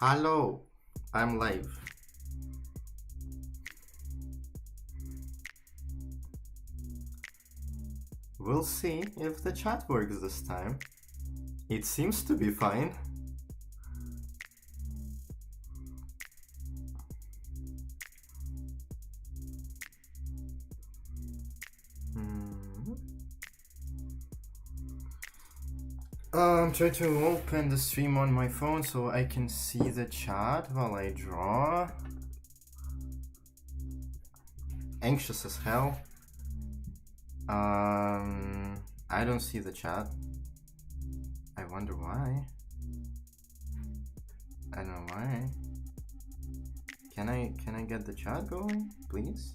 Hello, I'm live. We'll see if the chat works this time. It seems to be fine. I'm trying to open the stream on my phone so I can see the chat while I draw. Anxious as hell. I don't see the chat. I wonder why. I don't know why. Can I get the chat going, please?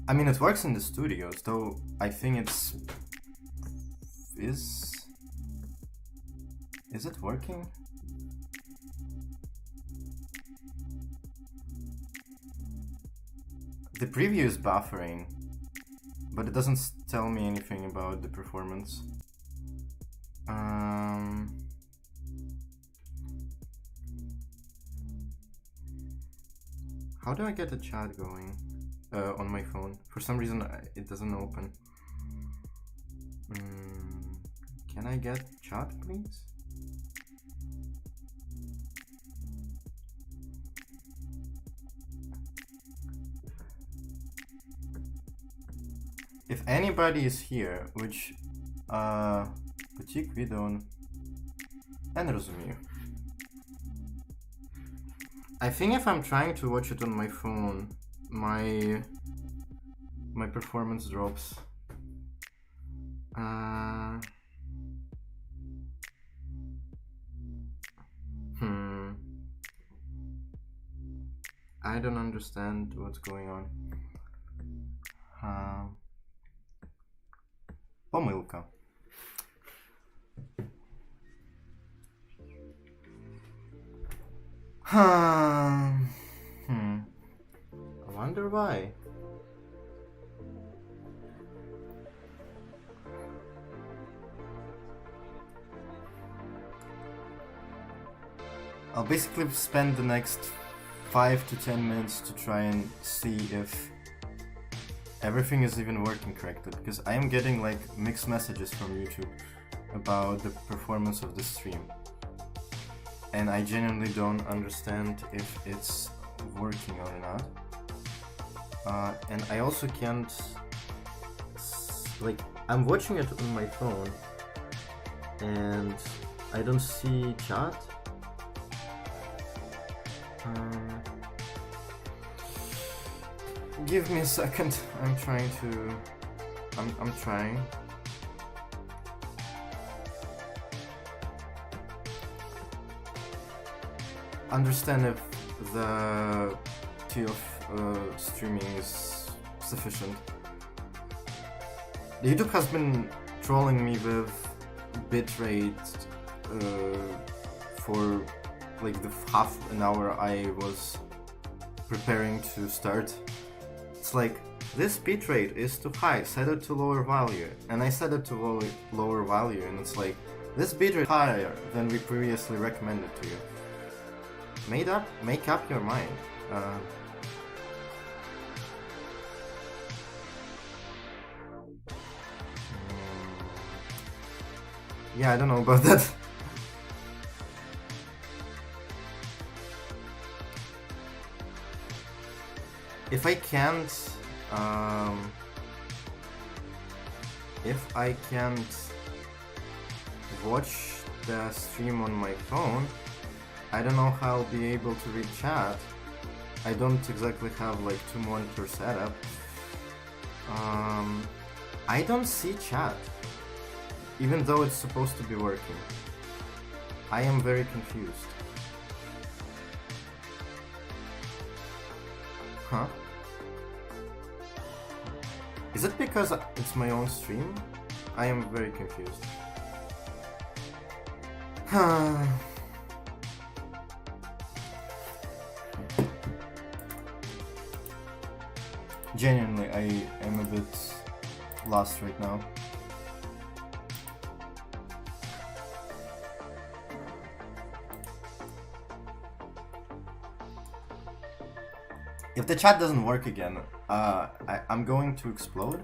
I mean, it works in the studios, though I think it's... Is it working? The preview is buffering, but it doesn't tell me anything about the performance. How do I get the chat going on my phone? For some reason it doesn't open. Can I get chat, please? If anybody is here, which Boutique Vidon and Rozumію. I think if I'm trying to watch it on my phone, my performance drops. I don't understand what's going on. Pomylka. I wonder why. I'll basically spend the next 5 to 10 minutes to try and see if everything is even working correctly, because I am getting like mixed messages from YouTube about the performance of the stream, and I genuinely don't understand if it's working or not. And I also can't, like, I'm watching it on my phone and I don't see chat. Give me a second. I'm trying. Understand if the T of streaming is sufficient. YouTube has been trolling me with bitrate for like the half an hour I was preparing to start. It's like, this bitrate is too high, set it to lower value, and I set it to lower value, and it's like, this bitrate is higher than we previously recommended to you. Make up your mind. Yeah, I don't know about that. If I can't watch the stream on my phone, I don't know how I'll be able to read chat. I don't exactly have like 2 monitors set up. I don't see chat, even though it's supposed to be working. I am very confused. Huh? Is it because it's my own stream? I am very confused. Genuinely, I am a bit lost right now. If the chat doesn't work again, I'm going to explode.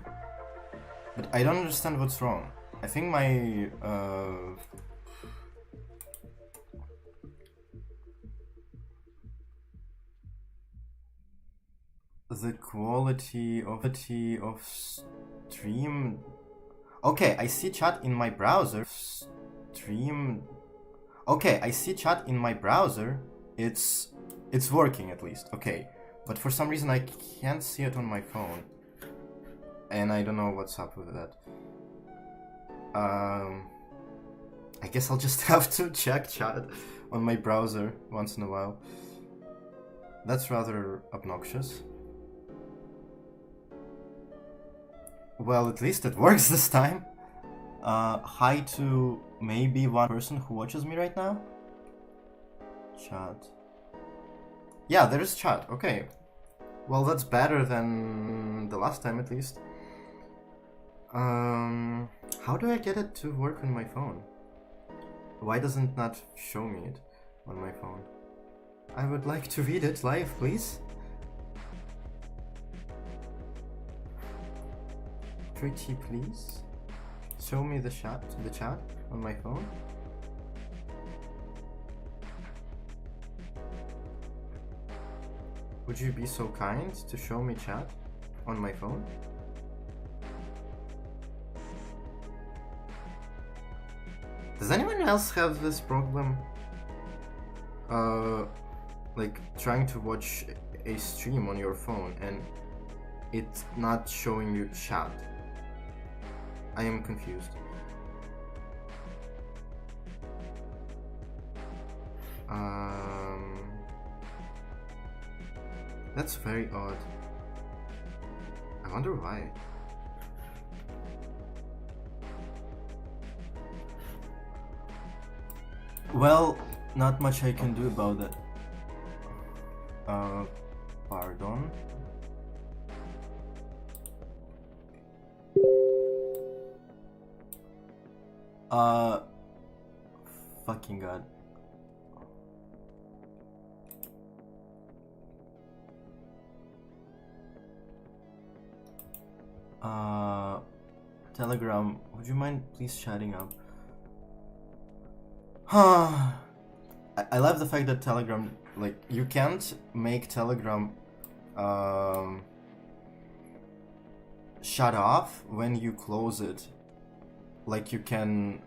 But I don't understand what's wrong. I think my the quality of stream. Okay, I see chat in my browser. Stream. Okay, I see chat in my browser. It's working at least. Okay, but for some reason I can't see it on my phone, and I don't know what's up with that. I guess I'll just have to check chat on my browser once in a while. That's rather obnoxious. Well, at least it works this time. Hi to maybe one person who watches me right now. Chat. Yeah, there is chat. Okay. Well, that's better than the last time at least. How do I get it to work on my phone? Why doesn't it not show me it on my phone? I would like to read it live, please. Pretty please. Show me the chat on my phone. Would you be so kind to show me chat on my phone? Does anyone else have this problem? Like trying to watch a stream on your phone and it's not showing you chat. I am confused. That's very odd. I wonder why. Well, not much I can do about that. Pardon? Fucking god. Telegram, would you mind please chatting up? I love the fact that Telegram, like, you can't make Telegram shut off when you close it, like you can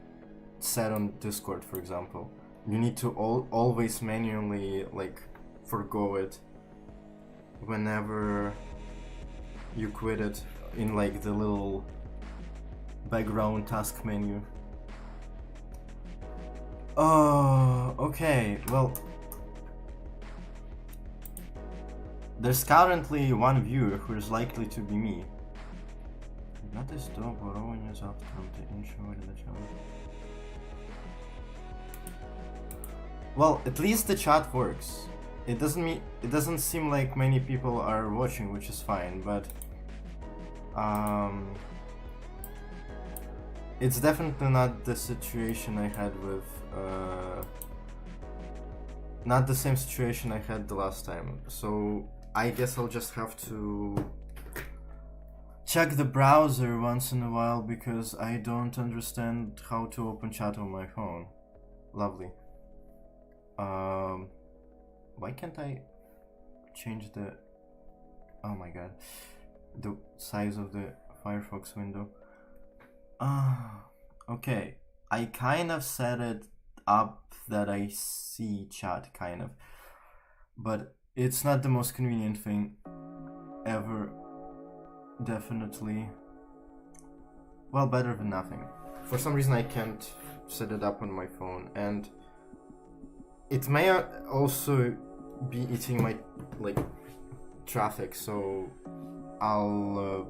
set on Discord, for example. You need to always manually, like, forgo it whenever you quit it in, like, the little background task menu. Oh, okay, well, there's currently one viewer who is likely to be me. Well, at least the chat works. It doesn't seem like many people are watching, which is fine, but it's definitely not the situation I had with not the same situation I had the last time. So I guess I'll just have to check the browser once in a while because I don't understand how to open chat on my phone. Lovely. Why can't I change the, oh my god, the size of the Firefox window? Okay, I kind of set it up that I see chat, kind of, but it's not the most convenient thing ever. Definitely, well, better than nothing. For some reason I can't set it up on my phone, and it may also be eating my, like, traffic, so I'll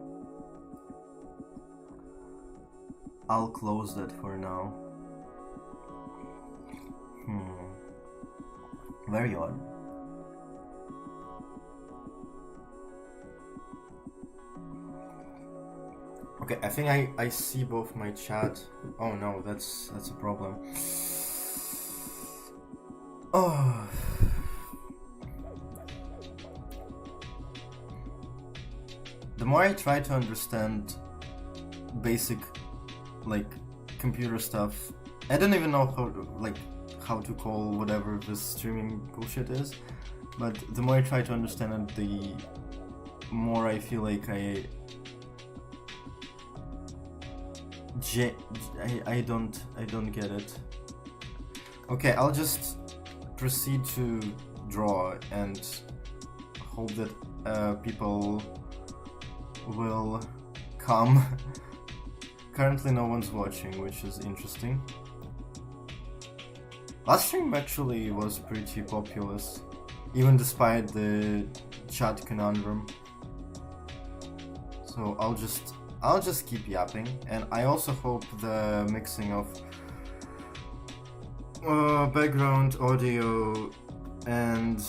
close that for now. Very odd. Okay, I think I see both my chat. Oh no, that's a problem. Oh. the more I try to understand basic, like, computer stuff, I don't even know how to call whatever this streaming bullshit is, but the more I try to understand it, the more I feel like I don't get it. Okay, I'll just proceed to draw and hope that people will come. Currently no one's watching, which is interesting. Last stream actually was pretty populous, even despite the chat conundrum. So I'll just keep yapping, and I also hope the mixing of background audio and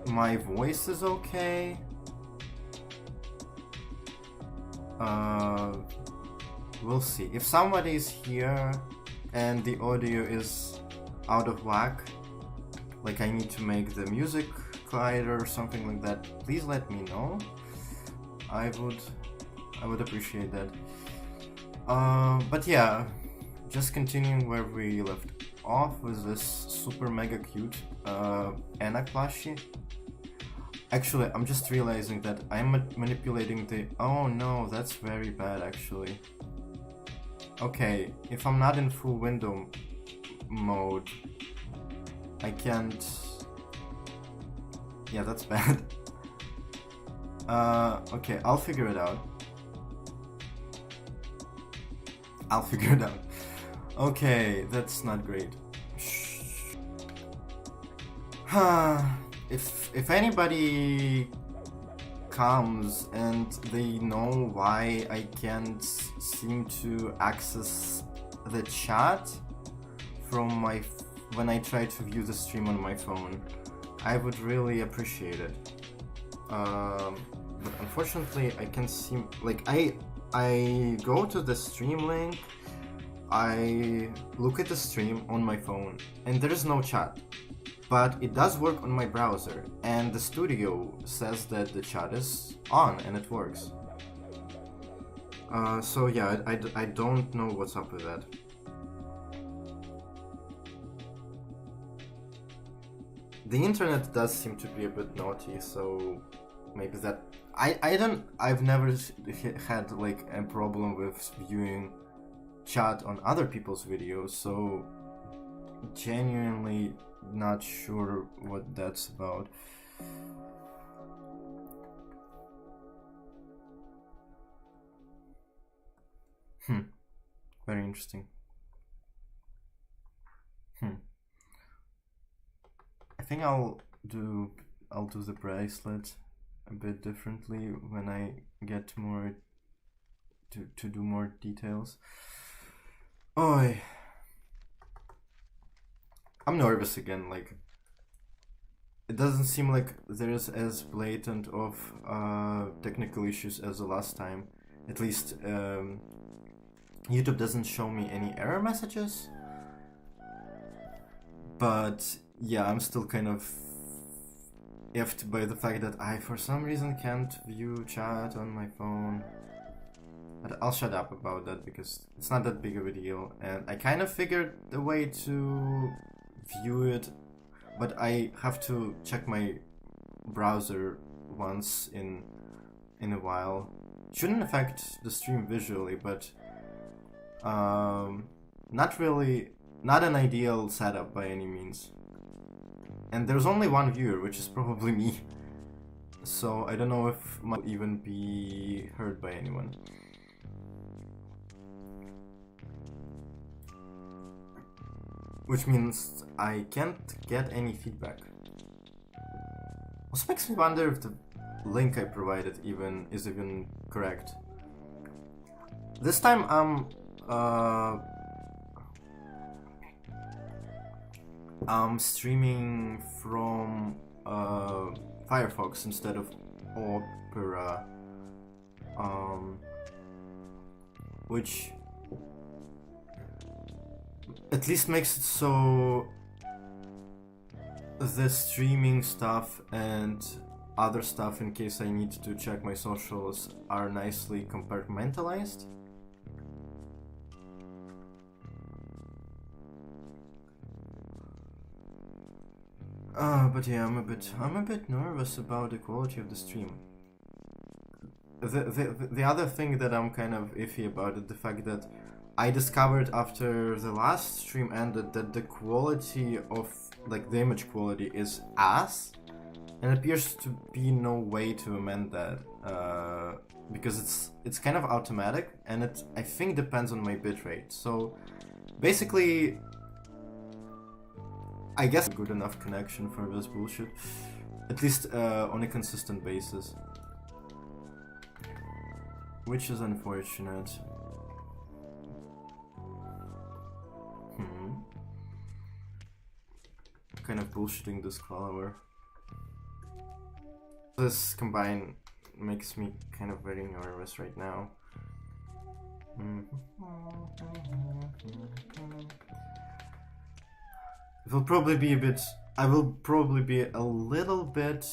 my voice is okay. We'll see. If somebody's here and the audio is out of whack, like I need to make the music quieter or something like that, please let me know. I would appreciate that. But yeah, just continuing where we left off with this super mega cute Anna plushie. Actually, I'm just realizing that I'm manipulating the... Oh no, that's very bad actually. Okay, if I'm not in full window mode, I can't... Yeah, that's bad. Okay, I'll figure it out. Okay, that's not great. If anybody comes and they know why I can't seem to access the chat from when I try to view the stream on my phone, I would really appreciate it. But unfortunately I can seem like I go to the stream link, I look at the stream on my phone, and there is no chat. But it does work on my browser, and the studio says that the chat is on and it works. So yeah, I don't know what's up with that. The internet does seem to be a bit naughty, so maybe that... I've never had like a problem with viewing chat on other people's videos, so genuinely not sure what that's about. Very interesting. I think I'll do the bracelet a bit differently when I get more to do more details. Oi. I'm nervous again, like, it doesn't seem like there is as blatant of technical issues as the last time. At least YouTube doesn't show me any error messages. But yeah, I'm still kind of effed by the fact that I for some reason can't view chat on my phone. But I'll shut up about that because it's not that big of a deal, and I kind of figured a way to view it, but I have to check my browser once in a while. Shouldn't affect the stream visually, but not an ideal setup by any means. And there's only one viewer, which is probably me, so I don't know if might even be heard by anyone. Which means I can't get any feedback. Also makes me wonder if the link I provided is even correct. This time I'm streaming from Firefox instead of Opera, which at least makes it so the streaming stuff and other stuff in case I need to check my socials are nicely compartmentalized. But yeah, I'm a bit nervous about the quality of the stream. The other thing that I'm kind of iffy about is the fact that I discovered after the last stream ended that the quality of, like, the image quality is ass, and it appears to be no way to amend that, because it's kind of automatic, and it, I think, depends on my bitrate. So basically, I guess a good enough connection for this bullshit, at least on a consistent basis, which is unfortunate. Kind of bullshitting this follower. This combine makes me kind of very nervous right now. It will probably be a bit. I will probably be a little bit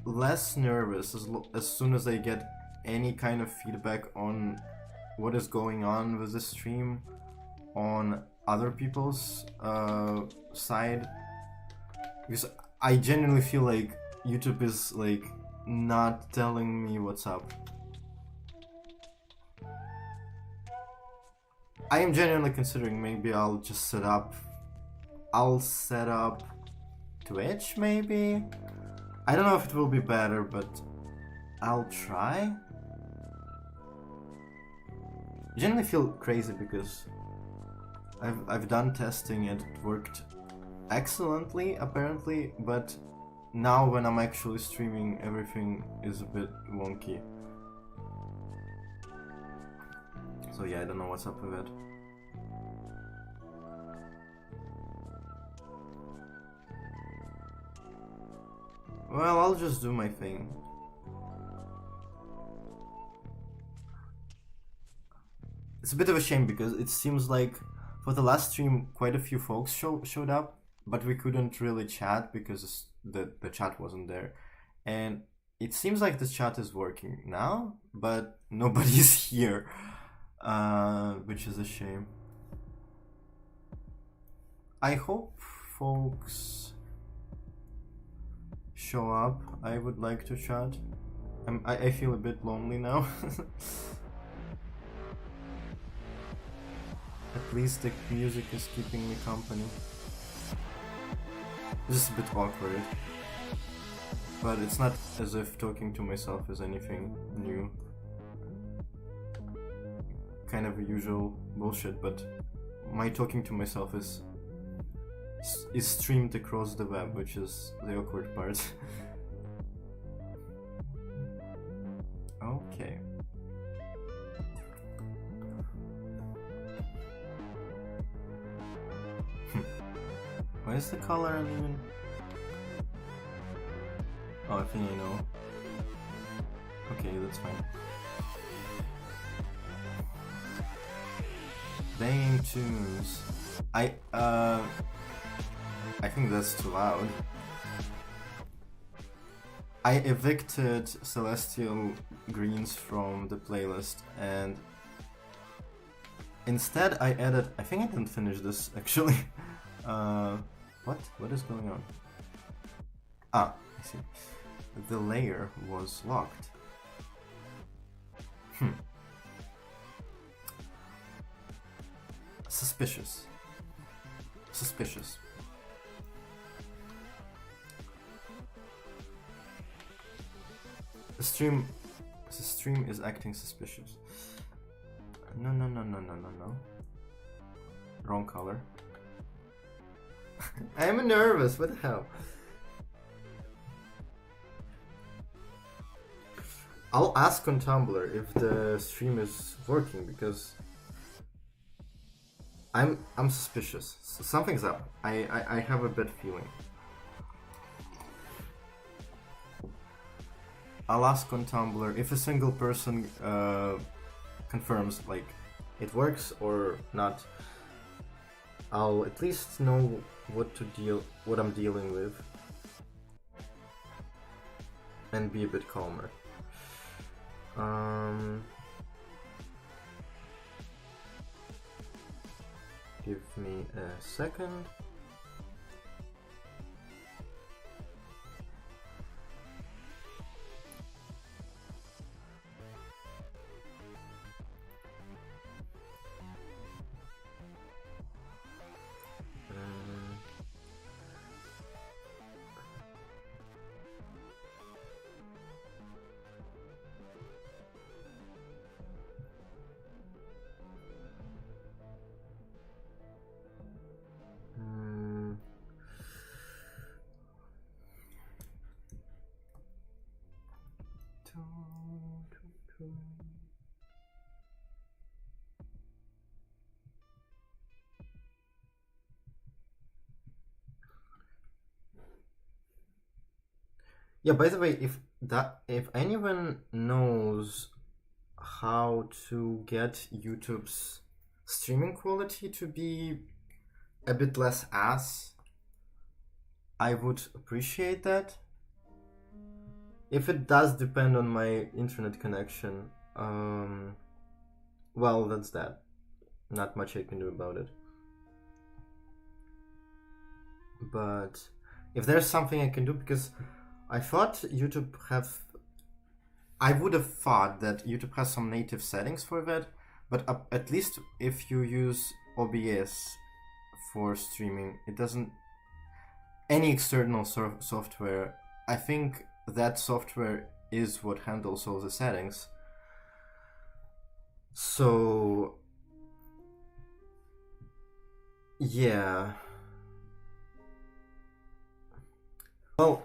less nervous as soon as I get any kind of feedback on what is going on with the stream on other people's side, because I genuinely feel like YouTube is like not telling me what's up. I am genuinely considering maybe I'll set up Twitch maybe. I don't know if it will be better, but I'll try. I genuinely feel crazy because I've done testing and it worked excellently apparently, but now when I'm actually streaming everything is a bit wonky. So yeah, I don't know what's up with it. Well, I'll just do my thing. It's a bit of a shame because it seems like for the last stream quite a few folks showed up, but we couldn't really chat because the chat wasn't there. And it seems like the chat is working now, but nobody's here, which is a shame. I hope folks show up. I would like to chat. I feel a bit lonely now. At least the music is keeping me company. This is a bit awkward, but it's not as if talking to myself is anything new. Kind of a usual bullshit, but my talking to myself is streamed across the web, which is the awkward part. Okay. Why is the color uneven? Oh, I think I know. Okay, that's fine. Banging tunes. I think that's too loud. I evicted Celestial Greens from the playlist and instead I added, I think I didn't finish this actually. What is going on? Ah, I see. The layer was locked. Suspicious. Suspicious. The stream is acting suspicious. No. Wrong color. I'm nervous, what the hell? I'll ask on Tumblr if the stream is working because I'm suspicious. Something's up. I have a bad feeling. I'll ask on Tumblr if a single person confirms like it works or not. I'll at least know what I'm dealing with, and be a bit calmer. Give me a second. Yeah, by the way, if anyone knows how to get YouTube's streaming quality to be a bit less ass, I would appreciate that. If it does depend on my internet connection, well, that's that. Not much I can do about it. But if there's something I can do, because I thought I would have thought that YouTube has some native settings for that, but at least if you use OBS for streaming, it doesn't. Any external software, I think that software is what handles all the settings. So, yeah. Well,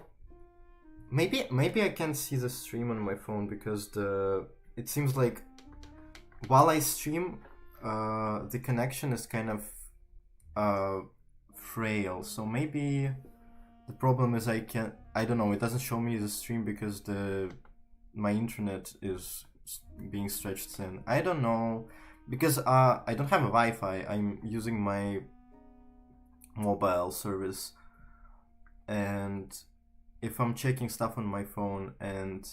maybe I can see the stream on my phone because it seems like while I stream, the connection is kind of frail. So maybe the problem is I don't know, it doesn't show me the stream because my internet is being stretched thin. I don't know, because I don't have a Wi-Fi. I'm using my mobile service, and if I'm checking stuff on my phone, and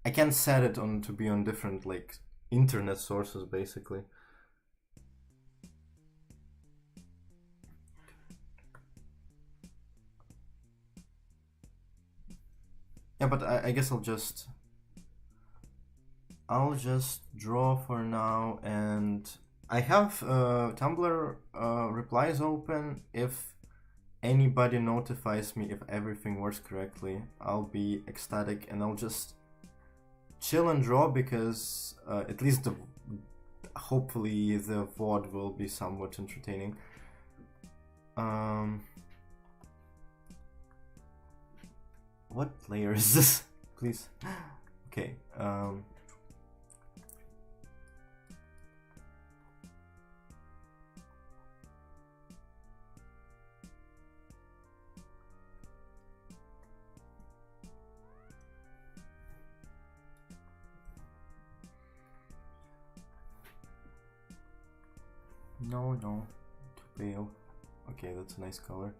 I can set it on to be on different like internet sources basically. Yeah, but I guess I'll just draw for now, and I have Tumblr replies open. If anybody notifies me if everything works correctly, I'll be ecstatic, and I'll just chill and draw, because at least hopefully the VOD will be somewhat entertaining. What layer is this? Please. Okay. No, too pale. Okay, that's a nice color.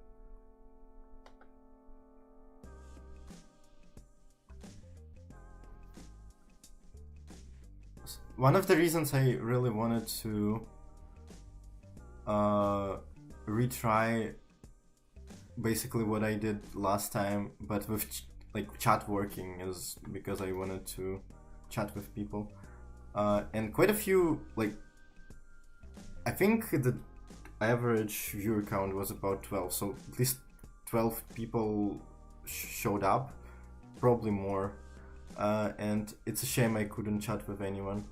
One of the reasons I really wanted to retry basically what I did last time, but with like chat working, is because I wanted to chat with people, and quite a few, like I think the average viewer count was about 12, so at least 12 people showed up, probably more, and it's a shame I couldn't chat with anyone.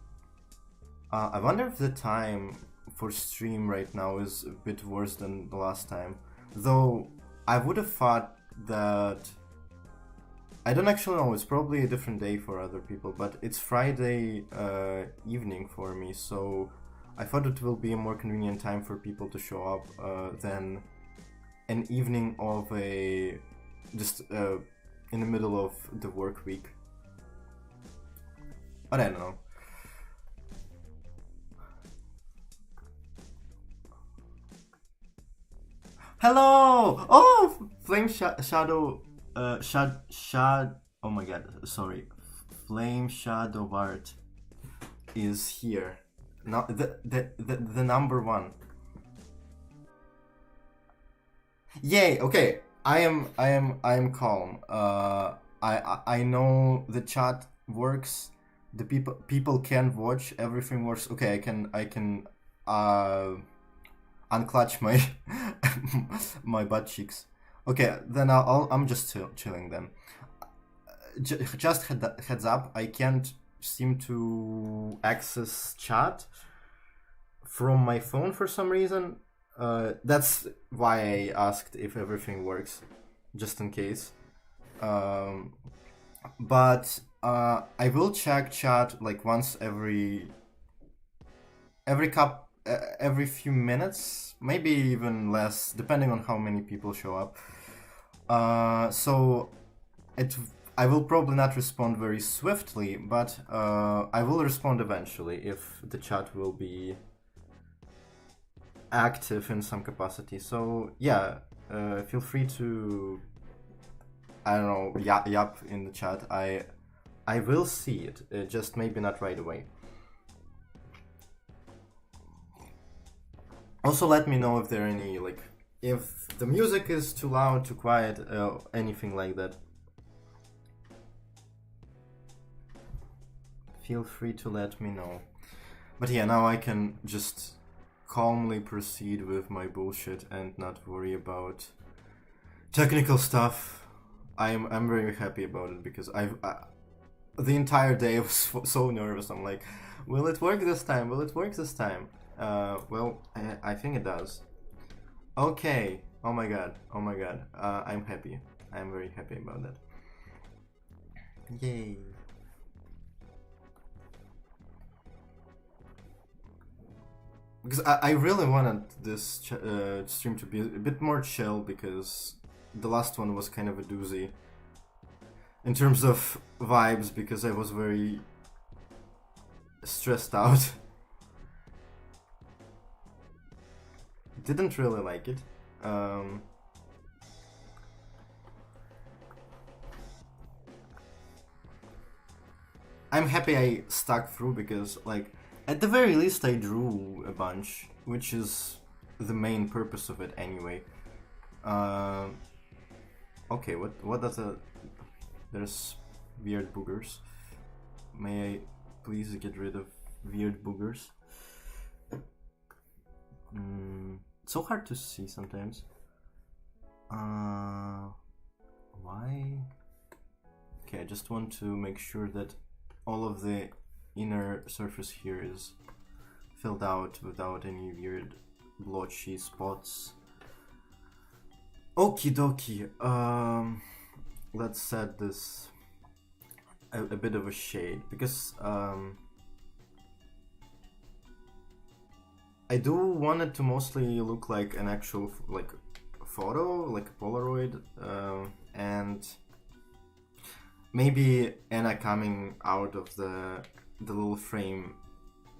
I wonder if the time for stream right now is a bit worse than the last time, though I would have thought that, I don't actually know, it's probably a different day for other people, but it's Friday evening for me, so I thought it will be a more convenient time for people to show up than an evening of just in the middle of the work week. But I don't know. Hello! Oh, Shadow, oh my god, sorry. Flame Shadow Art is here. Now, the number one. Yay, okay. I am calm. I know the chat works. The people can watch, everything works. Okay, I can unclutch my my butt cheeks. Okay, then I'm just chilling then. Just heads up, I can't seem to access chat from my phone for some reason. That's why I asked if everything works, just in case. But I will check chat like once every few minutes, maybe even less, depending on how many people show up. So I will probably not respond very swiftly, but I will respond eventually if the chat will be active in some capacity. So yeah, feel free to, I don't know, yap in the chat. I will see it, just maybe not right away. Also, let me know if there are any, like, if the music is too loud, too quiet, anything like that. Feel free to let me know. But yeah, now I can just calmly proceed with my bullshit and not worry about technical stuff. I'm very happy about it because the entire day I was so nervous. I'm like, will it work this time? Will it work this time? Well, I think it does. Okay. Oh my god. Oh my god. I'm happy. I'm very happy about that. Yay. Because I really wanted this stream to be a bit more chill, because the last one was kind of a doozy in terms of vibes, because I was very stressed out. Didn't really like it. I'm happy I stuck through, because, like, at the very least I drew a bunch, which is the main purpose of it anyway. Okay, what does a... There's weird boogers. May I please get rid of weird boogers? It's so hard to see sometimes. Why? Okay, I just want to make sure that all of the inner surface here is filled out without any weird blotchy spots. Okie dokie. Let's set this a bit of a shade, because I do want it to mostly look like an actual like photo, like a Polaroid, and maybe Anna coming out of the little frame,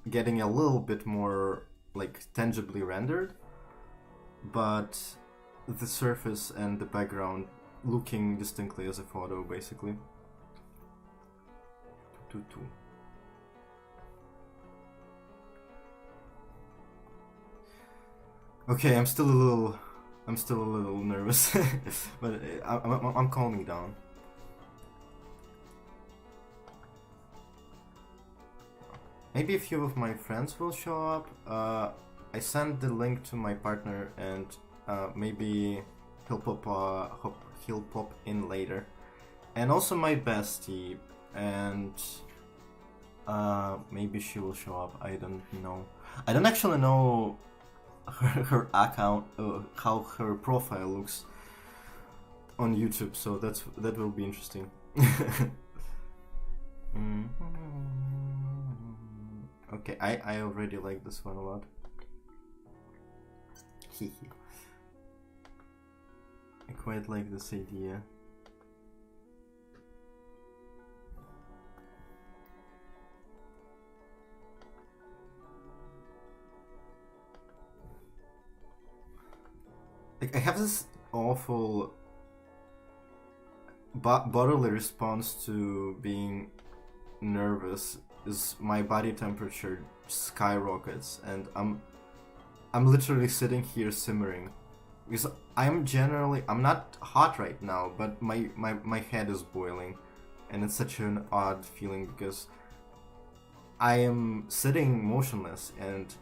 getting a little bit more like tangibly rendered, but the surface and the background looking distinctly as a photo, basically. Okay, I'm still a little nervous, but I'm calming down. Maybe a few of my friends will show up. I sent the link to my partner, and maybe he'll pop in later, and also my bestie, and maybe she will show up. I don't know. I don't actually know her account, how her profile looks on YouTube, so that will be interesting. Okay, I already like this one a lot. I quite like this idea. like I have this awful bodily response to being nervous. Is my body temperature skyrockets, and I'm literally sitting here simmering because I'm not hot right now, but my head is boiling, and it's such an odd feeling because I am sitting motionless and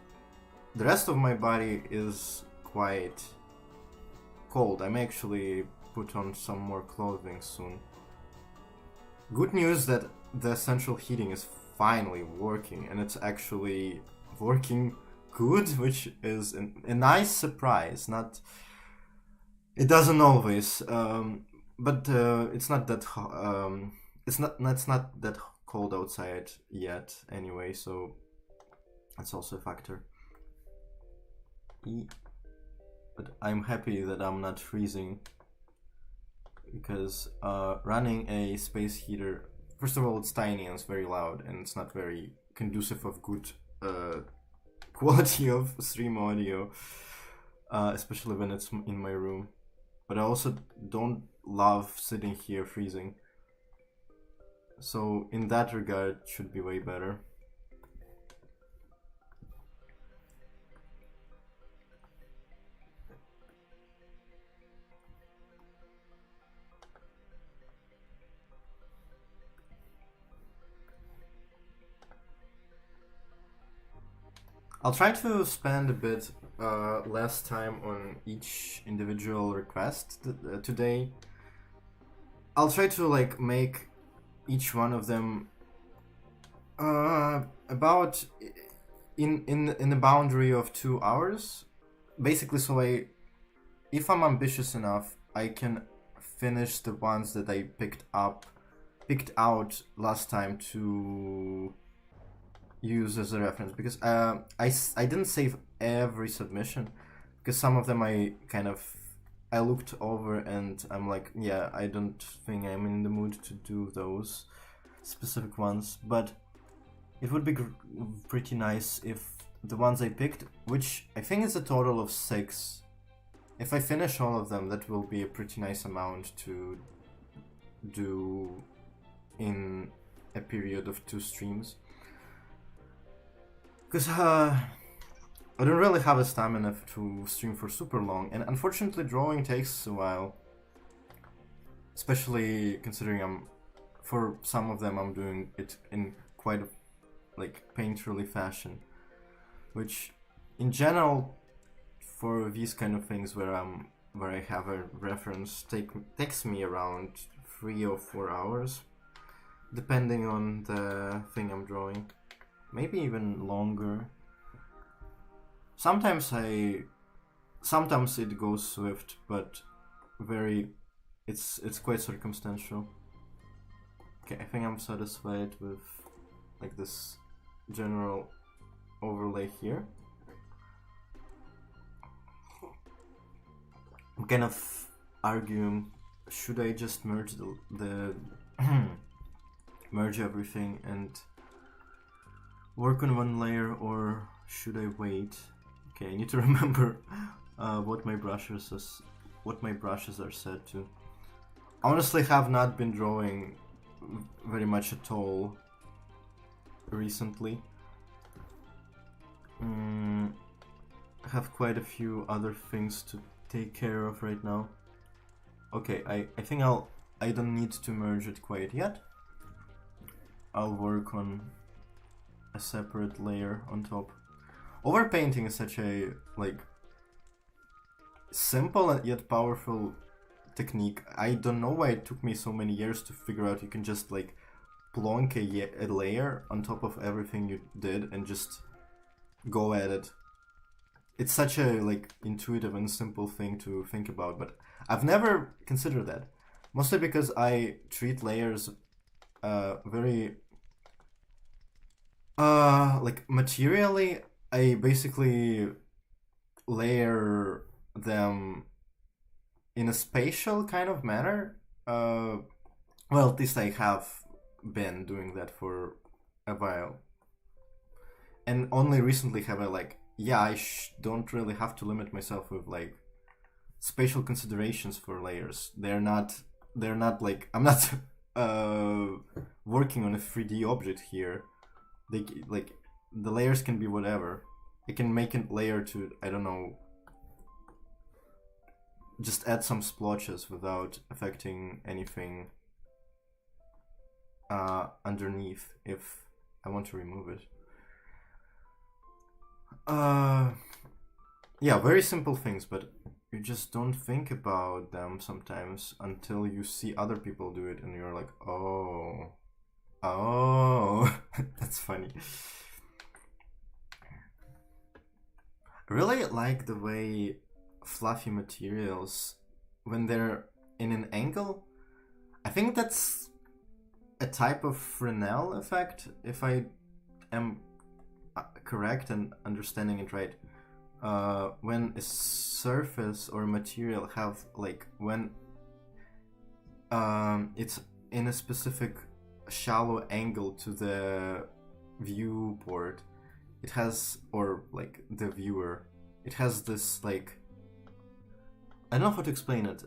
the rest of my body is quite cold. I may actually put on some more clothing soon. Good news that the central heating is finally working, and it's actually working good, which is a nice surprise. Not, it doesn't always, but it's not that it's not that cold outside yet anyway, so that's also a factor. But I'm happy that I'm not freezing, because running a space heater, first of all, it's tiny and it's very loud, and it's not very conducive of good quality of stream audio, especially when it's in my room. But I also don't love sitting here freezing, so in that regard it should be way better. I'll try to spend a bit less time on each individual request today. I'll try to like make each one of them about in the boundary of 2 hours, basically. So if I'm ambitious enough, I can finish the ones that I picked out last time to use as a reference, because I didn't save every submission, because some of them I looked over and I'm like, yeah, I don't think I'm in the mood to do those specific ones. But it would be pretty nice if the ones I picked, which I think is a total of 6, if I finish all of them, that will be a pretty nice amount to do in a period of 2 streams. Because I don't really have a stamina to stream for super long, and unfortunately drawing takes a while. Especially considering for some of them I'm doing it in quite a painterly fashion, which in general for these kind of things where I have a reference takes me around 3 or 4 hours, depending on the thing I'm drawing. Maybe even longer. Sometimes it goes swift, but it's quite circumstantial. Okay, I think I'm satisfied with this general overlay here. I'm kind of arguing, should I just merge the merge everything and work on one layer, or should I wait? Okay, I need to remember what my brushes are set to. I honestly have not been drawing very much at all recently. I have quite a few other things to take care of right now. Okay, I think I don't need to merge it quite yet. I'll work on a separate layer on top. Overpainting is such a simple and yet powerful technique. I don't know why it took me so many years to figure out you can just plonk a layer on top of everything you did and just go at it. It's such a intuitive and simple thing to think about, but I've never considered that. Mostly because I treat layers very materially. I basically layer them in a spatial kind of manner. Well, at least I have been doing that for a while, and only recently have I I don't really have to limit myself with spatial considerations for layers. They're not like, I'm not working on a 3D object here. They like, the layers can be whatever. I can make a layer to, I don't know, just add some splotches without affecting anything underneath if I want to remove it. Yeah, very simple things, but you just don't think about them sometimes until you see other people do it and you're like, oh, that's funny. I really like the way fluffy materials, when they're in an angle, I think that's a type of Fresnel effect, if I am correct and understanding it right. When a surface or material have, like, when it's in a specific shallow angle to the viewport, it has, or like the viewer, it has this, like, I don't know how to explain it,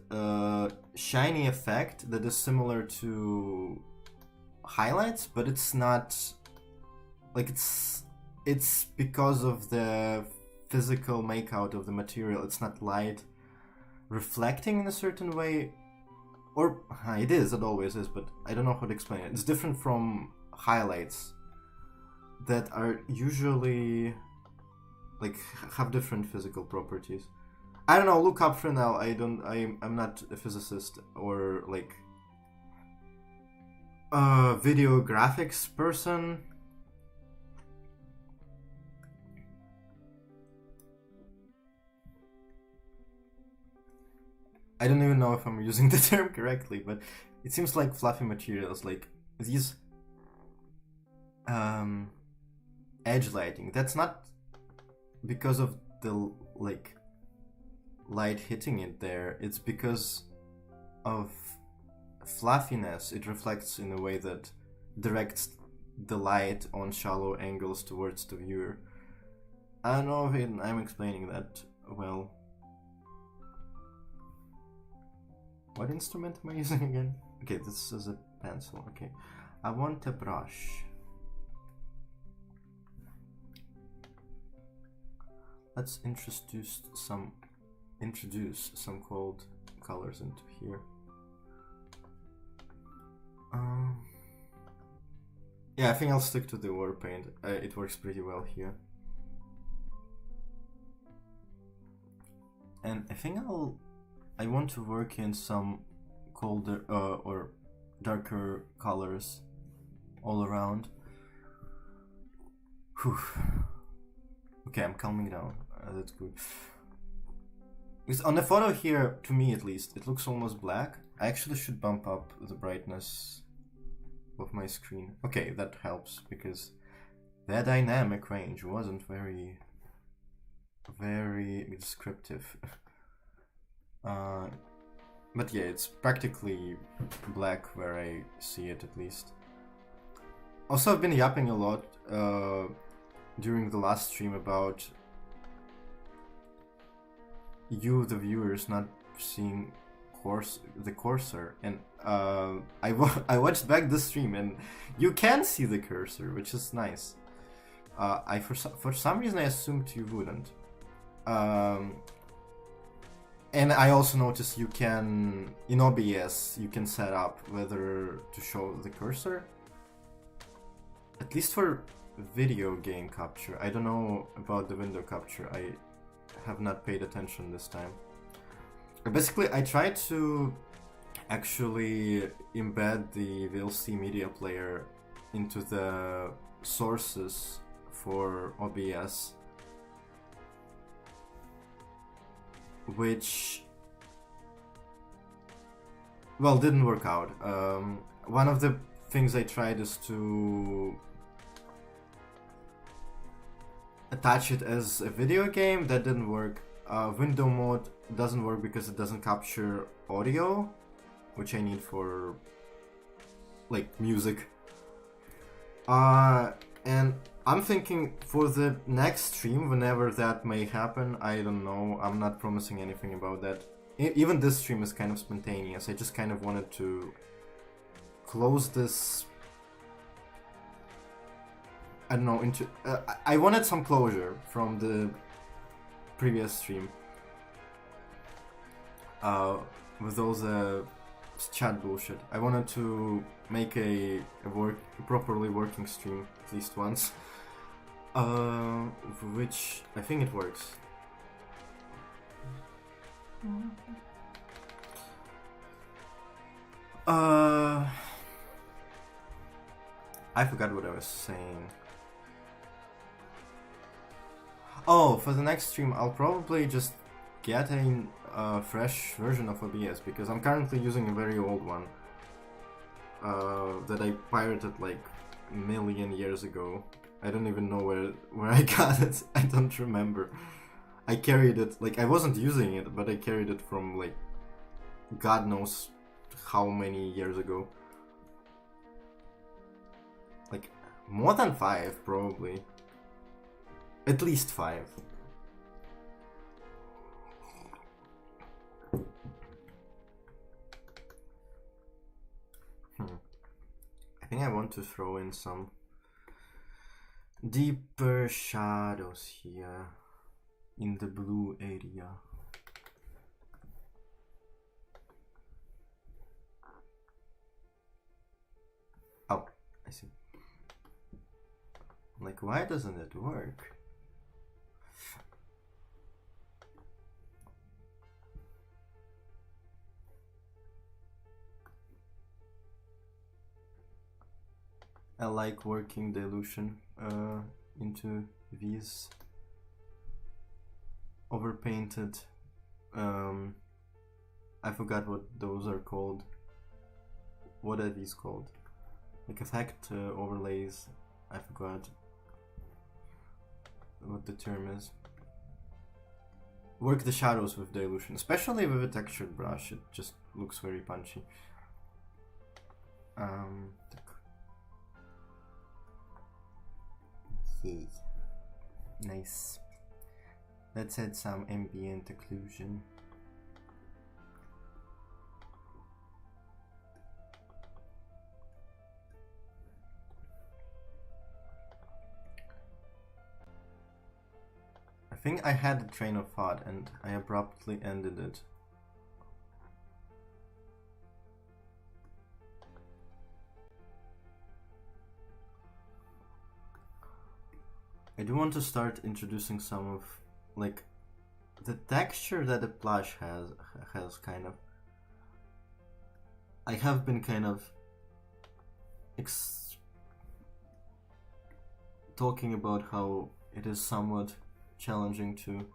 shiny effect that is similar to highlights, but it's not, like, it's because of the physical makeout of the material. It's not light reflecting in a certain way, or it is, it always is, but I don't know how to explain it. It's different from highlights that are usually, like, have different physical properties. I don't know, look up Fresnel. I'm not a physicist or like a video graphics person. I don't even know if I'm using the term correctly, but it seems like fluffy materials, like these edge lighting, that's not because of the, like, light hitting it there, it's because of fluffiness. It reflects in a way that directs the light on shallow angles towards the viewer. I don't know if I'm explaining that well. What instrument am I using again? Okay, this is a pencil. Okay, I want a brush. Let's introduce some cold colors into here. Yeah, I think I'll stick to the war paint. It works pretty well here. And I think I want to work in some colder or darker colors all around. Whew. Okay, I'm calming down. That's good. Because on the photo here, to me at least, it looks almost black. I actually should bump up the brightness of my screen. Okay, that helps, because the dynamic range wasn't very descriptive. But yeah, it's practically black where I see it, at least. Also, I've been yapping a lot during the last stream about you, the viewers, not seeing the cursor, and I watched back the stream and you can see the cursor, which is nice. For some reason I assumed you wouldn't. And I also noticed you can, in OBS, you can set up whether to show the cursor. At least for video game capture. I don't know about the window capture. I have not paid attention this time. Basically, I tried to actually embed the VLC media player into the sources for OBS, which, well, didn't work out. One of the things I tried is to attach it as a video game. That didn't work. Window mode doesn't work because it doesn't capture audio, which I need for, like, music. And I'm thinking for the next stream, whenever that may happen, I don't know, I'm not promising anything about that. even this stream is kind of spontaneous. I just kind of wanted to close this. I don't know. I wanted some closure from the previous stream. With those chat bullshit. I wanted to make a properly working stream at least once. Which I think it works. I forgot what I was saying. Oh, for the next stream I'll probably just get a fresh version of OBS, because I'm currently using a very old one that I pirated like a million years ago. I don't even know where I got it. I don't remember. I carried it, like I wasn't using it, but I carried it from like God knows how many years ago. Like more than 5 probably. At least 5. I think I want to throw in some deeper shadows here in the blue area. Oh, I see. Like, why doesn't it work? I like working dilution into these overpainted, I forgot what those are called. What are these called? Like effect overlays. I forgot what the term is. Work the shadows with dilution, especially with a textured brush. It just looks very punchy. Yay. Nice. Let's add some ambient occlusion. I think I had a train of thought and I abruptly ended it. I do want to start introducing some of, like, the texture that a blush has kind of. I have been kind of talking about how it is somewhat challenging to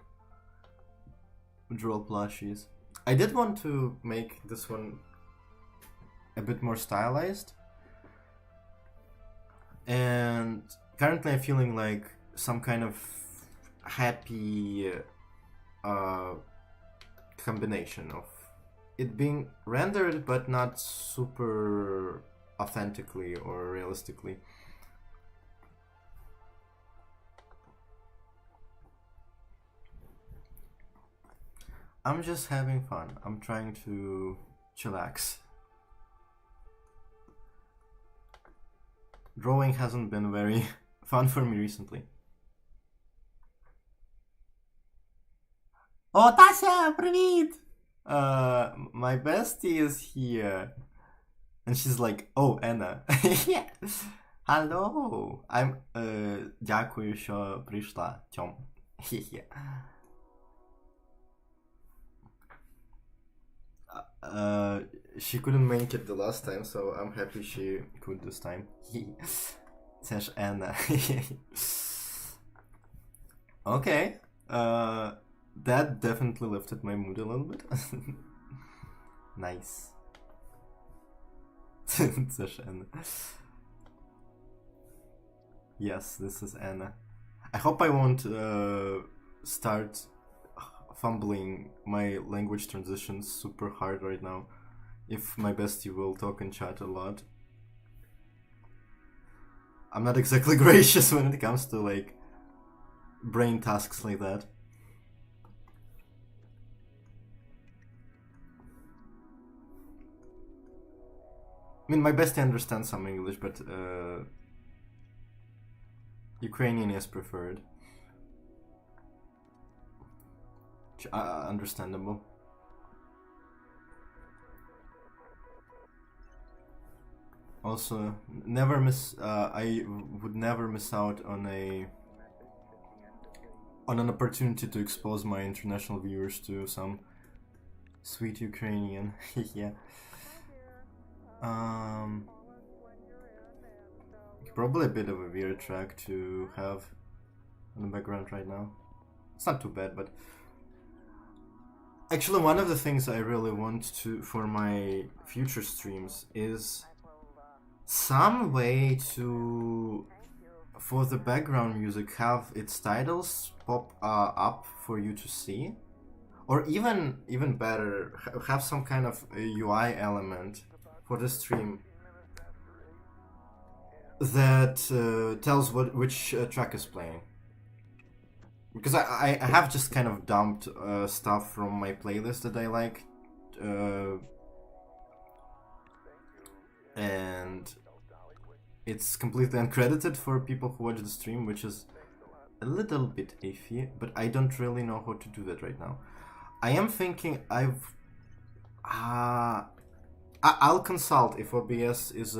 draw plushies. I did want to make this one a bit more stylized, and currently I'm feeling like some kind of happy combination of it being rendered but not super authentically or realistically. I'm just having fun. I'm trying to chillax. Drawing hasn't been very fun for me recently. Oh, Tasha, привіт! My bestie is here. And she's like, oh, Anna. Hello. I'm, дякую, що прийшла, Тьом. She couldn't make it the last time, so I'm happy she could this time. Says Anna. Okay. That definitely lifted my mood a little bit. Nice. Says Anna. Yes, this is Anna. I hope I won't start fumbling my language transitions super hard right now, if my bestie will talk in chat a lot. I'm not exactly gracious when it comes to like brain tasks like that. I mean, my bestie understands some English, but Ukrainian is preferred. Understandable. Also, never miss. I would never miss out on an opportunity to expose my international viewers to some sweet Ukrainian. Yeah. Probably a bit of a weird track to have in the background right now. It's not too bad, but actually one of the things I really want to for my future streams is some way to, for the background music, have its titles pop up for you to see, or even better, have some kind of a UI element for the stream that tells which track is playing. Because I have just kind of dumped stuff from my playlist that I like, and it's completely uncredited for people who watch the stream, which is a little bit iffy, but I don't really know how to do that right now. I am thinking I'll consult if OBS is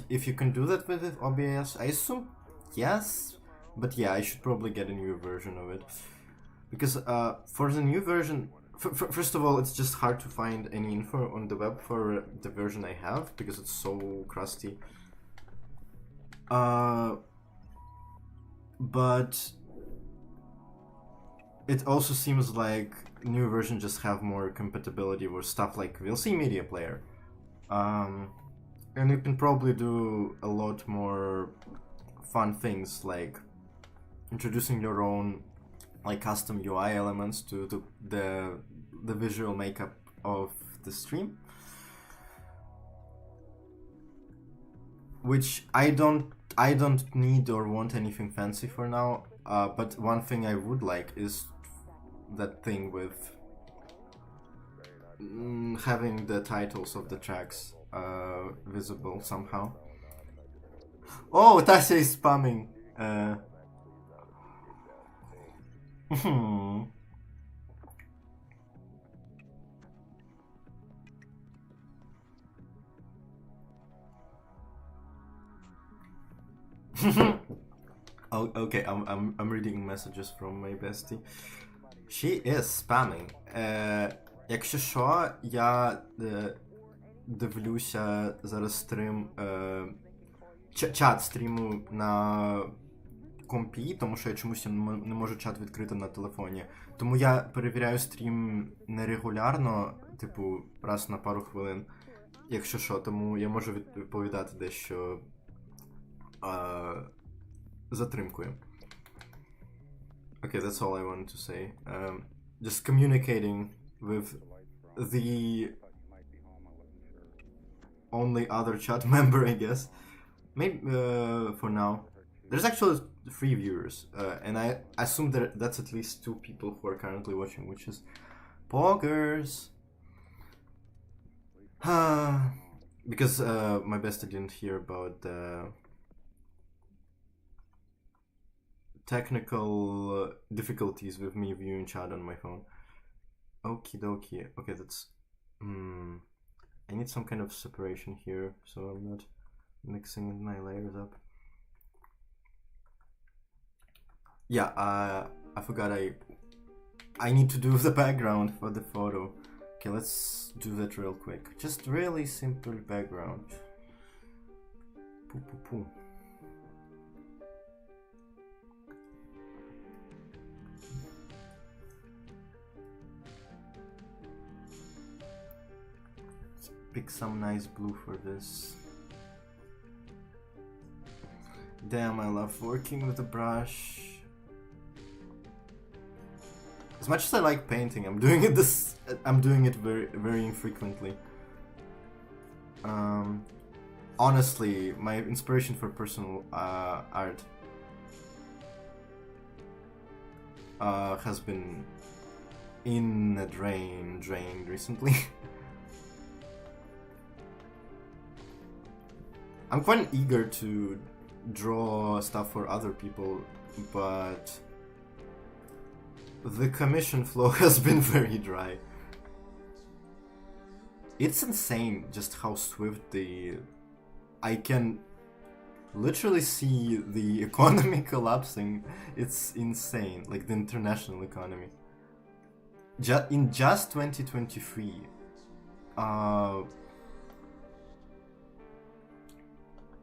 if you can do that with OBS. I assume yes, but yeah, I should probably get a new version of it, because for the new version, first of all, it's just hard to find any info on the web for the version I have because it's so crusty. But it also seems like new version just have more compatibility with stuff like VLC Media Player. And you can probably do a lot more fun things like introducing your own like custom UI elements to the visual makeup of the stream, which I don't need or want anything fancy for now. But one thing I would like is that thing with having the titles of the tracks visible somehow. Oh, Tasha is spamming. Oh, okay, I'm reading messages from my bestie. She is spamming. Якщо що, я дивлюся зараз стрім, чат стріму на компі, тому що я чомусь не можу чат відкрити на телефоні. Тому я перевіряю стрім нерегулярно, типу раз на пару хвилин. Якщо що, тому я можу відповідати дещо затримкою. Okay, that's all I wanted to say. Just communicating with the only other chat member, I guess. Maybe for now. There's actually 3 viewers, and I assume that's at least 2 people who are currently watching, which is poggers. Because my bestie didn't hear about the technical difficulties with me viewing chat on my phone. Okie dokie. Okay, that's... I need some kind of separation here, so I'm not mixing my layers up. Yeah, I forgot I need to do the background for the photo. Okay, let's do that real quick. Just really simple background. Poo poo poo. Let's pick some nice blue for this. Damn, I love working with a brush. As much as I like painting, I'm doing it very, very infrequently. Honestly, my inspiration for personal art has been in a drained recently. I'm quite eager to draw stuff for other people, but the commission flow has been very dry. It's insane just how swift I can literally see the economy collapsing. It's insane, like the international economy. In just 2023,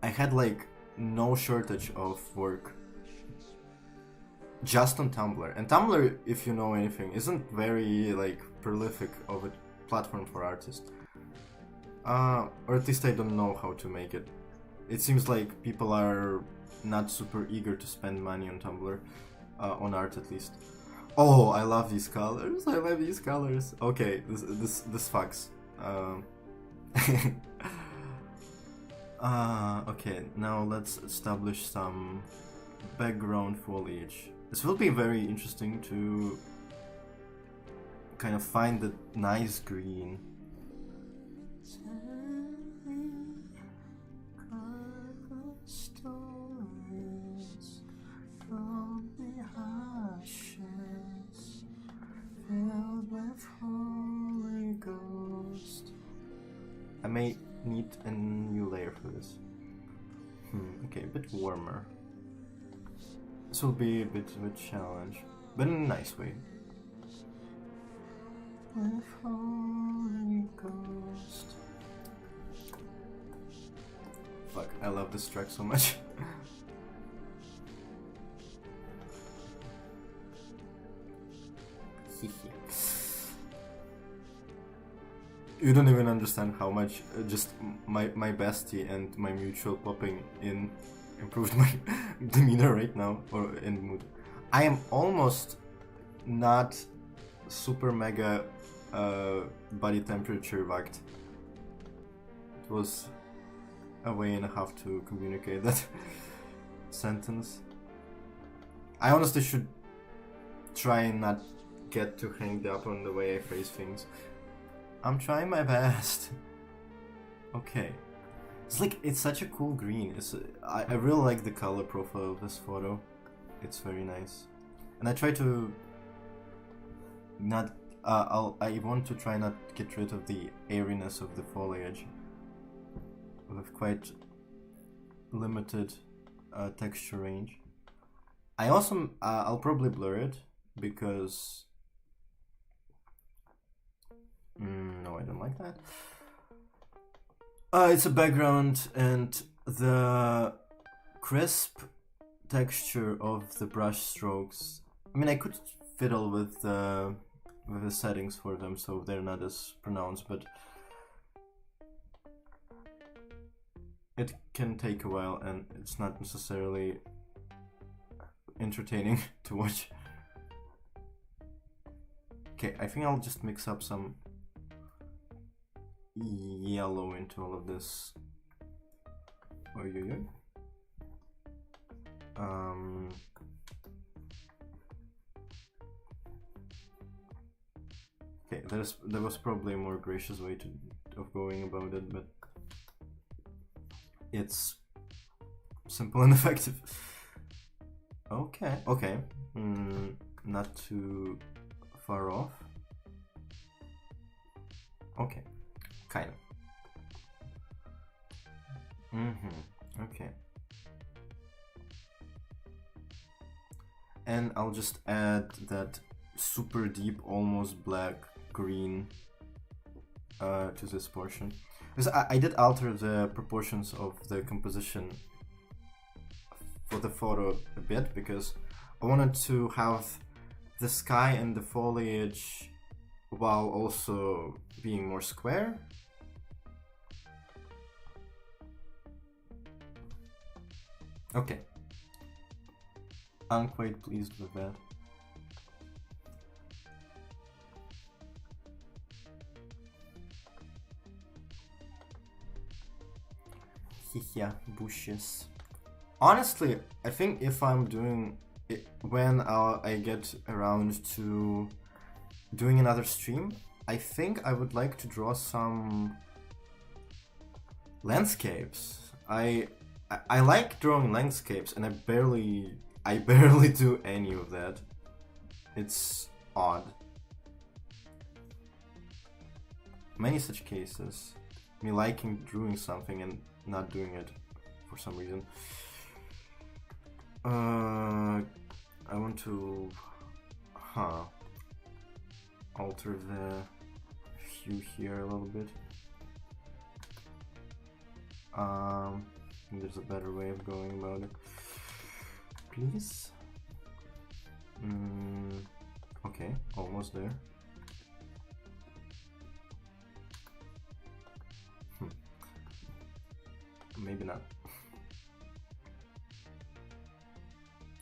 I had like no shortage of work just on Tumblr. And Tumblr, if you know anything, isn't very like prolific of a platform for artists. Or at least I don't know how to make it. It seems like people are not super eager to spend money on Tumblr, on art at least. Oh, I love these colors. I love these colors. Okay, this fucks. Okay, now let's establish some background foliage. This will be very interesting to kind of find the nice green. I may need a new layer for this. Okay, a bit warmer. This will be a bit of a challenge, but in a nice way. With Holy Ghost. Fuck, I love this track so much. You don't even understand how much just my bestie and my mutual popping in improved my demeanor right now, or in mood. I am almost not super mega body temperature vacked. It was a way and a half to communicate that sentence. I honestly should try and not get too hanged up on the way I phrase things. I'm trying my best. Okay. It's such a cool green. I really like the color profile of this photo. It's very nice. And I try to not... I want to try not get rid of the airiness of the foliage. With quite limited texture range. I also... I'll probably blur it because... no, I don't like that. It's a background, and the crisp texture of the brush strokes. I mean, I could fiddle with the settings for them so they're not as pronounced, but it can take a while, and it's not necessarily entertaining to watch. Okay, I think I'll just mix up some yellow into all of this. Okay, there was probably a more gracious way of going about it, but it's simple and effective. Okay, not too far off. Okay. Kind of. Okay. And I'll just add that super deep, almost black green to this portion. Because I did alter the proportions of the composition for the photo a bit, because I wanted to have the sky and the foliage while also being more square. Okay. I'm quite pleased with that. Yeah, bushes. Honestly, I think if I'm doing it, when I get around to doing another stream, I think I would like to draw some landscapes. I like drawing landscapes, and I barely do any of that. It's odd. Many such cases. Me liking drawing something and not doing it for some reason. I want to alter the hue here a little bit. I think there's a better way of going about it. Please. Okay, almost there. Maybe not.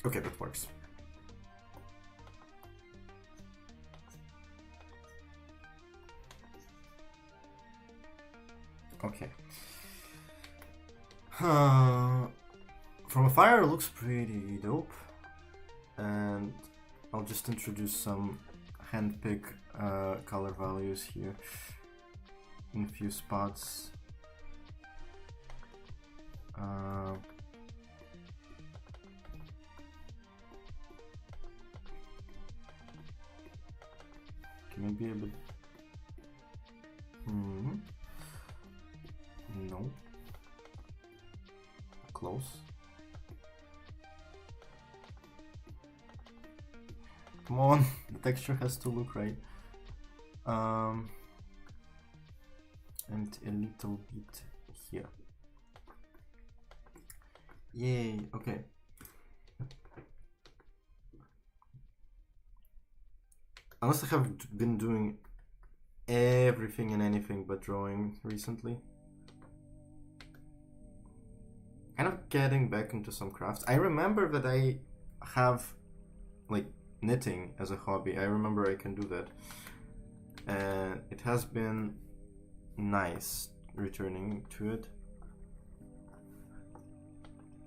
Okay, that works. Okay. From afar it looks pretty dope, and I'll just introduce some handpick color values here in a few spots. Maybe a bit. No. Close. Come on, the texture has to look right. And a little bit here. Yay, okay. I must have been doing everything and anything but drawing recently. Kind of getting back into some crafts. I remember that I have like knitting as a hobby. I remember I can do that. And it has been nice returning to it.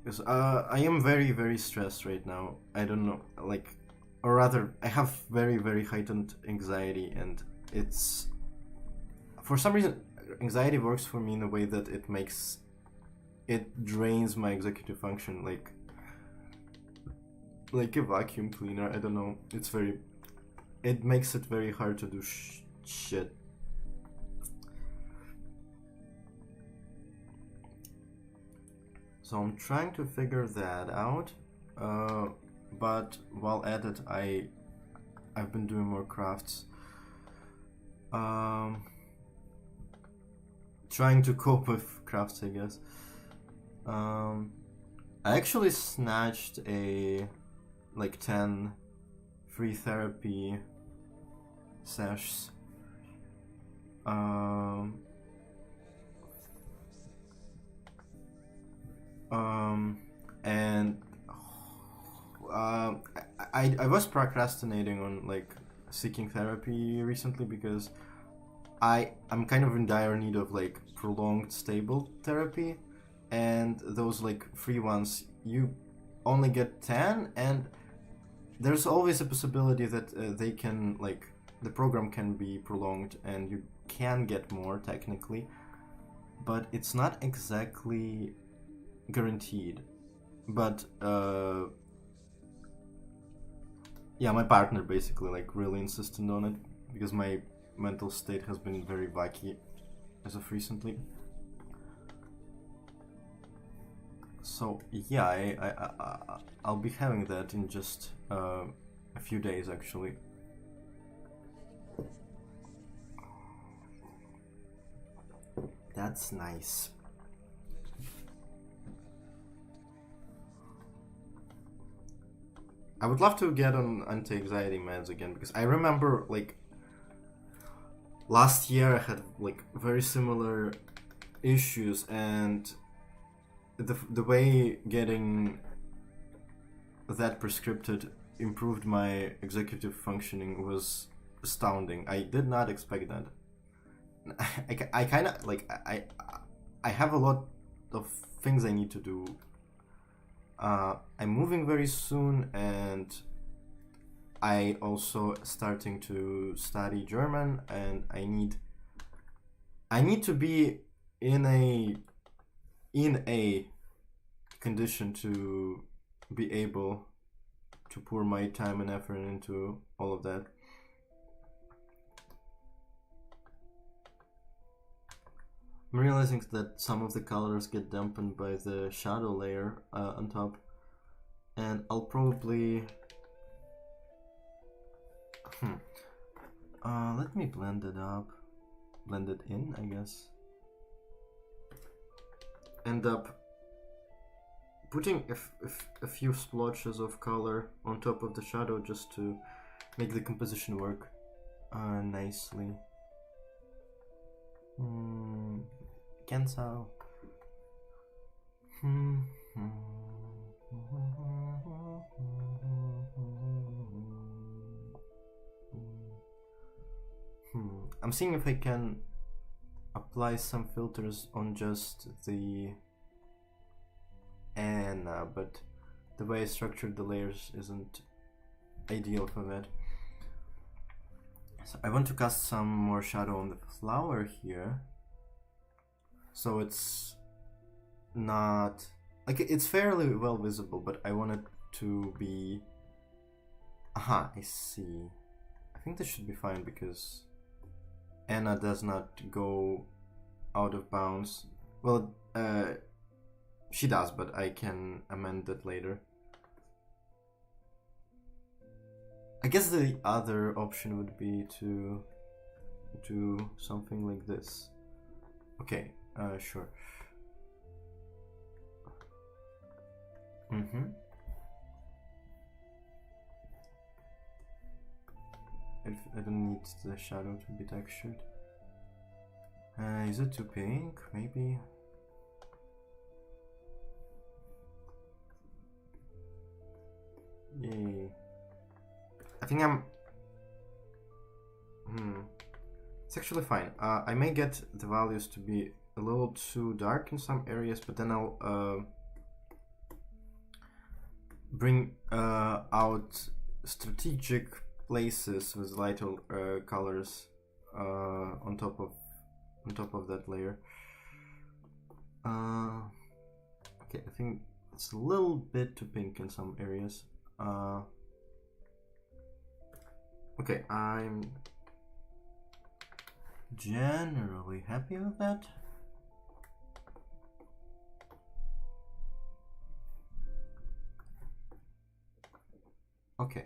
Because I am very stressed right now. I don't know, like, or rather, I have very heightened anxiety, and it's, for some reason, anxiety works for me in a way that it drains my executive function, like a vacuum cleaner. I don't know. It makes it very hard to do shit. So I'm trying to figure that out, but while at it, I've been doing more crafts, trying to cope with crafts, I guess. I actually snatched like 10 free therapy sessions. And I was procrastinating on like seeking therapy recently because I'm kind of in dire need of like prolonged stable therapy, and those like free ones you only get 10, and there's always a possibility that they can, like, the program can be prolonged and you can get more technically, but it's not exactly guaranteed. But yeah, my partner basically like really insisted on it because my mental state has been very wacky as of recently. So yeah, I'll be having that in just a few days actually. That's nice. I would love to get on anti-anxiety meds again, because I remember like last year I had like very similar issues, and the way getting that prescripted improved my executive functioning was astounding. I did not expect that. I kind of like I have a lot of things I need to do. I'm moving very soon, and I also starting to study German, and I need to be in a in a condition to be able to pour my time and effort into all of that. I'm realizing that some of the colors get dampened by the shadow layer on top, and I'll probably let me blend it in, I guess. End up putting a few splotches of color on top of the shadow just to make the composition work nicely. Cancel. I'm seeing if I can apply some filters on just the Anna, but the way I structured the layers isn't ideal for that. So I want to cast some more shadow on the flower here, so it's not like it's fairly well visible, but I want it to be. Aha, I see. I think this should be fine because Anna does not go out of bounds. Well, she does, but I can amend that later. I guess the other option would be to do something like this. Okay, sure. I don't need the shadow to be textured. Is it too pink? Maybe. Yay. I think I'm... It's actually fine. I may get the values to be a little too dark in some areas, but then I'll bring out strategic places with lighter colors on top of that layer. Okay, I think it's a little bit too pink in some areas. Okay, I'm generally happy with that. Okay.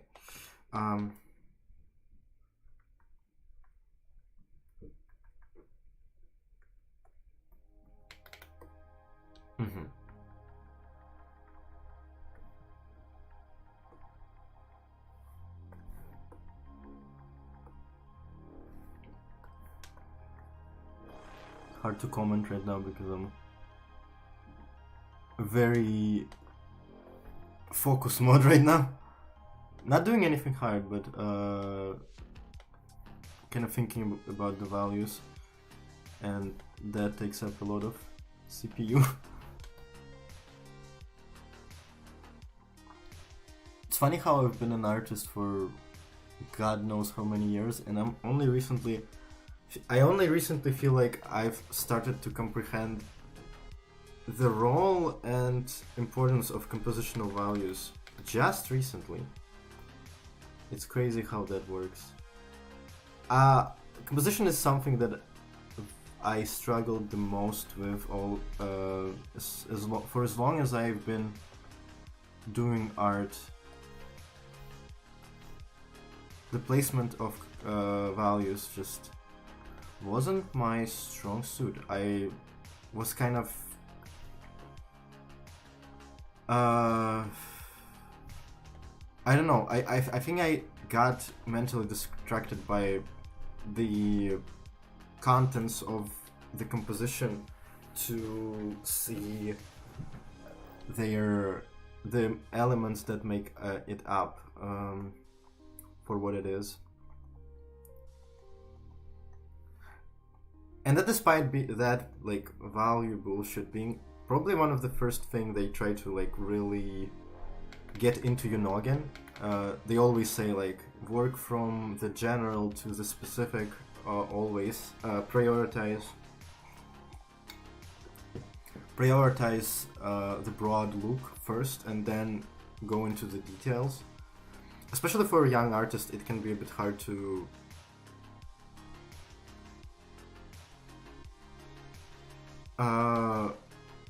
Hard to comment right now because I'm very focus mode right now. Not doing anything hard, but kind of thinking about the values, and that takes up a lot of CPU. It's funny how I've been an artist for God knows how many years, and I only recently feel like I've started to comprehend the role and importance of compositional values just recently. It's crazy how that works. Composition is something that I struggled the most with for as long as I've been doing art. The placement of values just wasn't my strong suit. I was kind of I don't know. I think I got mentally distracted by the contents of the composition to see the elements that make it up for what it is. And that despite that like value bullshit being probably one of the first thing they try to like really get into your noggin, they always say like work from the general to the specific, always prioritize. prioritize the broad look first and then go into the details. Especially for a young artist, it can be a bit hard to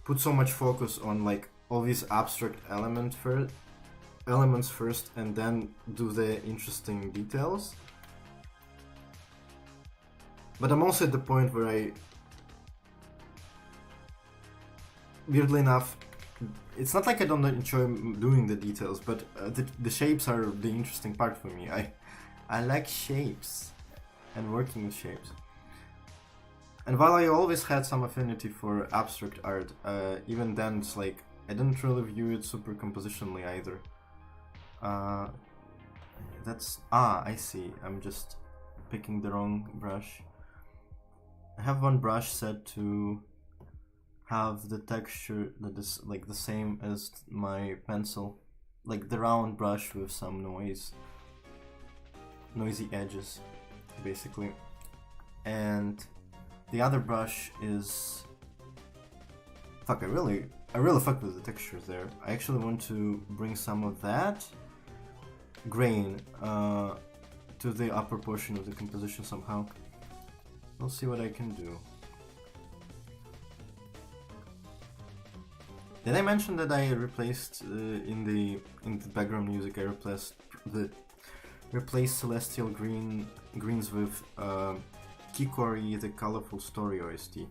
put so much focus on like all these abstract elements first and then do the interesting details. But I'm also at the point where I, weirdly enough, it's not like I don't enjoy doing the details, but the shapes are the interesting part for me. I like shapes and working with shapes. And while I always had some affinity for abstract art, even then it's like I didn't really view it super compositionally either. I see. I'm just picking the wrong brush. I have one brush set to have the texture that is like the same as my pencil, like the round brush with some noisy edges, basically. And the other brush is, fuck, I really fucked with the textures there. I actually want to bring some of that grain to the upper portion of the composition somehow. We'll see what I can do. Did I mention that I replaced in the background music? I replaced celestial greens with Kikori, the Colorful Story OST.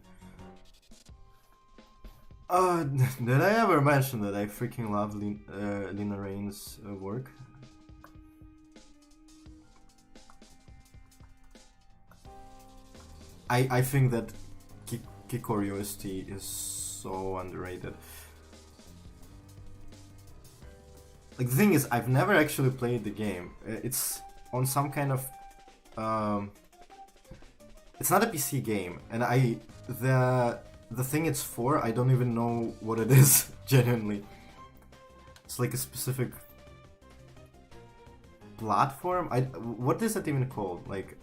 Did I ever mention that I freaking love Lina Rain's work? I think that Kikori OST is so underrated. Like, the thing is, I've never actually played the game. It's on some kind of it's not a PC game, and the thing it's for, I don't even know what it is, genuinely. It's like a specific platform. What is it even called? Like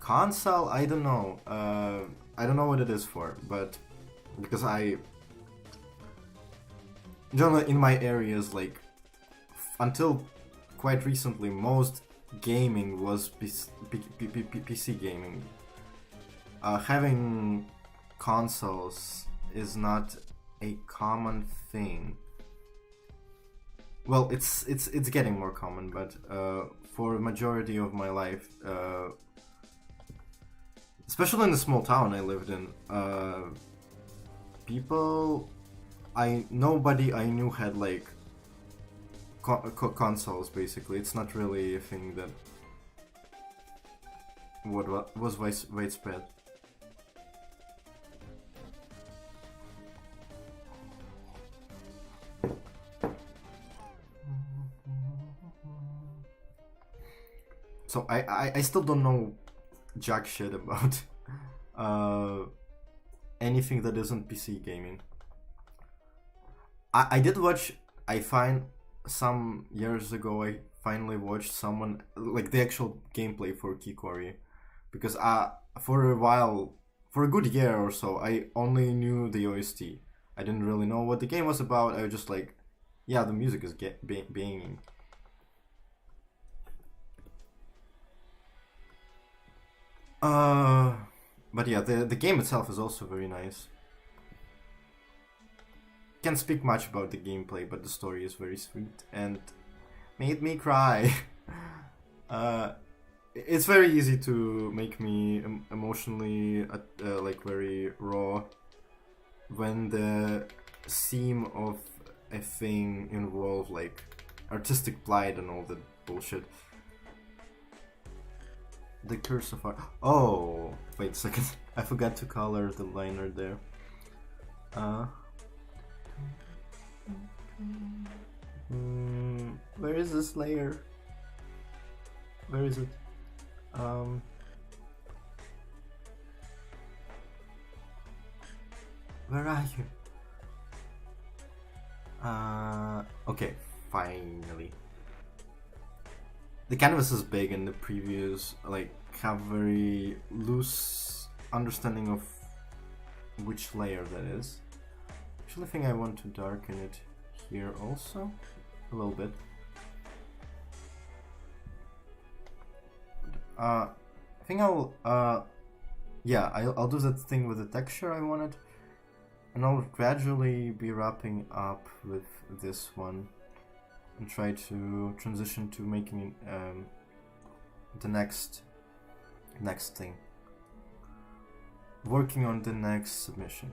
console? I don't know. I don't know what it is for, but because generally in my areas, like until quite recently, most gaming was PC gaming. Having consoles is not a common thing. Well, it's getting more common, but for a majority of my life, especially in the small town I lived in, nobody I knew had like consoles. Basically, it's not really a thing that was widespread. So I still don't know jack shit about anything that isn't PC gaming. I did watch, I find some years ago I finally watched someone, like the actual gameplay for Kikori, because for a while, for a good year or so, I only knew the OST. I didn't really know what the game was about. I was just like, yeah, the music is banging. But yeah, the game itself is also very nice. Can't speak much about the gameplay, but the story is very sweet and made me cry. It's very easy to make me emotionally like very raw when the theme of a thing involves like artistic pride and all that bullshit. The curse of art. Oh, wait a second. I forgot to color the liner there. Where is this layer? Where is it? Where are you? Okay, finally. The canvas is big and the previews like have very loose understanding of which layer that is. Actually, I think I want to darken it here also a little bit. I think I'll do that thing with the texture I wanted, and I'll gradually be wrapping up with this one and try to transition to making the next thing. Working on the next submission.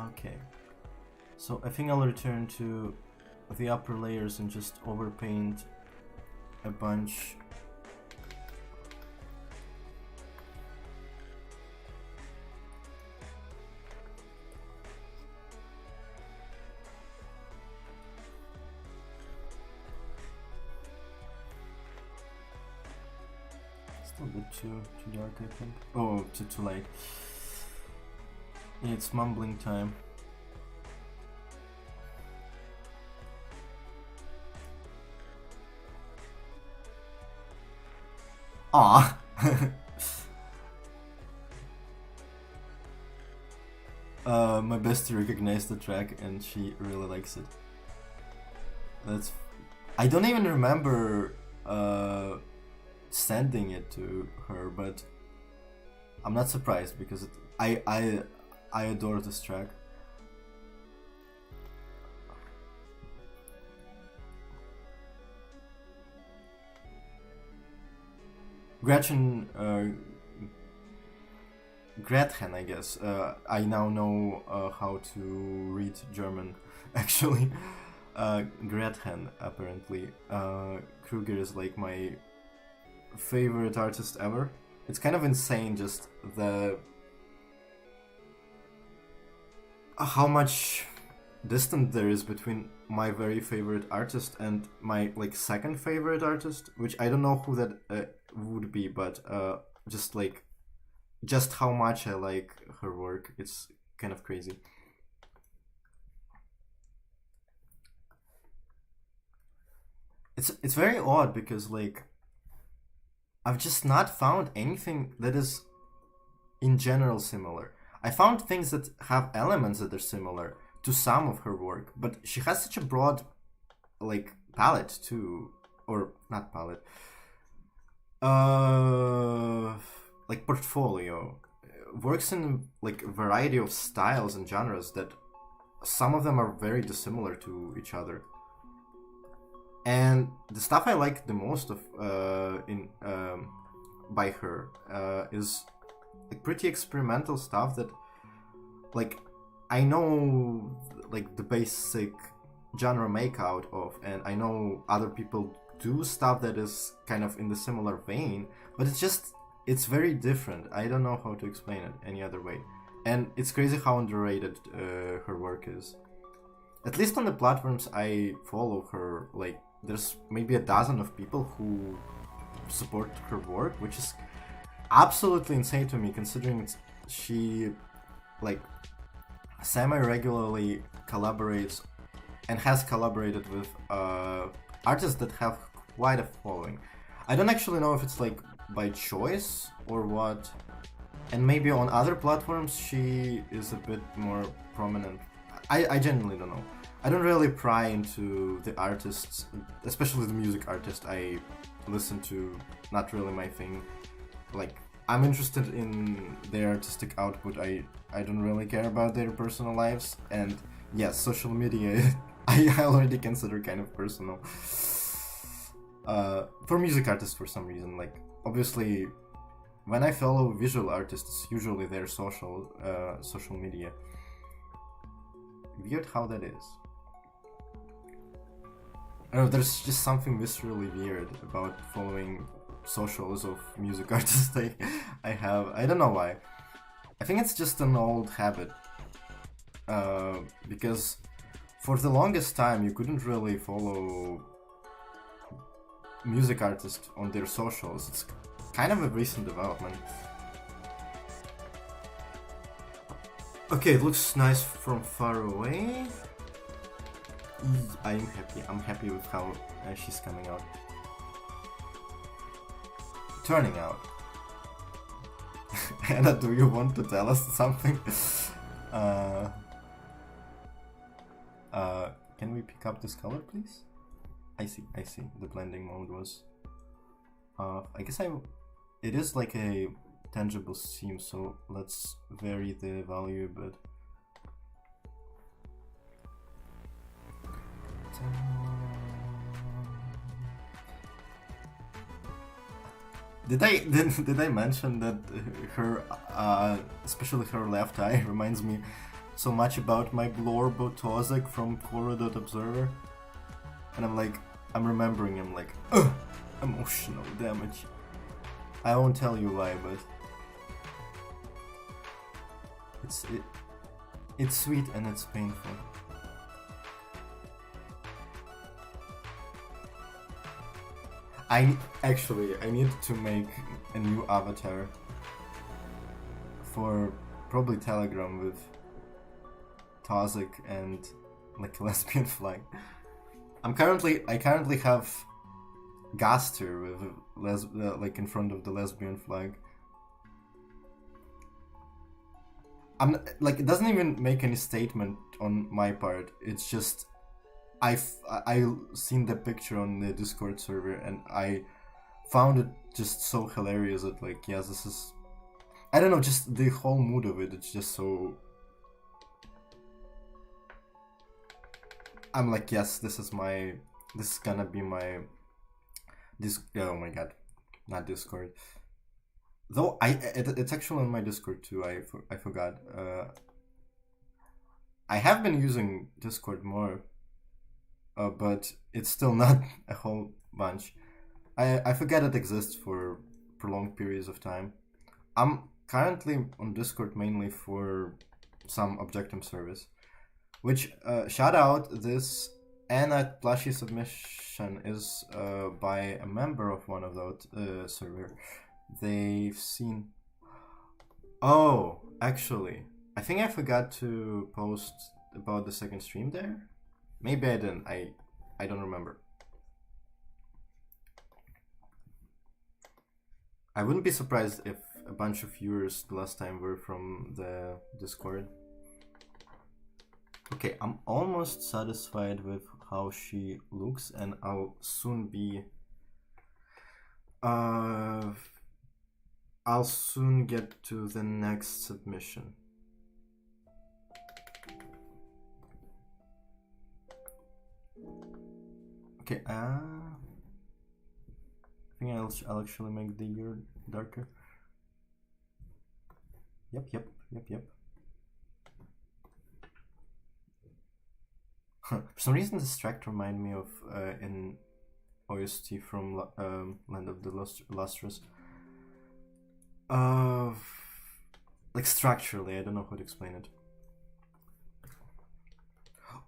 Okay, so I think I'll return to the upper layers and just overpaint a bunch. Still a bit too dark, I think. Oh, too light. Yeah, it's mumbling time. Ah. My bestie recognized the track and she really likes it. I don't even remember sending it to her, but I'm not surprised because I adore this track. Gretchen, Gretchen, I guess. I now know how to read German, actually. Gretchen, apparently. Kruger is like my favorite artist ever. It's kind of insane, just how much distant there is between my very favorite artist and my like second favorite artist, which I don't know who that would be, but just how much I like her work. It's kind of crazy. It's very odd because like I've just not found anything that is in general similar. I found things that have elements that are similar to some of her work, but she has such a broad like palette too, or not palette, like portfolio. Works in like a variety of styles and genres that some of them are very dissimilar to each other. And the stuff I like the most of by her is like pretty experimental stuff that like I know like the basic genre make out of, and I know other people do stuff that is kind of in the similar vein, but it's very different. I don't know how to explain it any other way, and it's crazy how underrated her work is. At least on the platforms I follow her, like there's maybe a dozen of people who support her work, which is absolutely insane to me considering she like semi-regularly collaborates and has collaborated with artists that have quite a following. I don't actually know if it's like by choice or what, and maybe on other platforms she is a bit more prominent. I genuinely don't know. I don't really pry into the artists, especially the music artists I listen to, not really my thing. Like, I'm interested in their artistic output, I don't really care about their personal lives, and yes, social media I already consider kind of personal. For music artists for some reason, like, obviously, when I follow visual artists, usually their social media. Weird how that is. I don't know, there's just something viscerally weird about following socials of music artists I have. I don't know why. I think it's just an old habit. Because for the longest time you couldn't really follow music artists on their socials. It's kind of a recent development. Okay, it looks nice from far away. I'm happy. I'm happy with how she's coming out. Turning out. Anna, do you want to tell us something? Can we pick up this color, please? I see. The blending mode was... I guess it is like a tangible seam, so let's vary the value a bit. Did I mention that her, especially her left eye, reminds me so much about my Blorbo Tozek from Quora.observer? And I'm remembering him like, emotional damage. I won't tell you why, but it's sweet and it's painful. I need to make a new avatar for probably Telegram with Tozek and like a lesbian flag. I currently have Gaster with like in front of the lesbian flag. I'm like, it doesn't even make any statement on my part. It's just I seen the picture on the Discord server and I found it just so hilarious that like, yes, this is, I don't know, just the whole mood of it. It's just so, I'm like, yes, this is gonna be my oh my god, not Discord. Though it's actually on my Discord too. I forgot. I have been using Discord more, but it's still not a whole bunch. I forget it exists for prolonged periods of time. I'm currently on Discord mainly for some Objectum service, which shout out, this Anna plushie submission is by a member of one of those server. They've seen. Oh, actually, I think I forgot to post about the second stream there. Maybe I didn't. I don't remember. I wouldn't be surprised if a bunch of viewers the last time were from the Discord. Okay, I'm almost satisfied with how she looks, and I'll soon be I'll soon get to the next submission. Okay, I think I'll actually make the ear darker. Yep. For some reason, this track reminded me of in OST from Land of the Lustrous. Like structurally, I don't know how to explain it.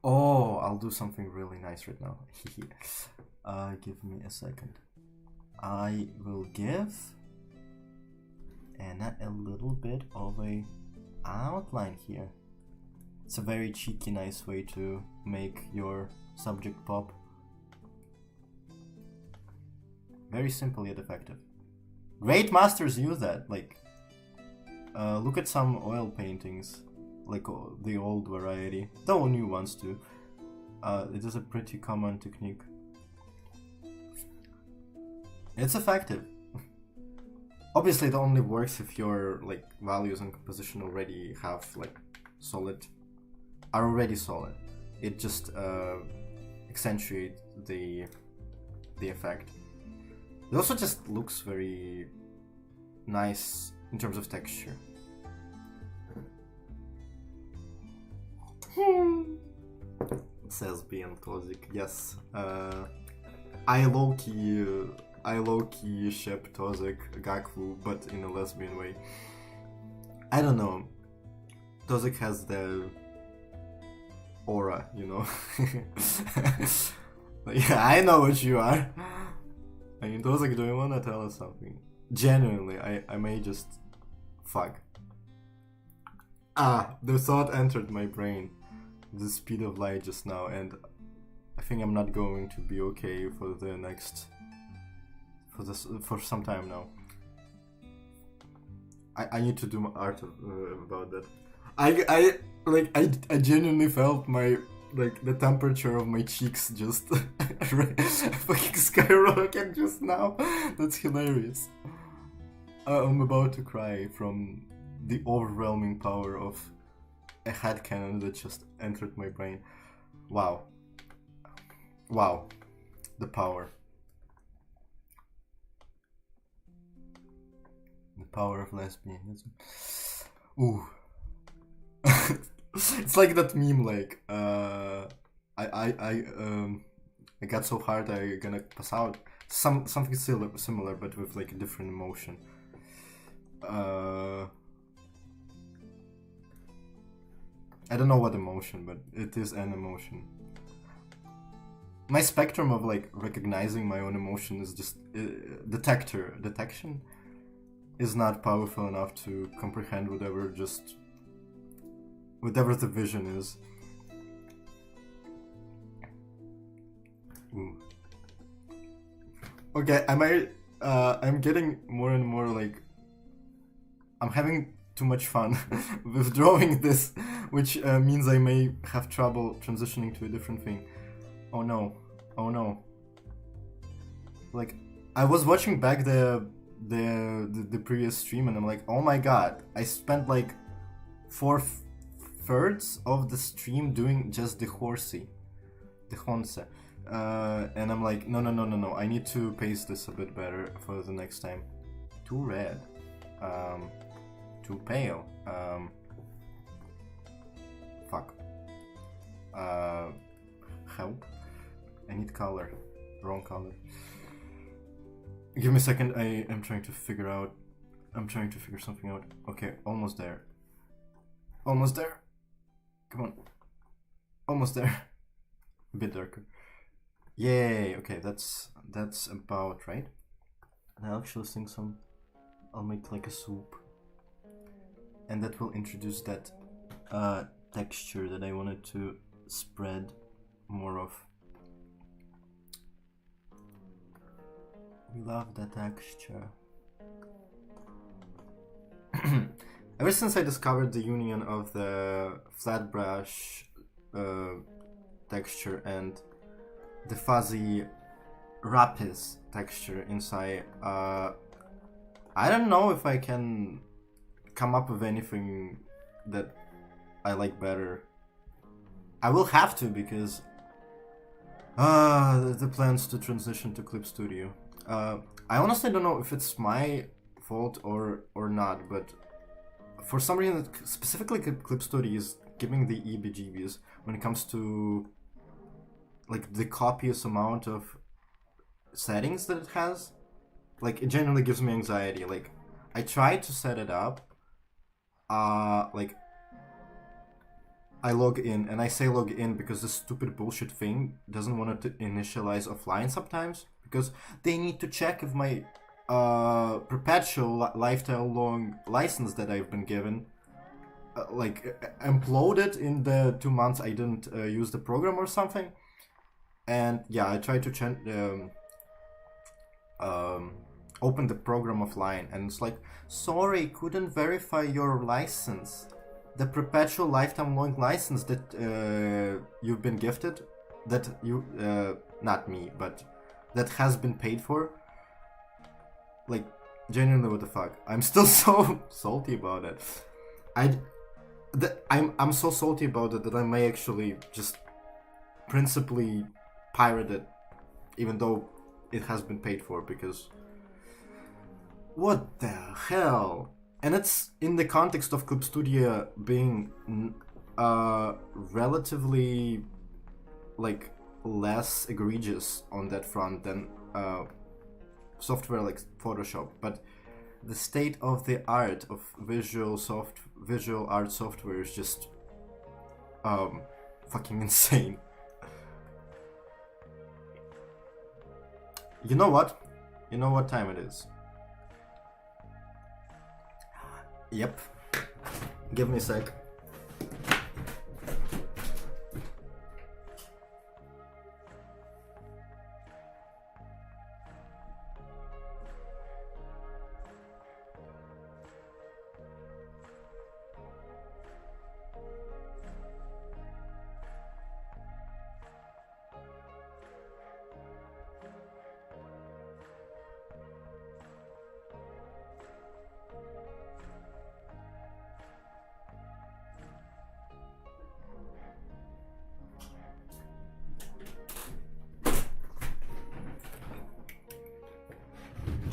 Oh, I'll do something really nice right now. Give me a second. I will give Anna a little bit of a outline here. It's a very cheeky, nice way to make your subject pop. Very simple yet effective. Great masters use that. Like, look at some oil paintings, like the old variety, though new ones too. It is a pretty common technique. It's effective. Obviously, it only works if your like values and composition already have like are already solid. It just accentuates the effect. It also just looks very nice in terms of texture. Says being Tozik. Yes. I low-key ship Tozik Gakfu, but in a lesbian way. I don't know. Tozik has the aura, you know. Yeah, I know what you are. I mean, Tozik, do you wanna tell us something? Genuinely, I may just fuck. The thought entered my brain. The speed of light just now, and I think I'm not going to be okay for the next... for some time now. I need to do my art about that. I genuinely felt my, like, the temperature of my cheeks just fucking skyrocket just now. That's hilarious. I'm about to cry from the overwhelming power of a headcanon that just entered my brain. Wow. Wow. The power. The power of lesbianism. Ooh. It's like that meme, like, I got so hard I gonna pass out. Something similar, but with like a different emotion. I don't know what emotion, but it is an emotion. My spectrum of like recognizing my own emotion is just detection is not powerful enough to comprehend whatever the vision is. Ooh. Okay, I'm getting more and more like, I'm having too much fun with drawing this, which means I may have trouble transitioning to a different thing. Oh no. Like, I was watching back the previous stream and I'm like, oh my god, I spent like 4/3 of the stream doing just the horsey, the honse. And I'm like, no, I need to pace this a bit better for the next time. Too red. Too pale. Fuck. Help. I need color. Wrong color. Give me a second, I am trying to figure something out. Okay, almost there. Almost there. Come on. Almost there. A bit darker. Yay, okay, that's about right. I'll actually sing some. I'll make like a soup. And that will introduce that texture that I wanted to spread more of. We love the texture. Ever since I discovered the union of the flat brush texture and the fuzzy rapis texture inside, I don't know if I can come up with anything that I like better. I will have to, because the plans to transition to Clip Studio. I honestly don't know if it's my fault or not, but for some reason, specifically Clip Studio is giving the EBGBs when it comes to like the copious amount of settings that it has. Like, it generally gives me anxiety. Like, I try to set it up, like, I log in, and I say log in because this stupid bullshit thing doesn't want to initialize offline sometimes, because they need to check if my perpetual lifetime long license that I've been given like imploded in the 2 months I didn't use the program or something. And yeah, I tried to open the program offline, and it's like, sorry, couldn't verify your license. The perpetual lifetime long license that you've been gifted, that you, not me, but that has been paid for. Like, genuinely, what the fuck? I'm still so salty about it. I'm so salty about it that I may actually just principally pirate it, even though it has been paid for, because what the hell? And it's in the context of Clip Studio being relatively like less egregious on that front than software like Photoshop, but the state of the art of visual art software is just fucking insane. You know what? You know what time it is? Yep. Give me a sec.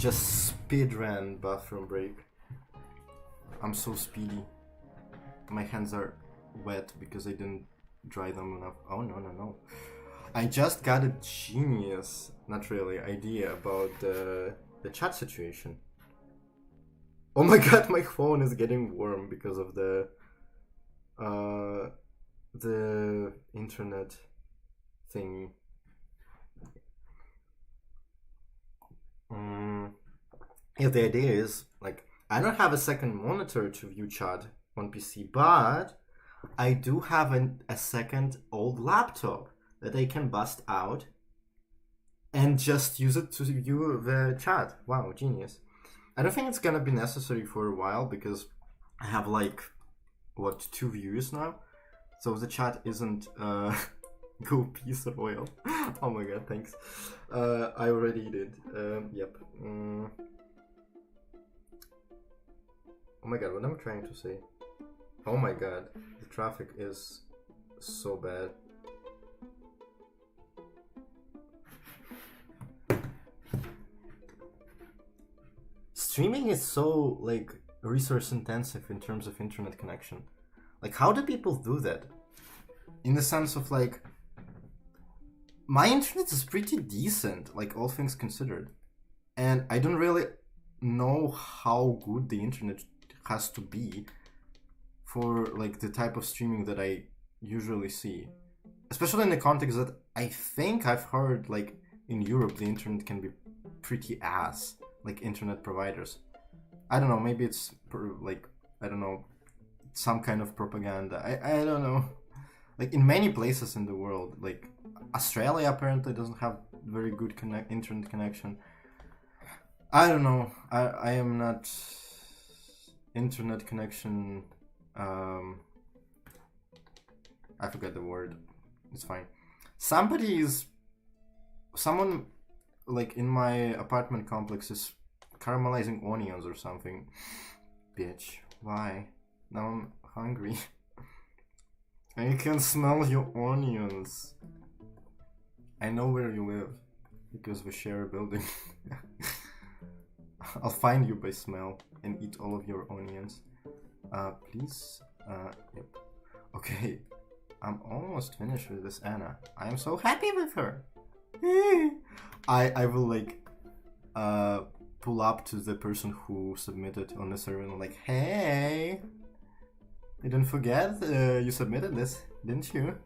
just speed ran bathroom break. I'm so speedy. My hands are wet because I didn't dry them enough. Oh no. I just got a genius, not really, idea about the chat situation. Oh my god, my phone is getting warm because of the internet thingy. Yeah, the idea is, like, I don't have a second monitor to view chat on PC, but I do have a second old laptop that I can bust out and just use it to view the chat. Wow, genius. I don't think it's gonna be necessary for a while because I have like, what, 2 viewers now? So the chat isn't go piece of oil. Oh my god, thanks. I already did. Yep. Oh my god, what am I trying to say? Oh my god, the traffic is so bad. Streaming is so, like, resource intensive in terms of internet connection. Like, how do people do that? In the sense of, like, my internet is pretty decent, like, all things considered. And I don't really know how good the internet has to be for, like, the type of streaming that I usually see. Especially in the context that I think I've heard, like, in Europe the internet can be pretty ass, like, internet providers. I don't know, maybe it's, like, I don't know, some kind of propaganda. I don't know. Like, in many places in the world, like, Australia apparently doesn't have very good internet connection. I don't know. I am not internet connection. I forget the word. It's fine. Someone like in my apartment complex is caramelizing onions or something. Bitch, why? Now I'm hungry. I can smell your onions. I know where you live because we share a building. I'll find you by smell and eat all of your onions. Please? Yep. Okay, I'm almost finished with this Anna. I am so happy with her. I will, like, pull up to the person who submitted on the server and like, hey, you didn't forget you submitted this, didn't you?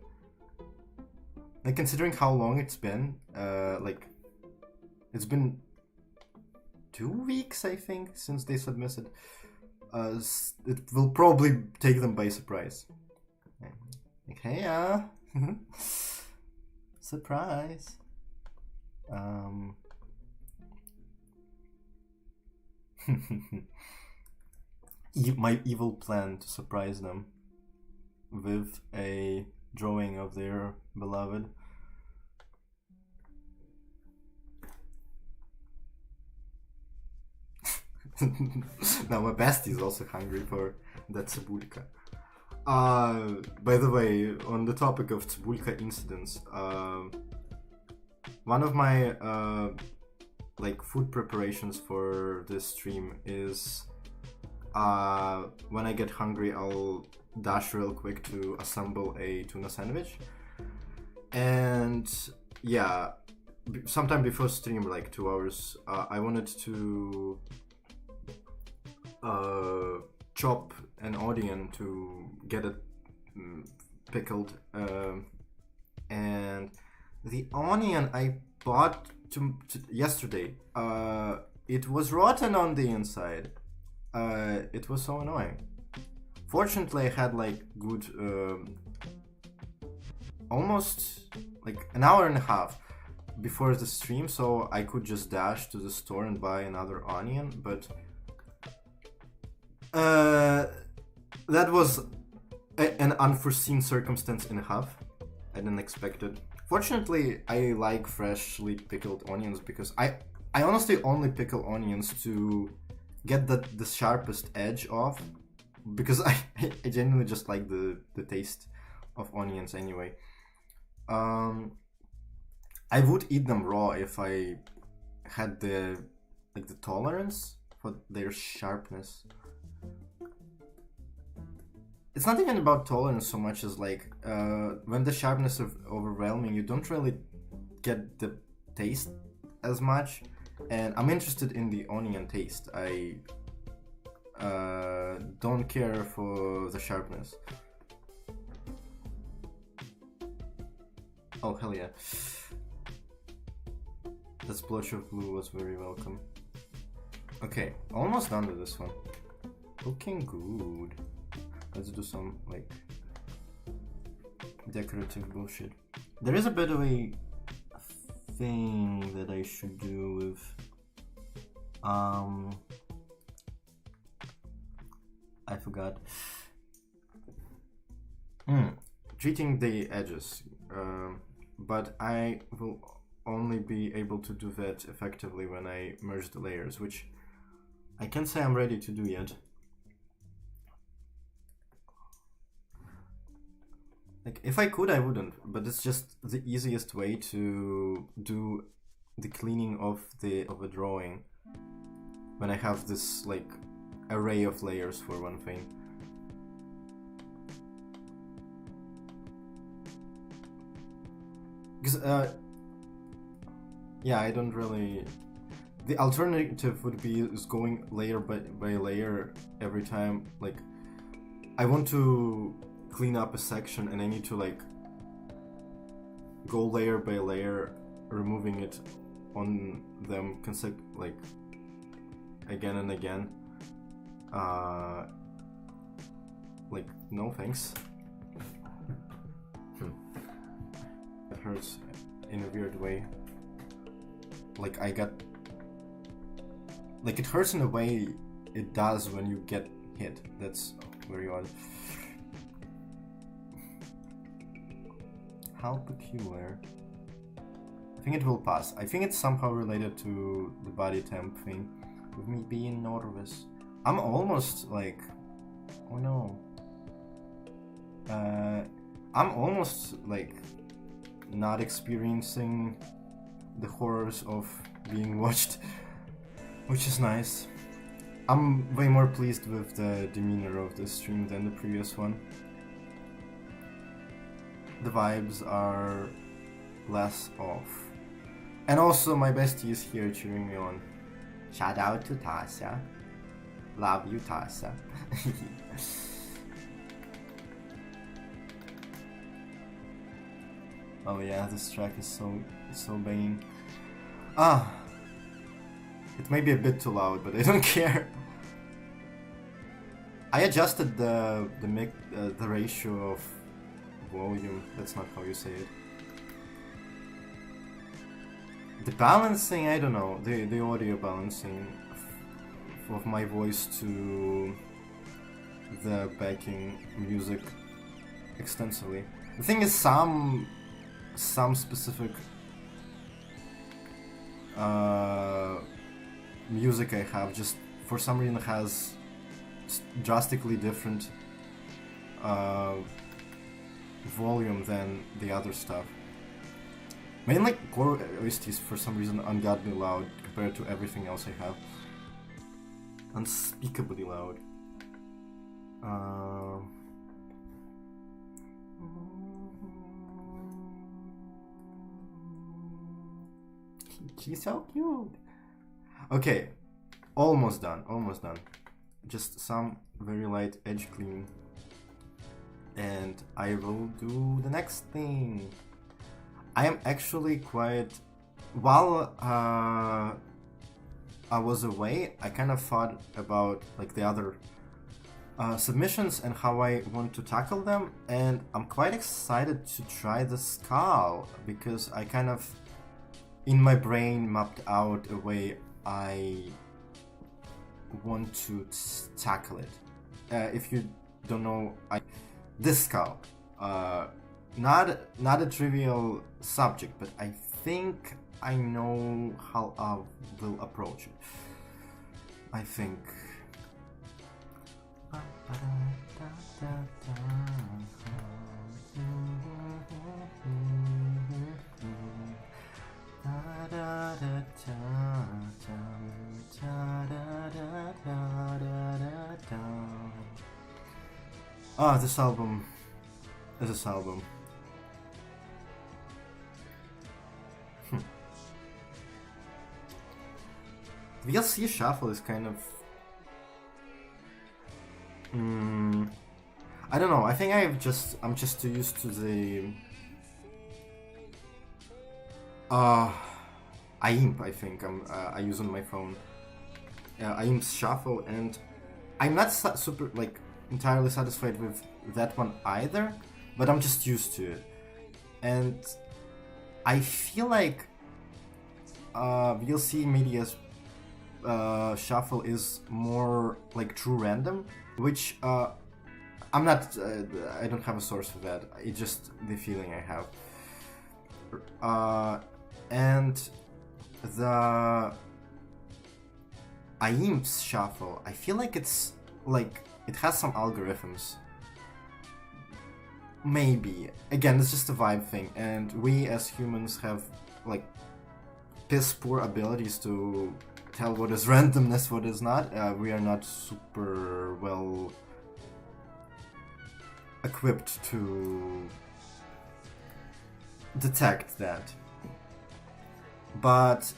Like, considering how long it's been, like, it's been 2 weeks, I think, since they submitted. It will probably take them by surprise. Like, hey, surprise. My evil plan to surprise them with a drawing of their beloved. Now my bestie is also hungry for that cebulka. By the way, on the topic of cebulka incidents, one of my like food preparations for this stream is when I get hungry, I'll dash real quick to assemble a tuna sandwich. And yeah, sometime before stream, like 2 hours, I wanted to chop an onion to get it pickled, and the onion I bought yesterday, it was rotten on the inside. It was so annoying. Fortunately, I had like good almost like an hour and a half before the stream, so I could just dash to the store and buy another onion, but that was an unforeseen circumstance and a half. I didn't expect it. Fortunately, I like freshly pickled onions because I honestly only pickle onions to get the sharpest edge off, because I genuinely just like the taste of onions anyway. I would eat them raw if I had the like the tolerance for their sharpness. It's not even about tolerance so much as like when the sharpness is overwhelming, you don't really get the taste as much. And I'm interested in the onion taste. I don't care for the sharpness. Oh hell yeah. That splotch of blue was very welcome. Okay, almost done with this one. Looking good. Let's do some like decorative bullshit. There is a bit of a thing that I should do with I forgot. Treating the edges, but I will only be able to do that effectively when I merge the layers, which I can't say I'm ready to do yet. Like, if I could, I wouldn't, but it's just the easiest way to do the cleaning of a drawing when I have this like array of layers for one thing. Because yeah, I don't really. The alternative would be is going layer by layer every time. Like, I want to clean up a section and I need to like go layer by layer, removing it on them like again and again. Like, no thanks. It hurts in a weird way. Like, like, it hurts in a way it does when you get hit. That's very odd. How peculiar. I think it will pass. I think it's somehow related to the body temp thing, with me being nervous. I'm almost like, oh no. I'm almost like not experiencing the horrors of being watched, which is nice. I'm way more pleased with the demeanor of this stream than the previous one. The vibes are less off. And also my bestie is here cheering me on. Shout out to Tasha. Love you, Tasha. Oh yeah, this track is so banging. It may be a bit too loud, but I don't care. I adjusted the ratio of volume. That's not how you say it. The balancing, I don't know. The audio balancing of my voice to the backing music extensively. The thing is, some specific music I have just for some reason has drastically different volume than the other stuff. Mainly core OSTs for some reason ungodly loud compared to everything else I have. Unspeakably loud. She's so cute. Okay, almost done. Just some very light edge cleaning, and I will do the next thing. I am actually quite... While I was away, I kind of thought about like the other submissions and how I want to tackle them, and I'm quite excited to try the skull, because I kind of in my brain mapped out a way I want to tackle it. If you don't know, this skull, not a trivial subject, but I think I know how I will approach it. I think. Ah, this album. This album. VLC Shuffle is kind of... I don't know, I think I'm just too used to the... IEMP, I think, I use on my phone. IEMP's Shuffle, and I'm not super, like, entirely satisfied with that one either, but I'm just used to it. And I feel like VLC Media's Shuffle is more like true random, which I'm not, I don't have a source for that, it's just the feeling I have. And the IEMP's Shuffle, I feel like it's like, it has some algorithms. Maybe. Again, it's just a vibe thing, and we as humans have like piss poor abilities to tell what is randomness, what is not. We are not super well equipped to detect that. But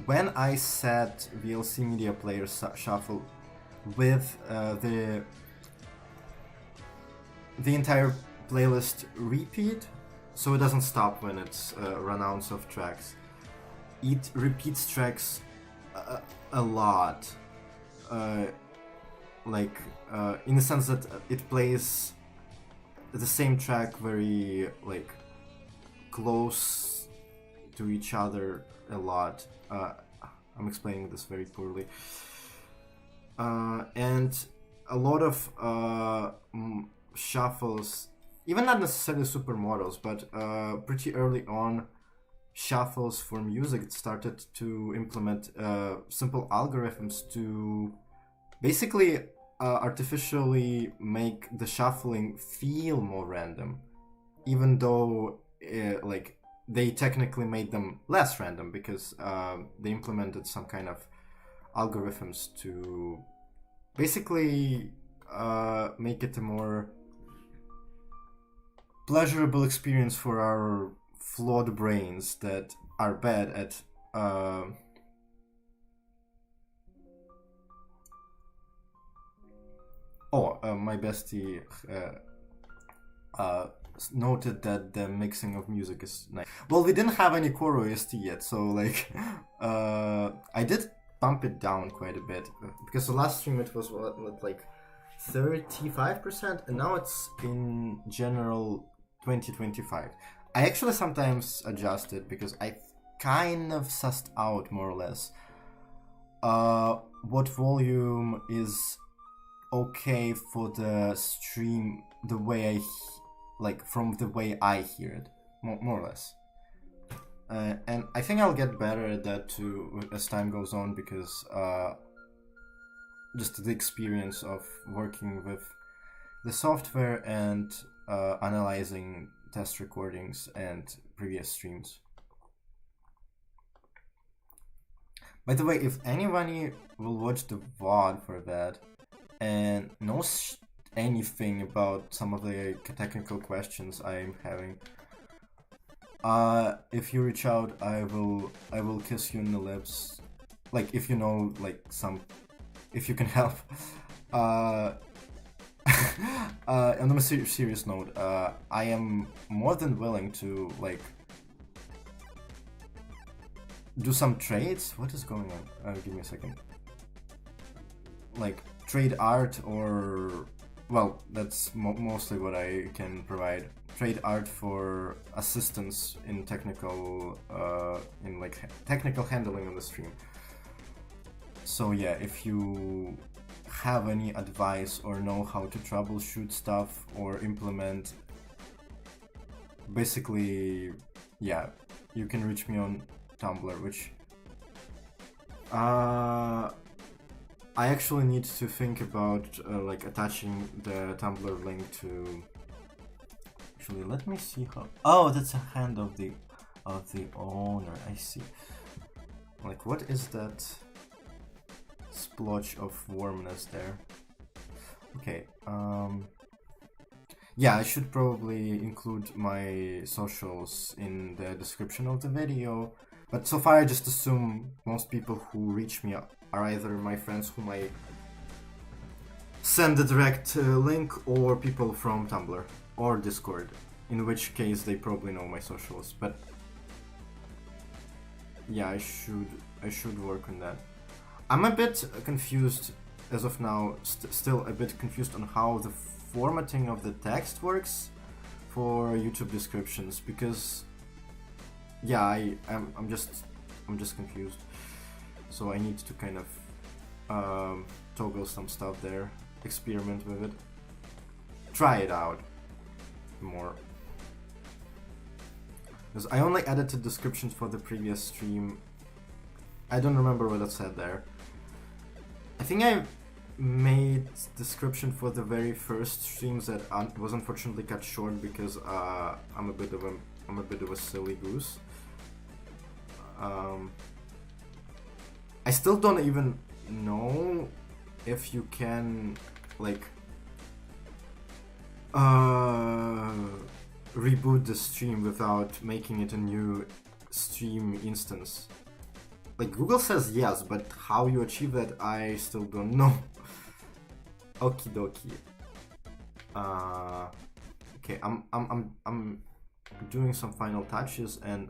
when I set VLC Media Player Shuffle with the entire playlist repeat, so it doesn't stop when it's run-outs of tracks. It repeats tracks a lot, like in the sense that it plays the same track very like close to each other a lot. I'm explaining this very poorly. And a lot of shuffles, even not necessarily supermodels, but pretty early on, shuffles for music started to implement simple algorithms to basically artificially make the shuffling feel more random, even though like they technically made them less random because they implemented some kind of algorithms to basically make it a more pleasurable experience for our flawed brains that are bad at my bestie noted that the mixing of music is nice. Well, we didn't have any core OST yet, so like I did bump it down quite a bit because the last stream it was what like 35%, and now it's in general 20-25. I actually sometimes adjust it because I kind of sussed out more or less what volume is okay for the stream, the way from the way I hear it, more or less. And I think I'll get better at that too as time goes on because just the experience of working with the software and analyzing test recordings and previous streams. By the way, if anybody will watch the VOD for that and knows anything about some of the technical questions I'm having, if you reach out, I will kiss you in the lips. Like, if you know, like, if you can help. On a serious note, I am more than willing to, like, do some trades. What is going on? Give me a second. Like, trade art or... Well, that's mostly what I can provide. Trade art for assistance in technical, technical handling on the stream. So yeah, if you have any advice or know how to troubleshoot stuff or implement, basically, yeah, you can reach me on Tumblr, which I actually need to think about like attaching the Tumblr link to. Actually, let me see how. Oh, that's a hand of the owner. I see. Like, what is that splotch of warmness there? Okay, yeah, I should probably include my socials in the description of the video, but so far I just assume most people who reach me are either my friends whom I send the direct link, or people from Tumblr or Discord, in which case they probably know my socials, but yeah, I should work on that. I'm a bit confused as of now, still a bit confused on how the formatting of the text works for YouTube descriptions, because yeah, I'm just confused. So I need to kind of toggle some stuff there, experiment with it, try it out more. Because I only edited descriptions for the previous stream. I don't remember what it said there. I think I made description for the very first streams that was unfortunately cut short because I'm a bit of a silly goose. I still don't even know if you can like reboot the stream without making it a new stream instance. Like, Google says yes, but how you achieve that, I still don't know. Okie dokie. Okay, I'm doing some final touches, and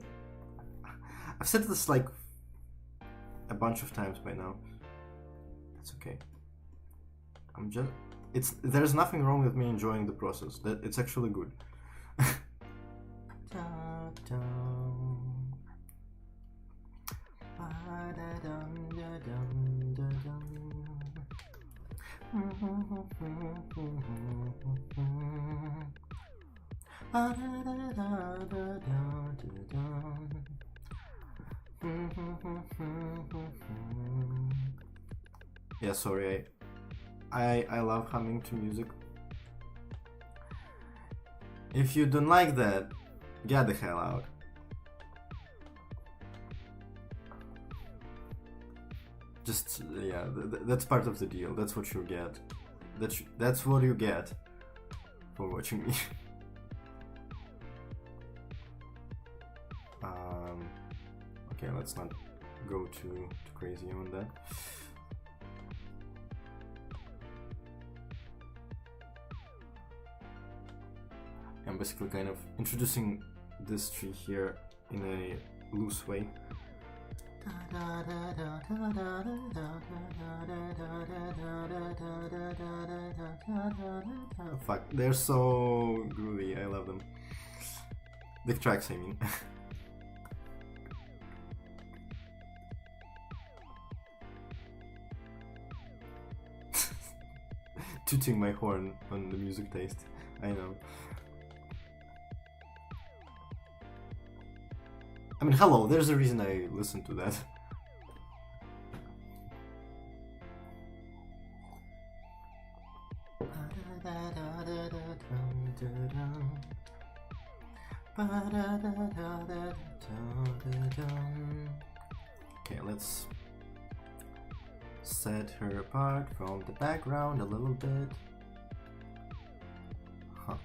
I've said this like a bunch of times by now. It's okay. There's nothing wrong with me enjoying the process. It's actually good. Yeah, sorry, I love humming to music. If you don't like that, get the hell out. Just, yeah, that's part of the deal. That's what you get. That's what you get for watching me. Okay, let's not go too crazy on that. I'm basically kind of introducing this tree here in a loose way. Fuck, they're so groovy, I love them. The tracks, I mean. Tooting my horn on the music taste, I know. I mean, hello, there's a reason I listen to that. Okay, let's set her apart from the background a little bit. Huh.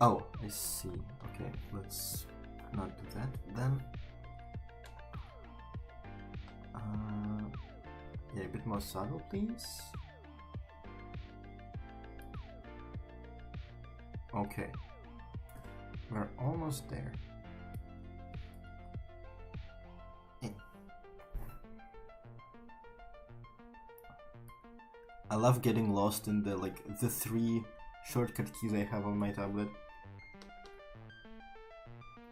Oh, I see. Okay, let's not do that then. Yeah, a bit more subtle, please. Okay, we're almost there. I love getting lost in the 3 shortcut keys I have on my tablet.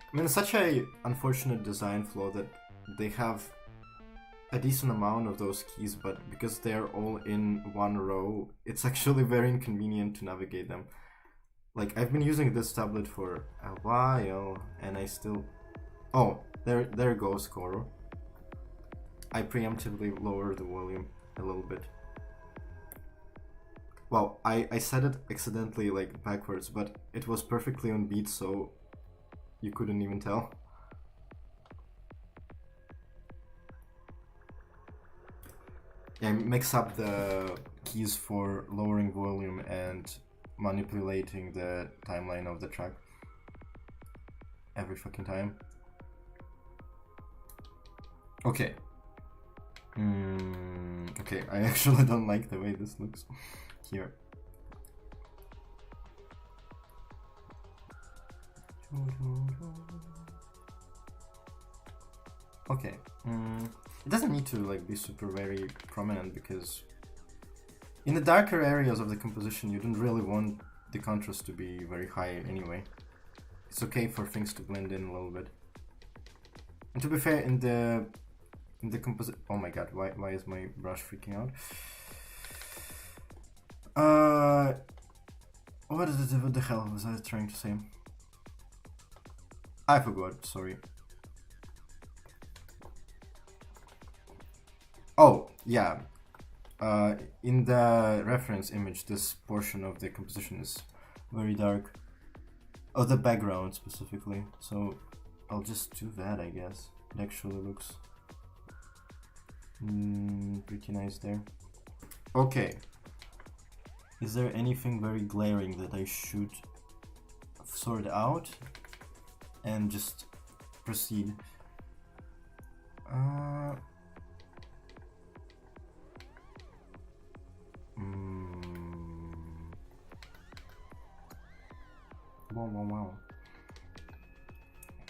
I mean, it's such a unfortunate design flaw that they have a decent amount of those keys, but because they're all in one row, it's actually very inconvenient to navigate them. Like, I've been using this tablet for a while, and I still... Oh, there goes Koro. I preemptively lowered the volume a little bit. Well, I said it accidentally, like, backwards, but it was perfectly on beat, so you couldn't even tell. Yeah, I mix up the keys for lowering volume and manipulating the timeline of the track every fucking time. Okay. Okay, I actually don't like the way this looks here. Okay, it doesn't need to like be super very prominent, because in the darker areas of the composition you don't really want the contrast to be very high anyway. It's okay for things to blend in a little bit. And to be fair, in the oh my god, why is my brush freaking out? What the hell was I trying to say? I forgot, sorry. Oh, yeah. In the reference image, this portion of the composition is very dark. Oh, the background specifically. So I'll just do that, I guess. It actually looks pretty nice there. Okay. Is there anything very glaring that I should sort out and just proceed?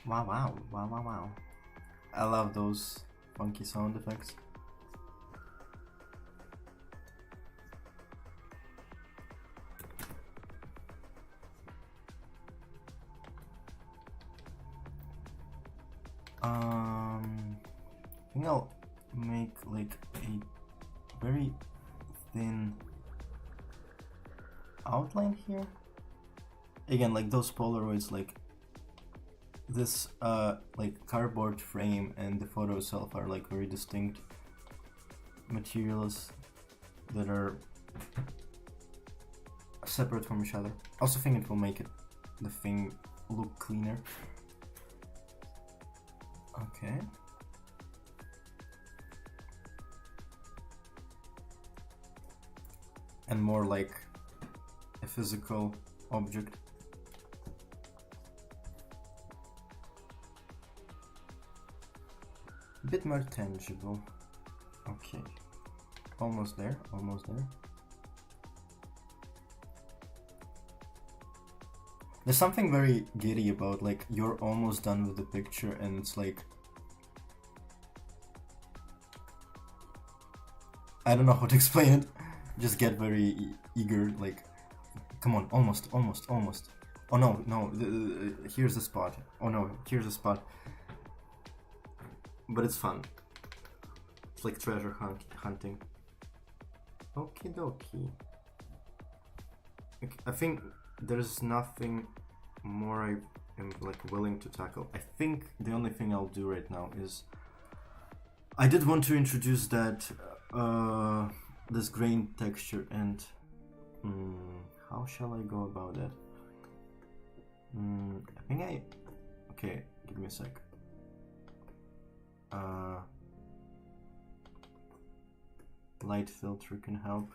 Wow. I love those funky sound effects. I think I'll make like a very thin outline here. Again, like those Polaroids, like this like cardboard frame and the photo itself are like very distinct materials that are separate from each other. I also think it will make the thing look cleaner. Okay. And more like a physical object. A bit more tangible. Okay. Almost there, almost there. There's something very giddy about like you're almost done with the picture and it's like, I don't know how to explain it. Just get very eager, like, come on, almost. Oh no, here's the spot. Oh no, here's the spot. But it's fun. It's like treasure hunting. Okie dokie. I think there's nothing more I am like willing to tackle. I think the only thing I'll do right now is I did want to introduce that this grain texture, and how shall I go about that? I think okay, give me a sec. Light filter can help.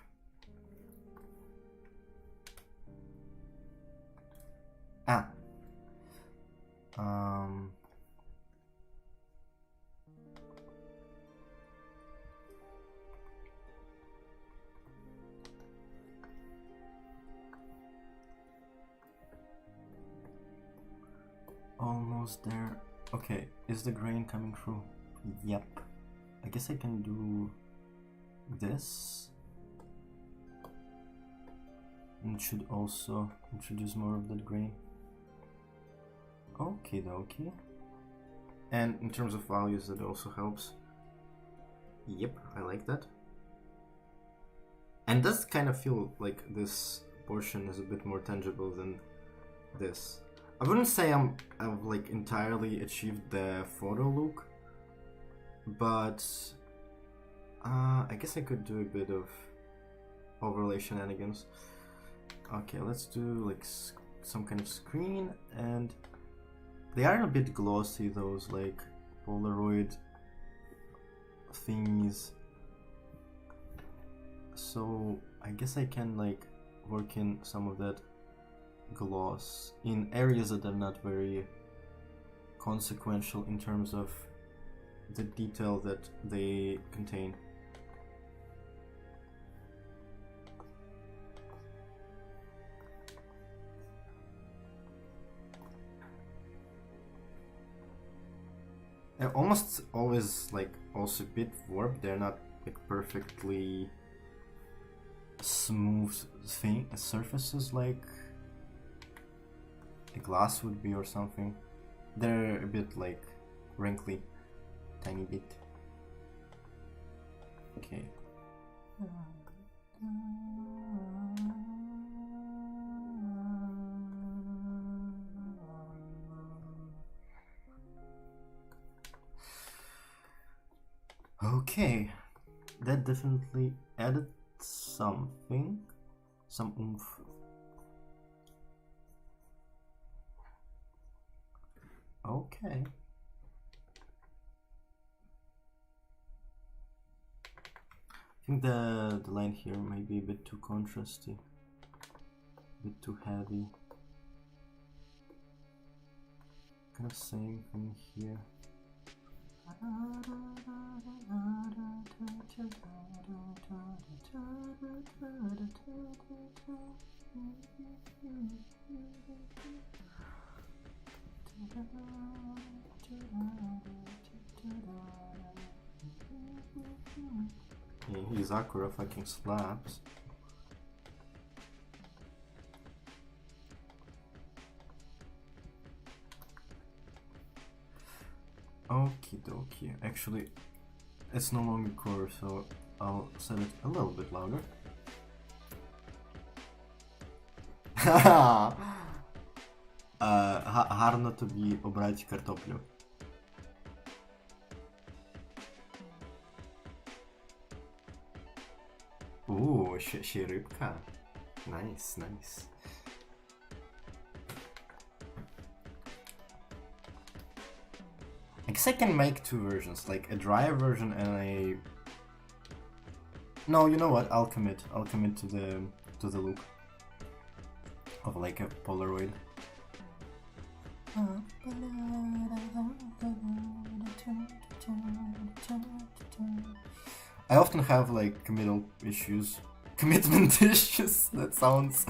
Almost there. Okay, is the grain coming through? Yep. I guess I can do this. And should also introduce more of that grain. Okie dokie. And in terms of values, that also helps. Yep, I like that. And does kind of feel like this portion is a bit more tangible than this. I wouldn't say I've like entirely achieved the photo look, but I guess I could do a bit of overlay shenanigans. Okay, let's do like some kind of screen, and they are a bit glossy, those like Polaroid thingies. So I guess I can like work in some of that gloss in areas that are not very consequential in terms of the detail that they contain. They're almost always like also a bit warped. They're not like perfectly smooth surfaces like a glass would be or something. They're a bit like wrinkly, tiny bit. Okay. Okay, that definitely added something, some oomph. Okay. I think the line here may be a bit too contrasty, a bit too heavy. Kind of same thing here. Yeah, his Akura fucking slaps. Okie dokie. Actually, it's no longer core, so I'll set it a little bit louder. Гарно тобі обрати картоплю. Ще й рибка. Nice, nice. I guess I can make two versions, like a drier version and a... No, you know what? I'll commit to the look of like a Polaroid. I often have like commitment issues. That sounds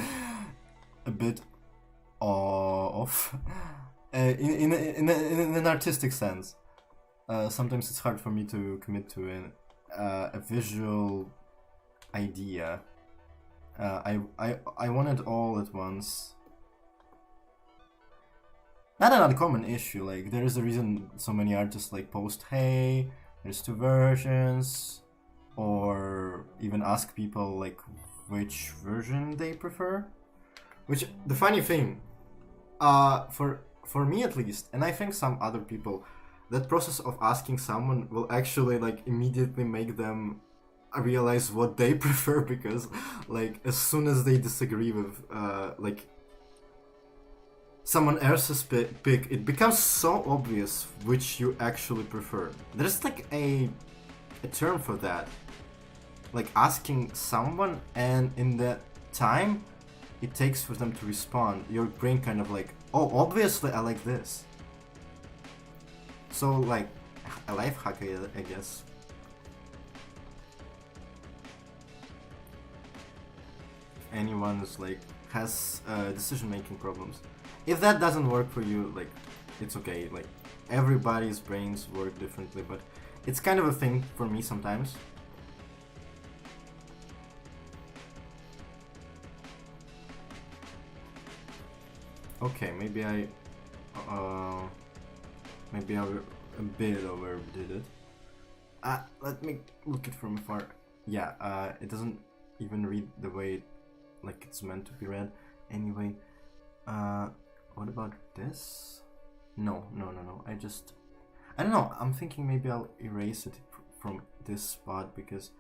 a bit off. In an artistic sense, sometimes it's hard for me to commit to a visual idea. I want it all at once. Not an uncommon issue. Like there is a reason so many artists like post, "Hey, there's two versions," or even ask people like which version they prefer. Which the funny thing, for me at least, and I think some other people, that process of asking someone will actually like immediately make them realize what they prefer, because like as soon as they disagree with like someone else's pick, it becomes so obvious which you actually prefer. There's like a term for that, like asking someone, and in the time it takes for them to respond, your brain kind of like, oh, obviously I like this. So like a life hack, I guess. Anyone is like has decision-making problems. If that doesn't work for you, like it's okay. Like everybody's brains work differently, but it's kind of a thing for me sometimes. Okay, maybe I a bit overdid it. Let me look it from afar. Yeah, it doesn't even read the way like it's meant to be read. Anyway, what about this? No. I don't know. I'm thinking maybe I'll erase it from this spot because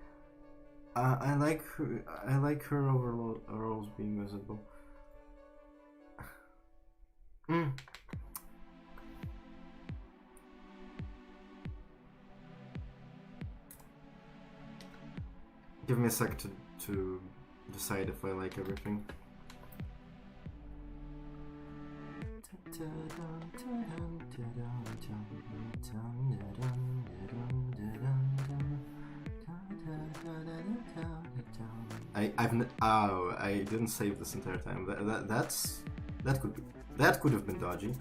I like her overalls being visible. Give me a sec to decide if I like everything. I didn't save this entire time. That could have been dodgy.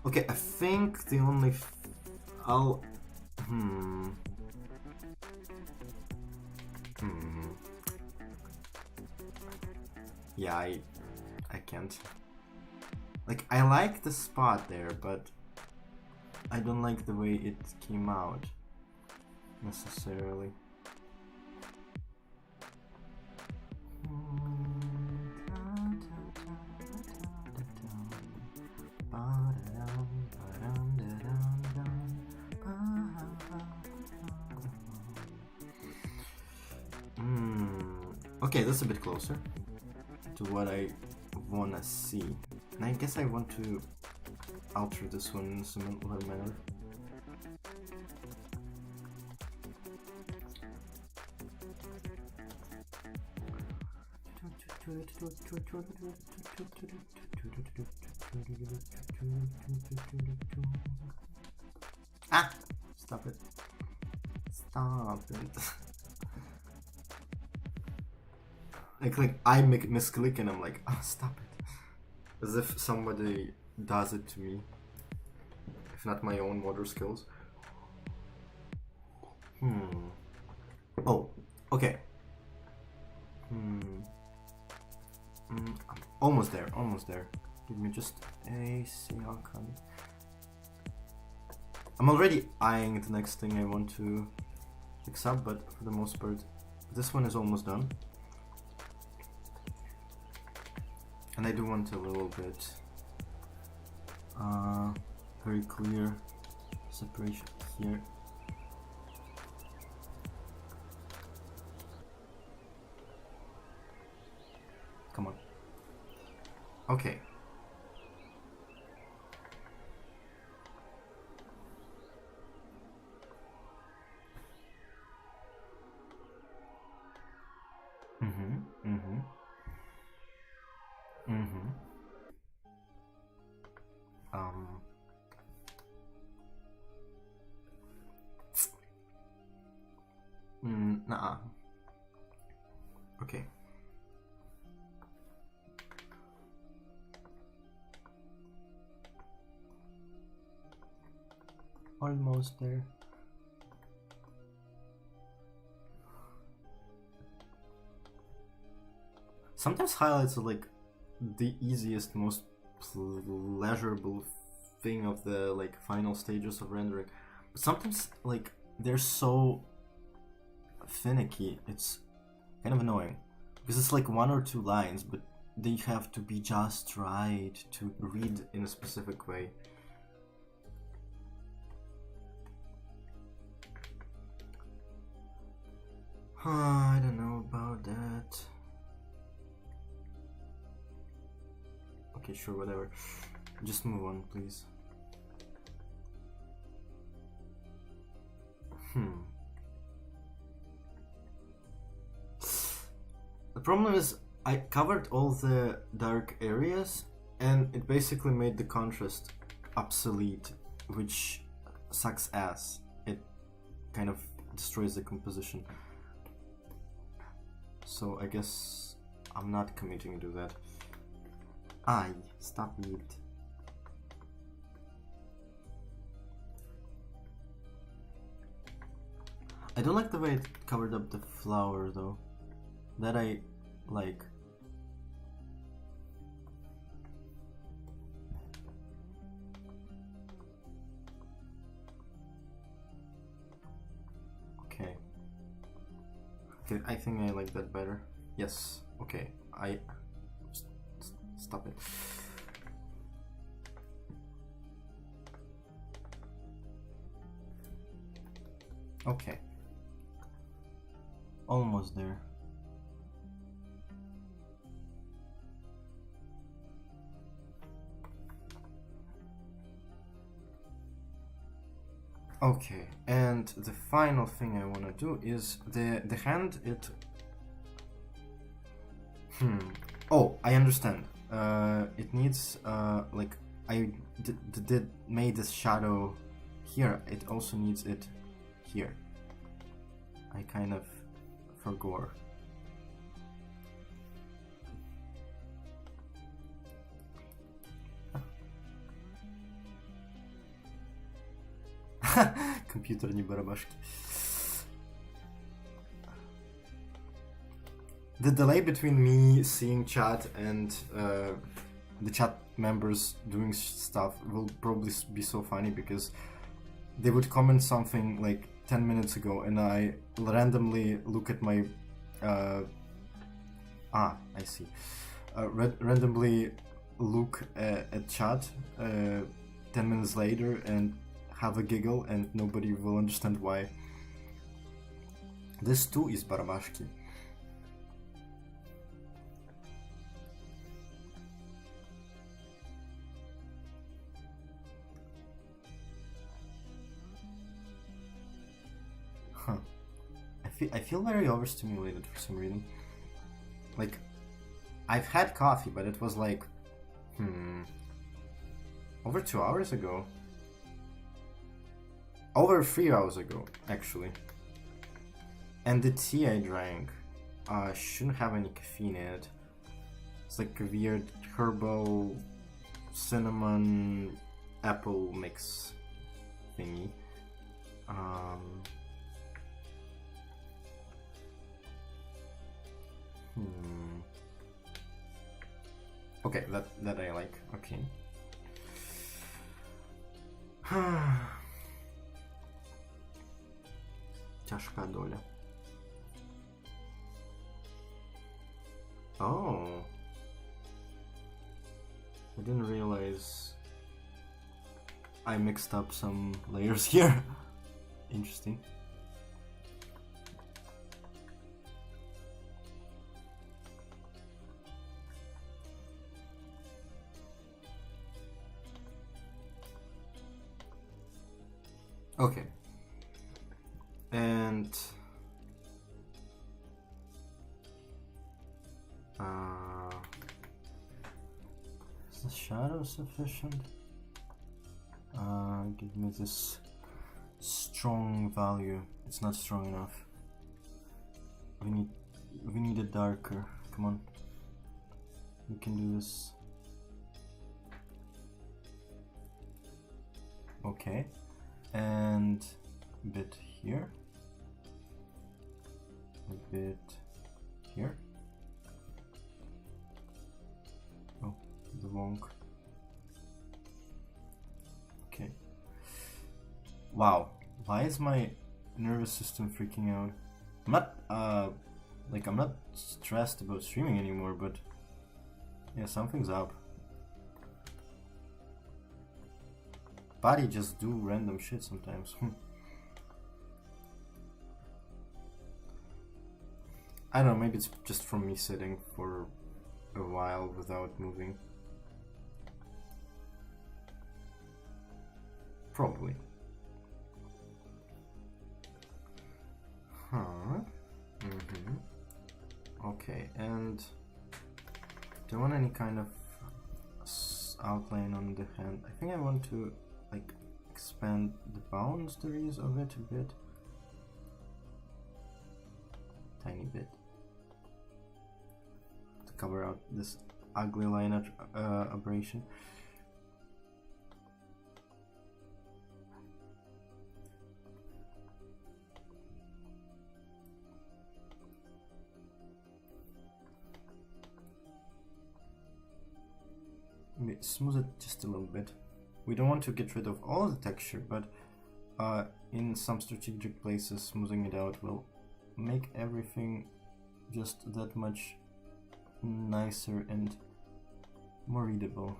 Okay, I think the only Yeah, I can't. Like, I like the spot there, but I don't like the way it came out necessarily. Okay, that's a bit closer to what I wanna see. And I guess I want to alter this one in some little manner. Ah! Stop it. Stop it. I misclick and I'm like, oh, stop it. As if somebody does it to me. If not my own motor skills. Oh, okay. Almost there, almost there. Give me just a second. I'm already eyeing the next thing I want to fix up, but for the most part, this one is almost done. And I do want a little bit very clear separation here. Come on. Okay. Nah. Okay. Almost there. Sometimes highlights are like the easiest, most pleasurable thing of the like final stages of rendering. But sometimes like they're so finicky, it's kind of annoying. Because it's like 1 or 2 lines, but they have to be just right to read in a specific way. I don't know about that. Okay, sure, whatever. Just move on, please. The problem is I covered all the dark areas and it basically made the contrast obsolete, which sucks ass. It kind of destroys the composition. So I guess I'm not committing to that. Aye, stop it. I don't like the way it covered up the flower though. That I like. Okay. Okay, I think I like that better. Yes. Okay. Stop it. Okay. Almost there. Okay, and the final thing I want to do is the hand. Oh, I understand. It needs like I did made this shadow here. It also needs it here. I kind of forgot. Компьютер не барабашки. The delay between me seeing chat and the chat members doing stuff will probably be so funny because they would comment something like 10 minutes ago and I randomly look at my I see. Randomly look at chat 10 minutes later and have a giggle and nobody will understand why. This too is barabashki. Huh. I feel very overstimulated for some reason. Like, I've had coffee, but it was like, over 2 hours ago. Over 3 hours ago, actually. And the tea I drank shouldn't have any caffeine in it. It's like a weird herbal cinnamon apple mix thingy. Okay, that I like. Okay. Ciężka doля. Oh. I didn't realize I mixed up some layers here. Interesting. Okay. And is the shadow sufficient? Give me this strong value. It's not strong enough. We need it darker. Come on. We can do this. Okay. And a bit here. A bit here. Oh, the wrong. Okay. Wow. Why is my nervous system freaking out? I'm not I'm not stressed about streaming anymore, but yeah, something's up. Body just do random shit sometimes. I don't know, maybe it's just from me sitting for a while without moving. Probably. Huh. Okay, and do I want any kind of outline on the hand? I think I want to like expand the boundaries of it a bit. Tiny bit. To cover out this ugly line aberration. Smooth it just a little bit. We don't want to get rid of all the texture, but in some strategic places smoothing it out will make everything just that much nicer and more readable.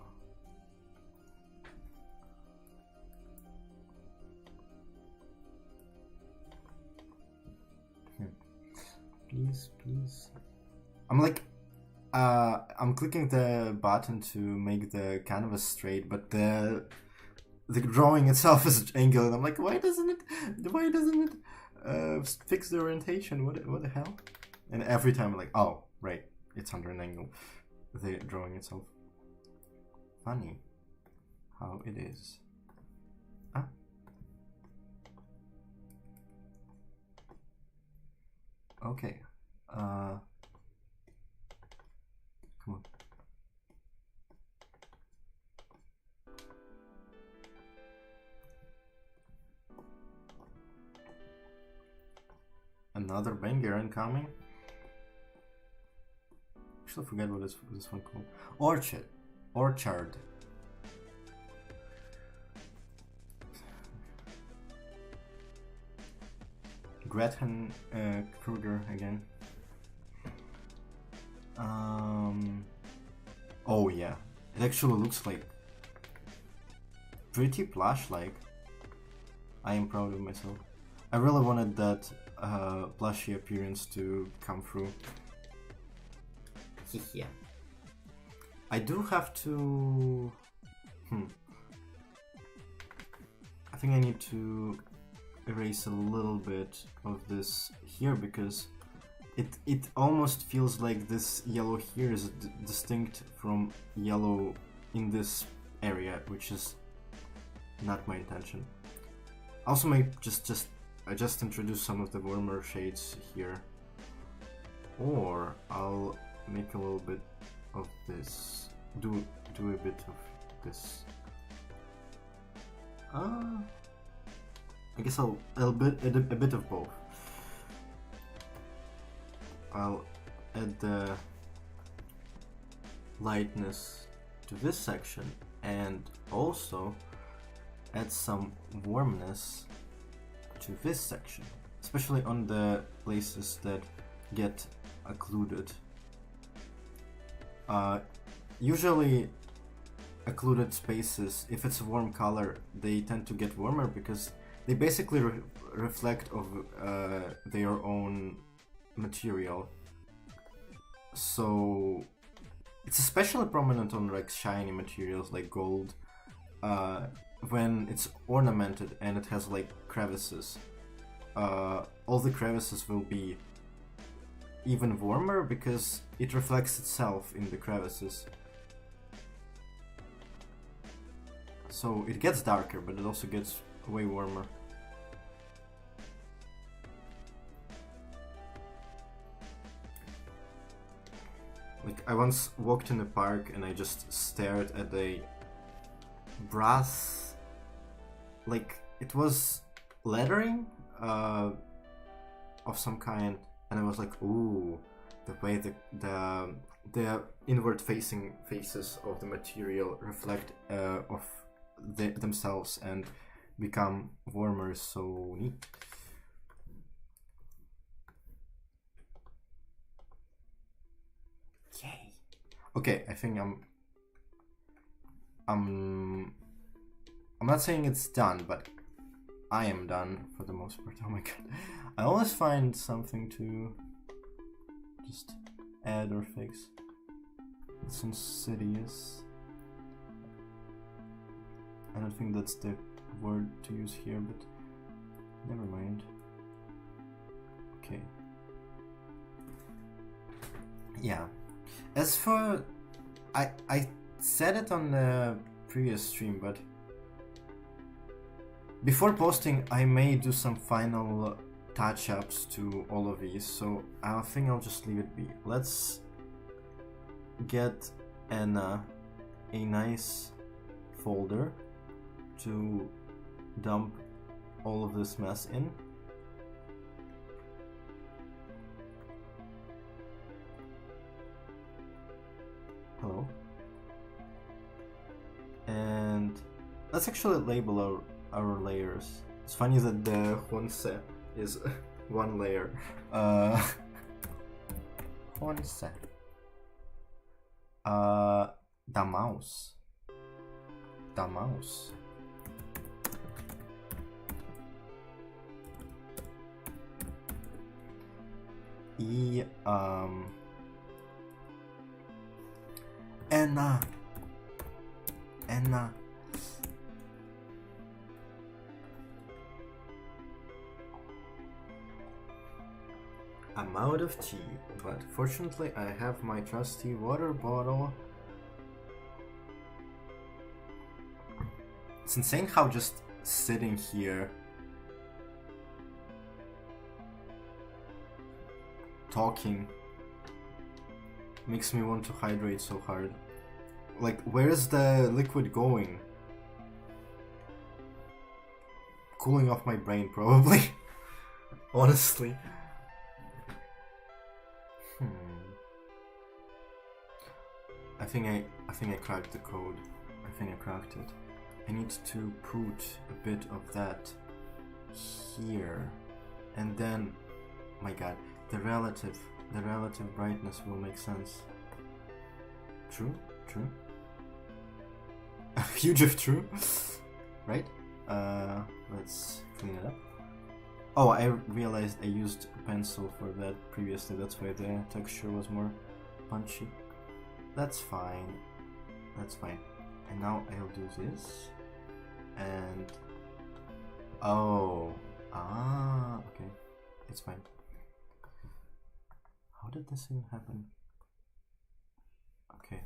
Please, please. I'm clicking the button to make the canvas straight, but the drawing itself is angled, and I'm like, why doesn't it fix the orientation? What the hell? And every time I'm like, oh right, it's under an angle, the drawing itself. Funny how it is. Ah. Okay. Come on. Another banger incoming. Actually, I forget what is this one called. Orchard. Gretchen Kruger again. Oh yeah, it actually looks like pretty plush-like. I am proud of myself. I really wanted that plushy appearance to come through. Yeah. I do have to... I think I need to erase a little bit of this here, because it almost feels like this yellow here is distinct from yellow in this area, which is not my intention. Also, may I just introduce some of the warmer shades here, or I'll make a little bit of this. Do a bit of this. I guess I'll a bit of both. I'll add the lightness to this section and also add some warmness to this section, especially on the places that get occluded. Usually occluded spaces, if it's a warm color, they tend to get warmer because they basically reflect of their own material. So it's especially prominent on like shiny materials like gold, when it's ornamented and it has like crevices. All the crevices will be even warmer because it reflects itself in the crevices. So it gets darker, but it also gets way warmer. Like, I once walked in a park and I just stared at a brass, like it was lettering of some kind, and I was like, ooh, the way the inward facing faces of the material reflect of themselves and become warmer is so neat. Yay. Okay, I think I'm not saying it's done, but I am done for the most part. Oh my god. I always find something to just add or fix. It's insidious. I don't think that's the word to use here, but never mind. Okay. Yeah. As for... I said it on the previous stream, but before posting I may do some final touch-ups to all of these, so I think I'll just leave it be. Let's get Anna a nice folder to dump all of this mess in. Hello. And let's actually label our layers. It's funny that the Honse is one layer. Honse. The mouse. The mouse. Anna. I'm out of tea, but fortunately I have my trusty water bottle. It's insane how just sitting here talking makes me want to hydrate so hard. Like, where's the liquid going? Cooling off my brain, probably. Honestly. I think I cracked the code. I think I cracked it. I need to put a bit of that here, and then, my god, the relative brightness will make sense. True. Huge if true, right? Let's clean it up. Oh, I realized I used a pencil for that previously. That's why the texture was more punchy. That's fine. And now I'll do this. And okay, it's fine. How did this even happen? Okay.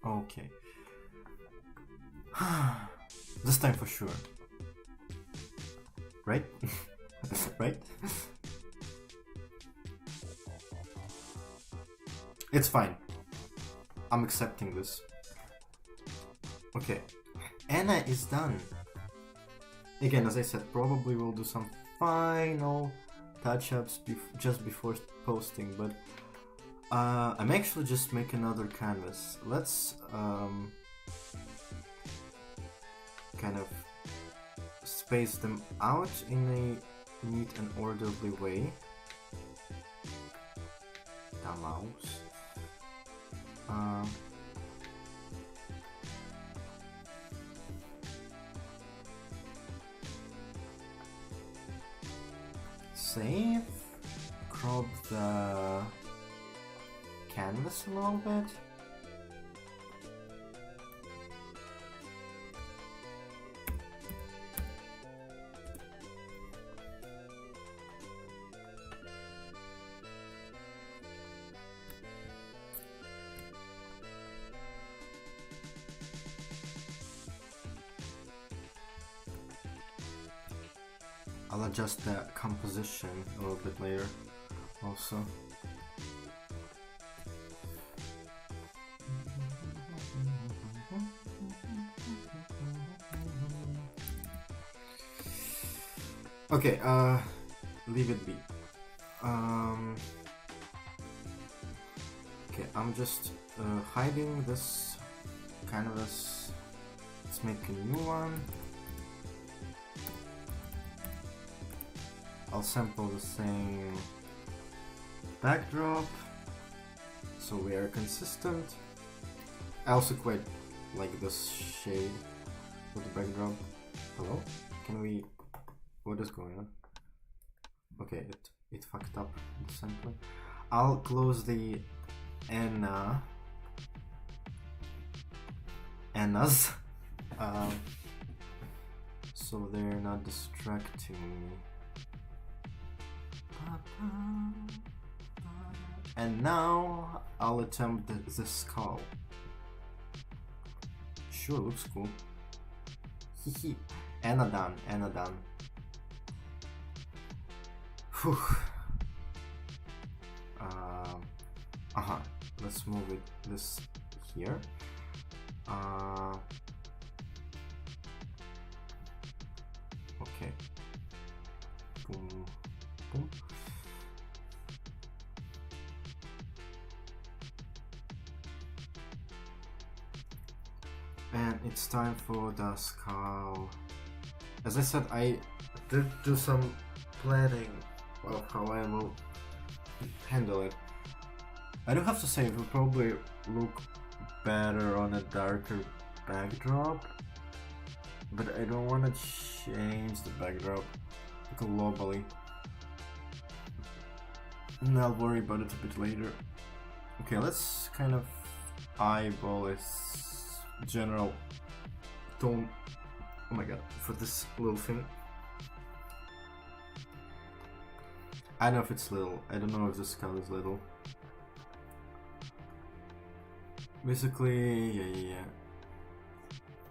Okay. This time for sure. Right? Right? It's fine. I'm accepting this. Okay. Anna is done. Again, as I said, probably we'll do some final touch-ups just before posting, but I'm actually just making another canvas. Let's kind of space them out in a neat and orderly way. The mouse. Save. Crop the canvas a little bit. I'll adjust the composition a little bit later also. Okay, leave it be. Okay, I'm just hiding this canvas. Let's make a new one. I'll sample the same backdrop so we are consistent. I also quite like this shade for the backdrop. Hello? Can we... What is going on? Okay, it fucked up the sampling. I'll close the Annas so they're not distracting me. And now I'll attempt the skull. Sure, looks cool. Hehe. Anna done. Whew. Let's move this here. Okay. Boom. Boom. And it's time for the skull. As I said, I did do some planning of how I will handle it. I do have to say it will probably look better on a darker backdrop, but I don't want to change the backdrop globally. And I'll worry about it a bit later. Okay, let's kind of eyeball its general tone Oh my god, for this little thing. I don't know if it's little. I don't know if the skull is little. Basically, yeah.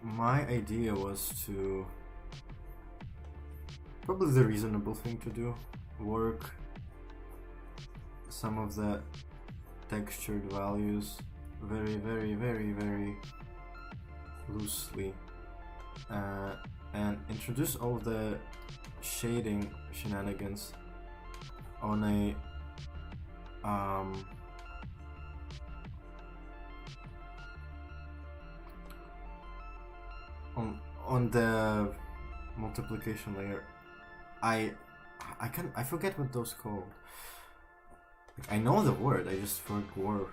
My idea was to... Probably the reasonable thing to do. Work some of the textured values very loosely. And introduce all the shading shenanigans on a on the multiplication layer. I forget what those called. Like, I know the word, I just forgot.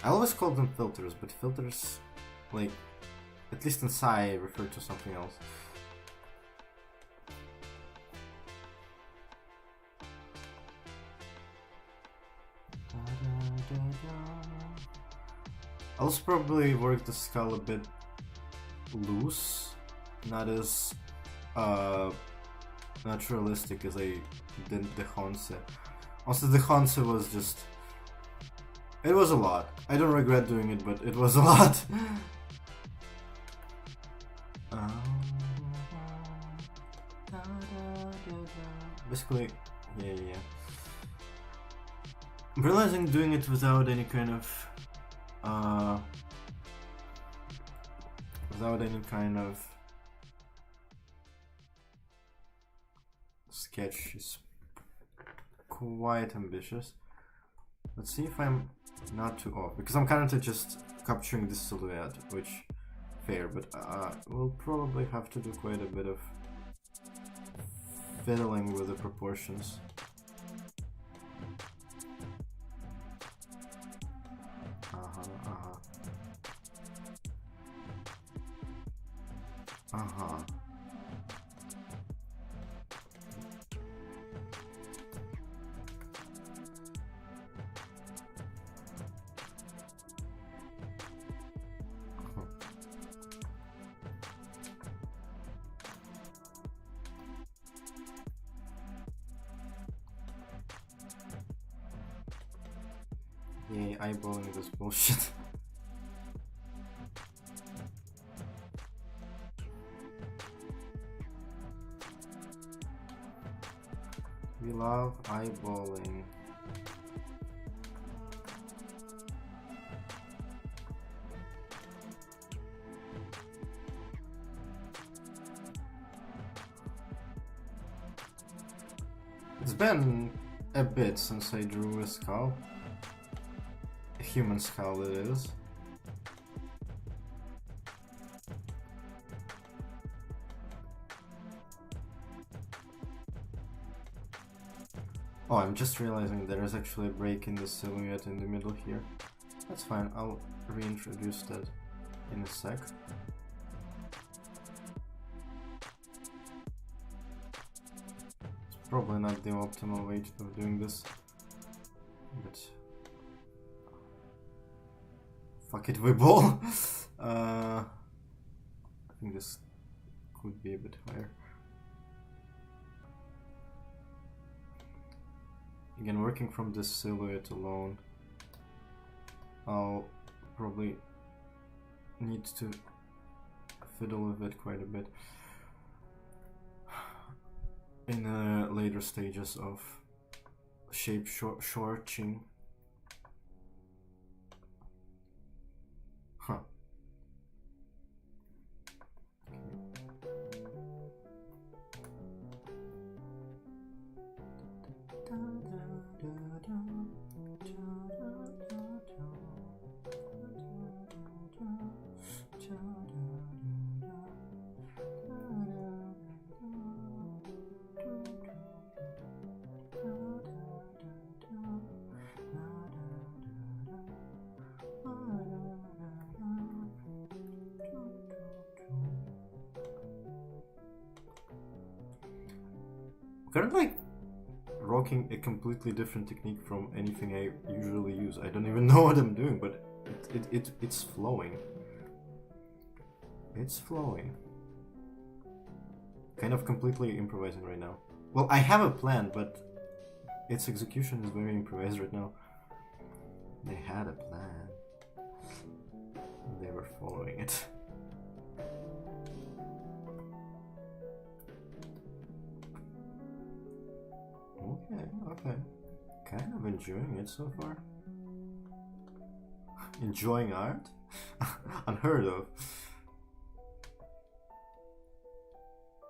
I always call them filters, but filters, like, at least in Psy, refer to something else. I'll also probably work the skull a bit loose, not as naturalistic as I did the Honse. Also, the Honse was just... It was a lot. I don't regret doing it, but it was a lot. Basically, yeah. I'm realizing doing it without any kind of sketch is quite ambitious. Let's see if I'm not too off, because I'm currently just capturing this silhouette, which fair, but we'll probably have to do quite a bit of fiddling with the proportions. Yay, eyeballing this bullshit. We love eyeballing. It's been a bit since I drew a skull. A human skull, it is. Oh, I'm just realizing there is actually a break in the silhouette in the middle here. That's fine, I'll reintroduce that in a sec. It's probably not the optimal way of doing this, but fuck it, we ball. I think this could be a bit higher. Again, working from this silhouette alone, I'll probably need to fiddle with it quite a bit in later stages of shape shorting. Huh. invoking a completely different technique from anything I usually use. I don't even know what I'm doing, but it's flowing. It's flowing. Kind of completely improvising right now. Well, I have a plan, but its execution is very improvised right now. They had a plan. They were following it. Okay. Kind of enjoying it so far. Enjoying art? Unheard of.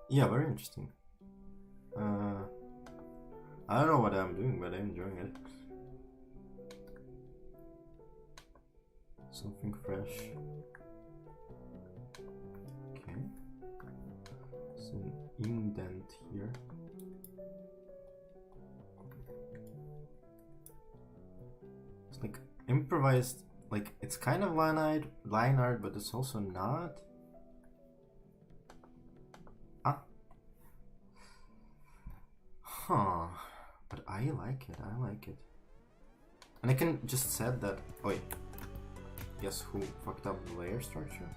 Yeah, very interesting. I don't know what I'm doing, but I'm enjoying it. Something fresh. Okay. It's an indent here. It's like improvised, like it's kind of line art, but it's also not. Huh. But I like it. And I can just set that. Oh wait. Guess who fucked up the layer structure?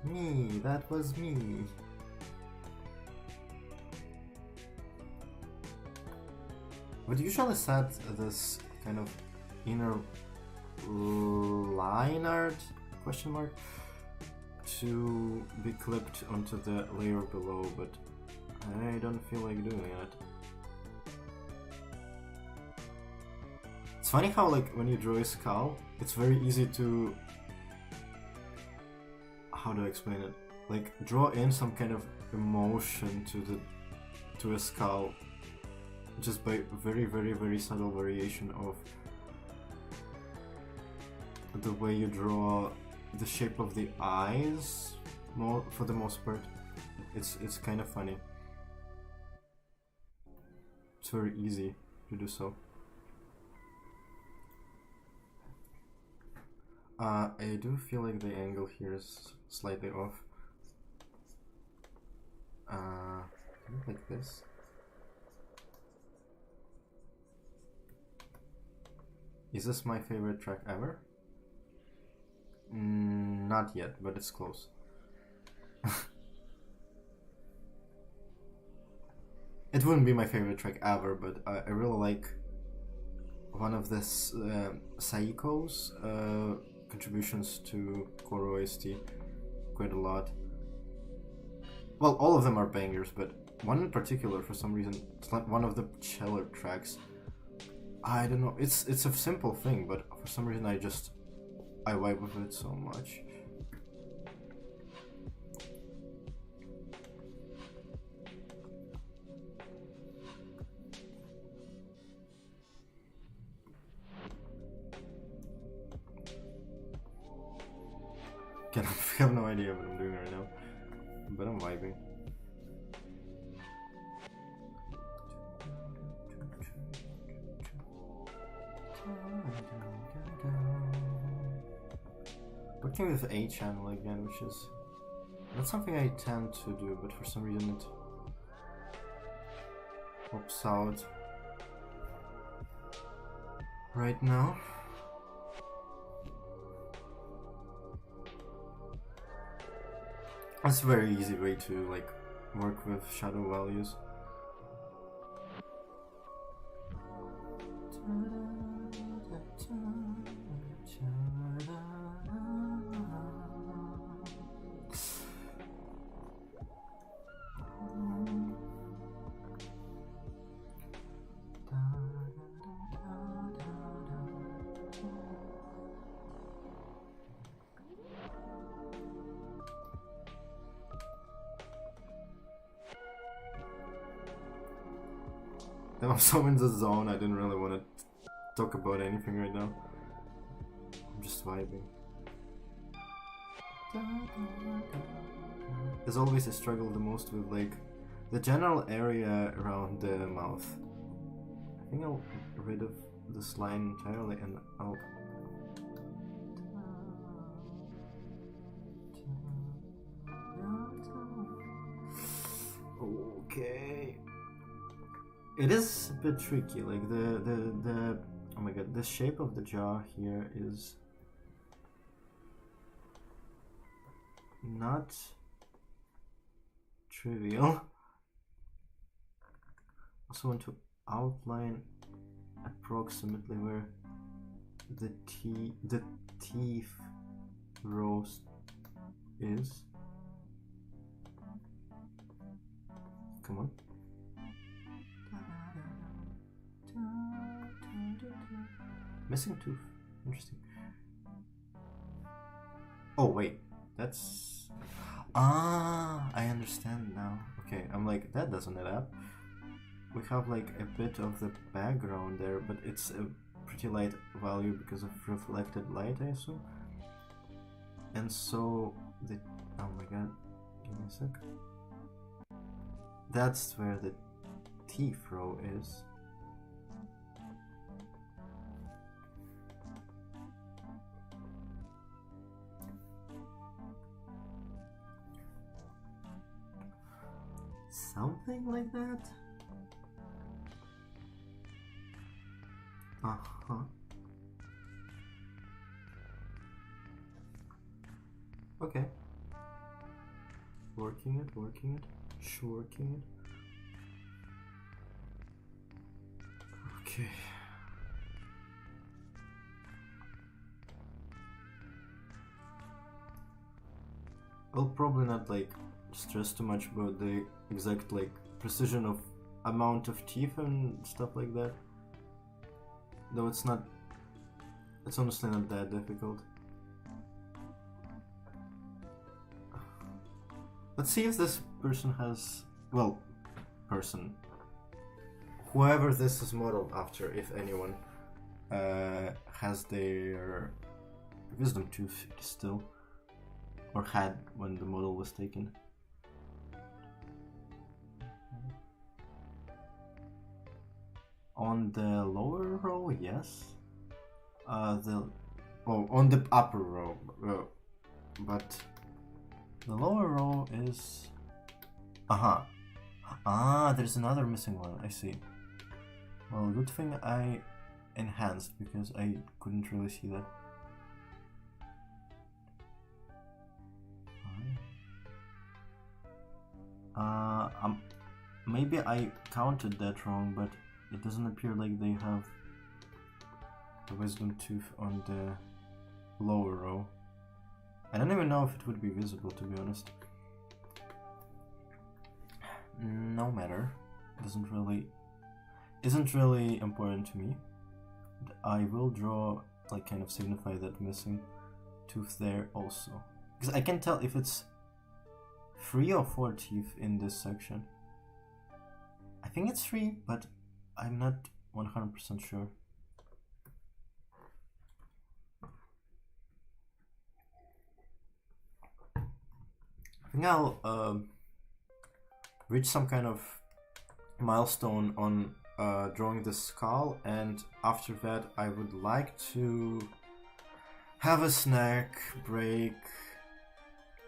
Me, that was me. Would usually set this kind of inner line art question mark to be clipped onto the layer below, but I don't feel like doing it. It's funny how, like, when you draw a skull, it's very easy to... how do I explain it? Like, draw in some kind of emotion to a skull just by very subtle variation of the way you draw the shape of the eyes, for the most part. It's kind of funny. It's very easy to do so. I do feel like the angle here is slightly off. Like this. Is this my favorite track ever? Not yet, but it's close. It wouldn't be my favorite track ever, but I really like one of this Saiko's contributions to Core OST quite a lot. Well, all of them are bangers, but one in particular, for some reason, it's like one of the cello tracks. I don't know, it's a simple thing, but for some reason I vibe with it so much. I have no idea what I'm doing right now, but I'm vibing. Working with A channel again, which is not something I tend to do, but for some reason it pops out right now. It's a very easy way to like work with shadow values. I'm so in the zone, I didn't really want to talk about anything right now. I'm just vibing. As always, I struggle the most with like the general area around the mouth. I think I'll get rid of this line entirely and I'll... Okay. It is a bit tricky, like the oh my god, the shape of the jaw here is not trivial. Also want to outline approximately where the teeth rows is. Come on. Missing tooth. Interesting. Oh wait, that's... Ah, I understand now. Okay, I'm like, that doesn't add up. We have like a bit of the background there, but it's a pretty light value because of reflected light, I assume. And so the... Oh my god, give me a sec. That's where the teeth row is. Something like that? Uh-huh. Okay. Working it, working it, shworking it. Okay. I'll probably not like stress too much about the exact like precision of amount of teeth and stuff like that. Though it's honestly not that difficult. Let's see if this person has, well, whoever this is modeled after, if anyone, has their wisdom tooth still, or had when the model was taken. On the lower row, yes. On the upper row, but the lower row is... Aha. Ah, there's another missing one, I see. Well, good thing I enhanced, because I couldn't really see that. Maybe I counted that wrong, but it doesn't appear like they have the wisdom tooth on the lower row. I don't even know if it would be visible, to be honest. No matter. Isn't really important to me. I will draw, like, kind of signify that missing tooth there also. Because I can tell if it's 3 or 4 teeth in this section. I think it's 3, but I'm not 100% sure. I think I'll reach some kind of milestone on drawing the skull, and after that I would like to have a snack, break.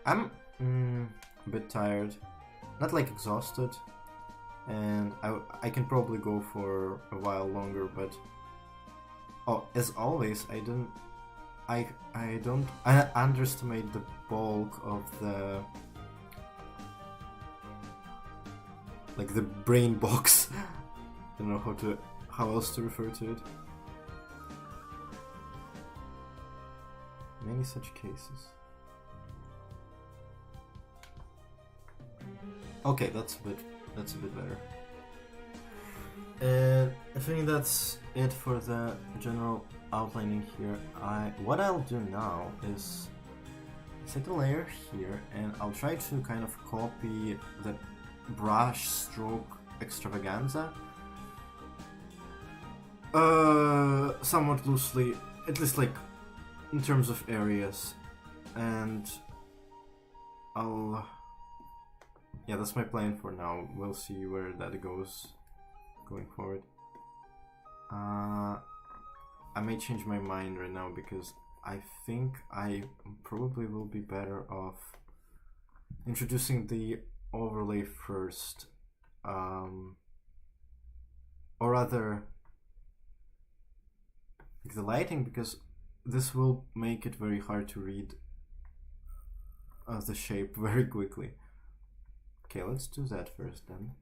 I'm a bit tired, not like exhausted, and I can probably go for a while longer, but as always, I don't underestimate the bulk of the brain box. I don't know how else to refer to it. Many such cases. Okay, that's a bit better. And I think that's it for the general outlining here. What I'll do now is set a layer here, and I'll try to kind of copy the brush stroke extravaganza somewhat loosely, at least like in terms of areas, and yeah, that's my plan for now. We'll see where that goes going forward. I may change my mind right now, because I think I probably will be better off introducing the overlay first. or rather like the lighting, because this will make it very hard to read the shape very quickly. Okay, let's do that first then,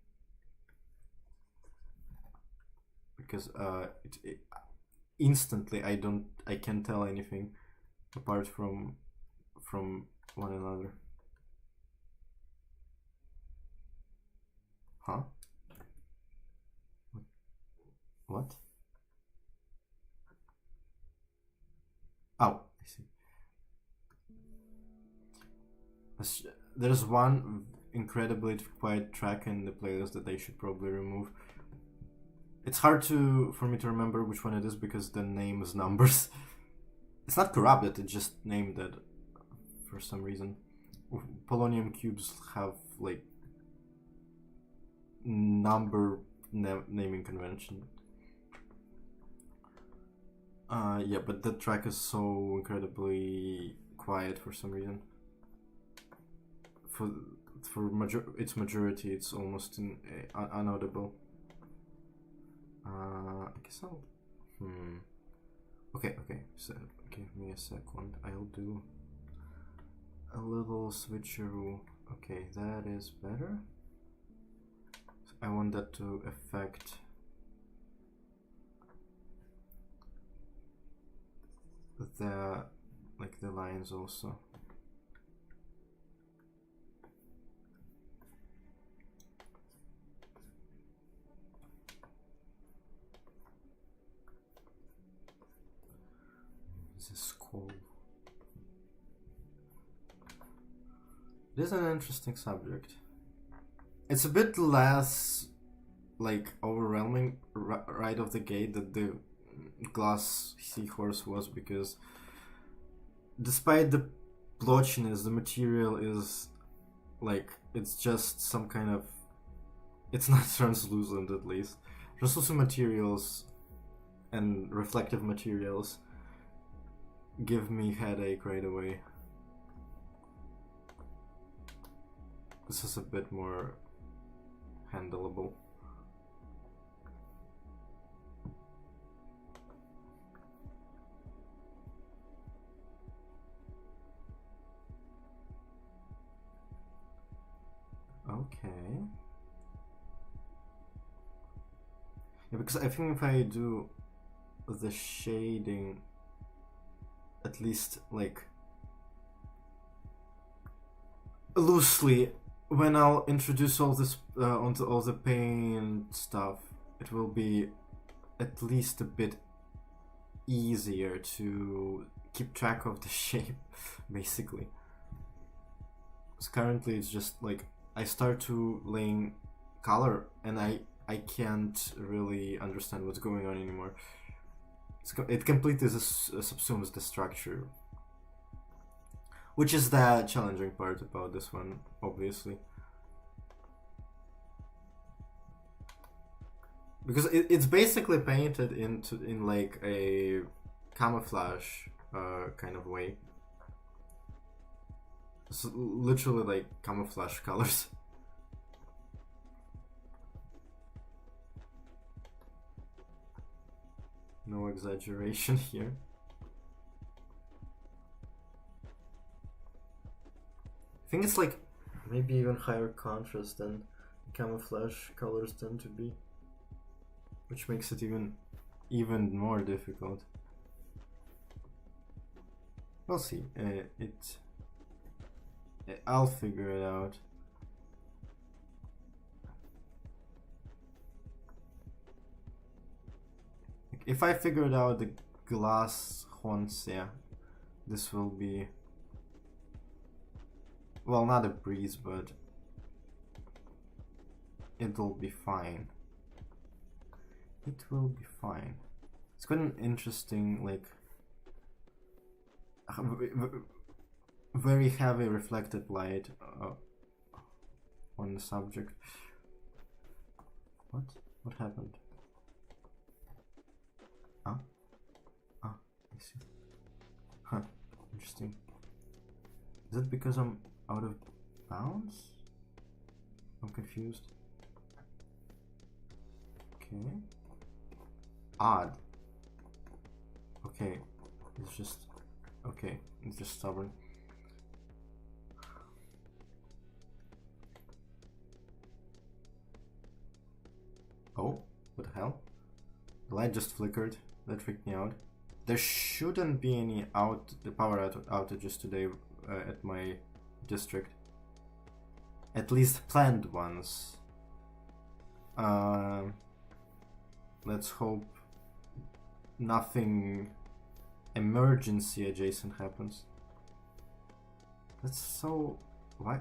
because instantly I can't tell anything apart from one another. Huh? What? Oh, I see. There's one incredibly quiet track in the playlist that I should probably remove. It's hard for me to remember which one it is because the name is numbers. It's not corrupted, it's just named that for some reason. Polonium cubes have like number naming convention. Yeah, but that track is so incredibly quiet for some reason. For its majority, it's almost unaudible. I guess I'll. Okay. So give me a second. I'll do a little switcheroo. Okay, that is better. So I want that to affect the lines also. This is cool. It is an interesting subject. It's a bit less like overwhelming right off the gate that the glass seahorse was, because despite the blotchiness, the material is like, it's just some kind of, it's not translucent at least. Translucent materials and reflective materials give me headache right away. This is a bit more handleable. Okay. Yeah, because I think if I do the shading at least like loosely, when I'll introduce all this onto all the paint stuff, it will be at least a bit easier to keep track of the shape, basically. Because currently it's just like I start to laying color and I can't really understand what's going on anymore. It completely subsumes the structure, which is the challenging part about this one, obviously. Because it's basically painted in like a camouflage kind of way. It's literally like camouflage colors. No exaggeration here. I think it's like maybe even higher contrast than camouflage colors tend to be, which makes it even more difficult. We'll see. I'll figure it out. If I figured out the glass horns, yeah, this will be, well, not a breeze, but it'll be fine. It will be fine. It's quite an interesting, like, very heavy reflected light on the subject. What happened? I see. Huh, interesting. Is it because I'm out of bounds? I'm confused. Okay. odd. Okay, it's just okay. It's just stubborn. Oh, what the hell? The light just flickered. That freaked me out. There shouldn't be any power outages today at my district. At least planned ones. Let's hope nothing emergency adjacent happens. That's so... Why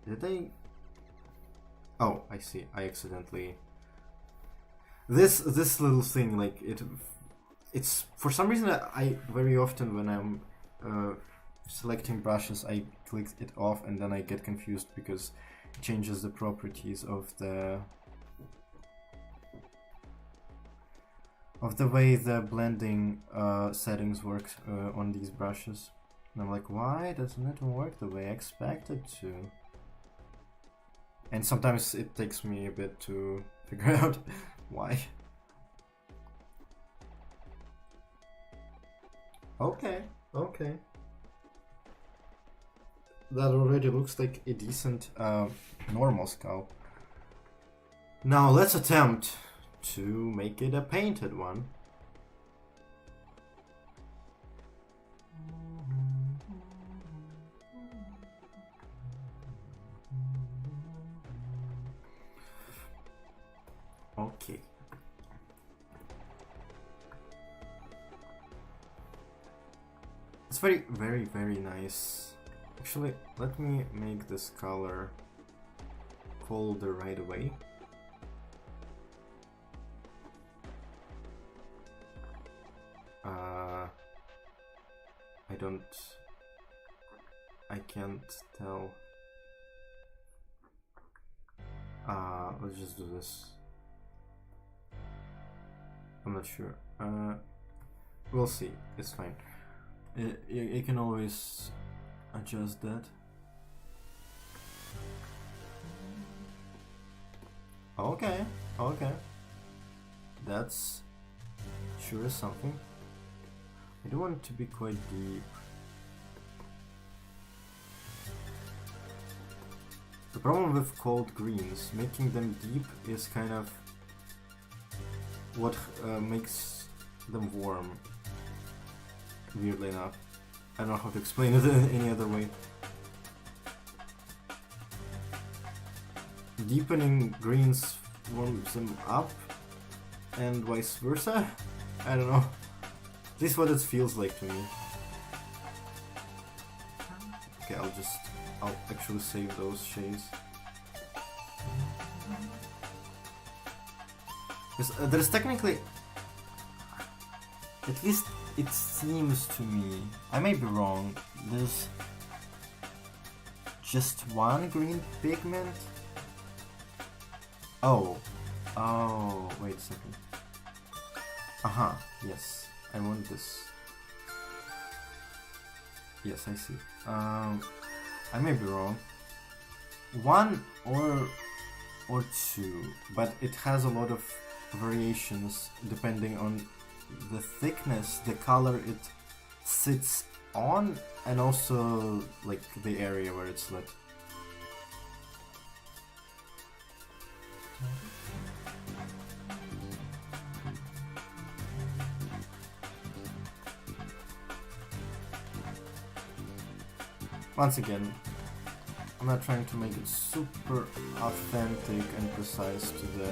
did they... Oh, I see. I accidentally... This little thing, like, it's... For some reason, I very often when I'm selecting brushes, I click it off and then I get confused because it changes the properties of the way the blending settings work on these brushes. And I'm like, why doesn't it work the way I expect it to? And sometimes it takes me a bit to figure out why. Okay. That already looks like a decent normal skull. Now let's attempt to make it a painted one. Okay. It's very, very, very nice. Actually, let me make this color colder right away. I can't tell. Let's just do this. I'm not sure. We'll see. It's fine. You can always adjust that. Okay. That's sure is something. I do want it to be quite deep. The problem with cold greens, making them deep is kind of what makes them warm. Weirdly enough. I don't know how to explain it in any other way. Deepening greens warms them up, and vice versa? I don't know. At least what it feels like to me. Okay, I'll actually save those shades. Because there's technically... At least it seems to me, I may be wrong, there's just one green pigment? Oh, wait a second. Yes, I want this. Yes, I see. I may be wrong. One or two, but it has a lot of variations depending on the thickness, the color it sits on, and also like the area where it's lit. Once again, I'm not trying to make it super authentic and precise to the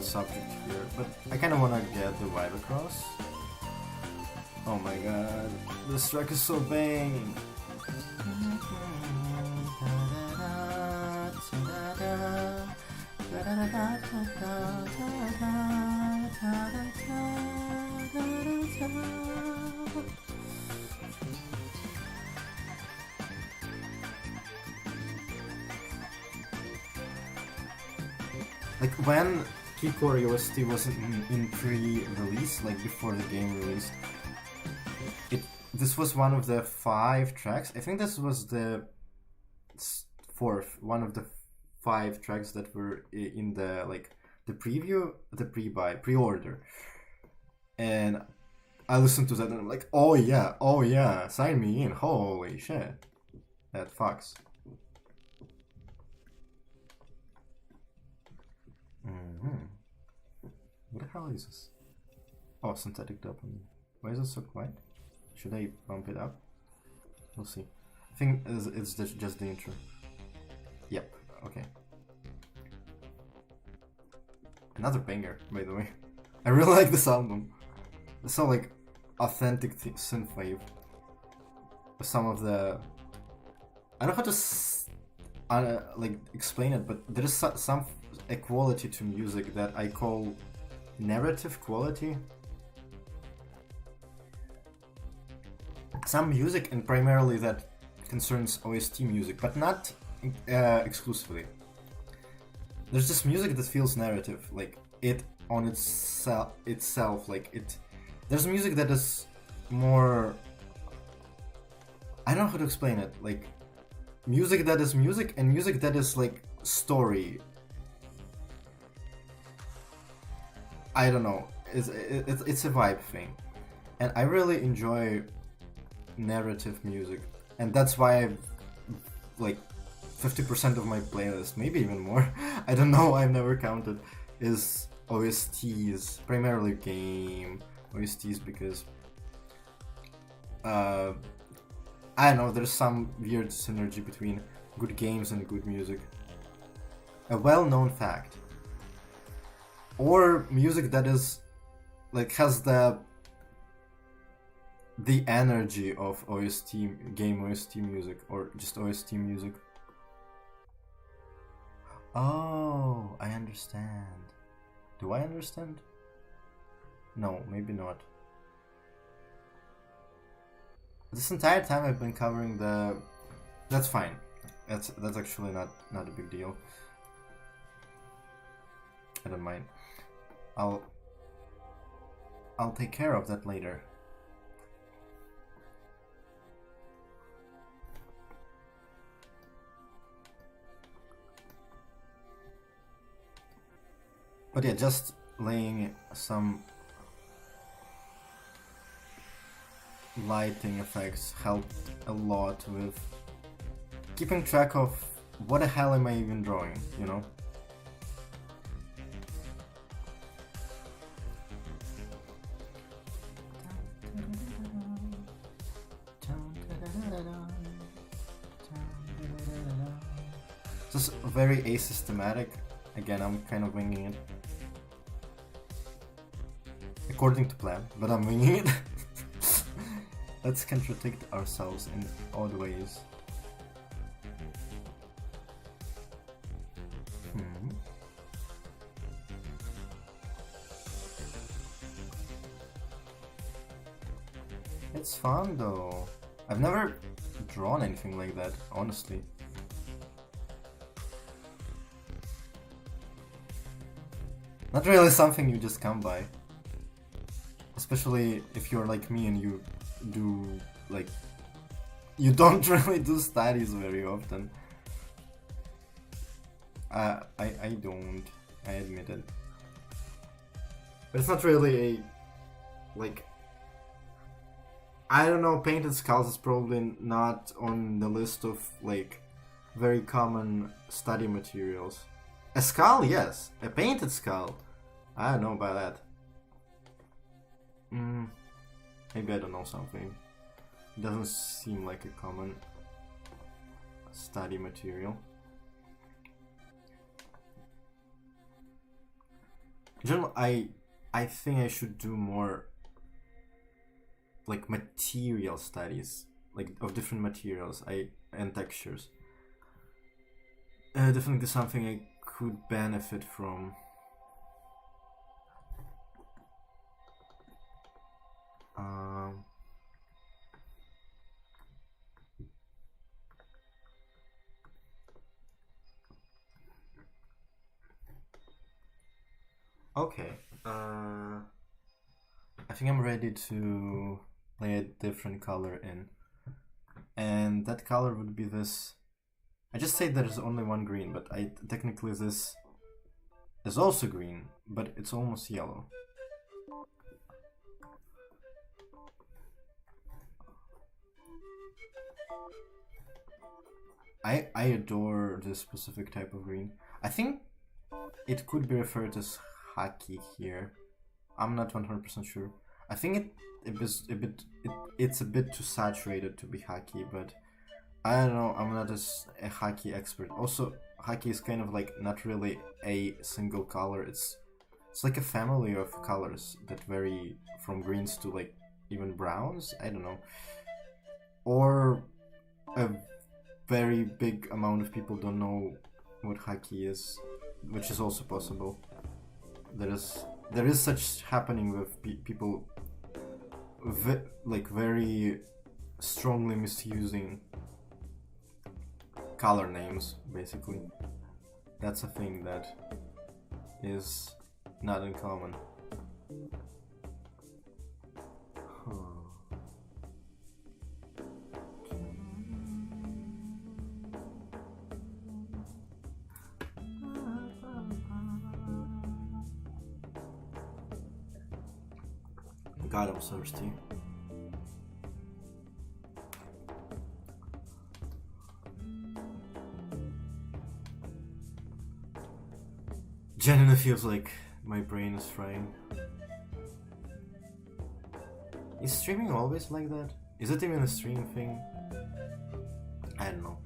subject here, but I kind of want to get the vibe across. Oh my god, this track is so banging! Like when Keycore OST wasn't in pre-release, like before the game released, this was one of the 5 tracks. I think this was the fourth, one of the 5 tracks that were in the like the preview, the pre-order, and I listened to that and I'm like, oh yeah, sign me in, holy shit, that fucks. What the hell is this? Oh, synthetic dopamine. Why is it so quiet? Should I bump it up? We'll see. I think it's just the intro. Yep, okay. Another banger, by the way. I really like this album. It's so like authentic synthwave. Some of the... I don't know how to like explain it, but there is some a quality to music that I call narrative quality. Some music, and primarily that concerns OST music, but not exclusively. There's this music that feels narrative, like it on itself, like it. There's music that is more... I don't know how to explain it, like music that is music and music that is like story. I don't know, it's a vibe thing, and I really enjoy narrative music, and that's why I've like 50% of my playlist, maybe even more, I don't know, I've never counted, is OSTs, primarily game OSTs, because I don't know, there's some weird synergy between good games and good music. A well-known fact. Or music that is like has the energy of OST, game OST music, or just OST music. Oh, I understand. Do I understand? No, maybe not. This entire time I've been covering the... That's fine. That's actually not a big deal. I don't mind. I'll take care of that later. But yeah, just laying some lighting effects helped a lot with keeping track of what the hell am I even drawing, you know? This is very asystematic. Again, I'm kind of winging it. According to plan, but I'm winging it. Let's contradict ourselves in odd ways. It's fun though. I've never drawn anything like that, honestly. Not really something you just come by. Especially if you're like me and you do, like, you don't really do studies very often. I don't, I admit it. But it's not really a, like, I don't know, painted skulls is probably not on the list of, like, very common study materials. A skull, yes. A painted skull. I don't know about that. Maybe I don't know something. It doesn't seem like a common study material. In general, I think I should do more like material studies, like of different materials and textures. Definitely something I could benefit from. Okay. I think I'm ready to lay a different color in, and that color would be this I just say there's only one green, but technically this is also green, but it's almost yellow. I adore this specific type of green. I think it could be referred as khaki here. I'm not 100% sure. I think it's a bit too saturated to be khaki, but I don't know. I'm not a khaki expert. Also, khaki is kind of like not really a single color. It's like a family of colors that vary from greens to like even browns. I don't know, or a very big amount of people don't know what khaki is, which is also possible. There is such happening with people like very strongly misusing color names, basically. That's a thing that is not uncommon. God, I'm thirsty. Genuinely feels like my brain is frying. Is streaming always like that? Is it even a stream thing? I don't know.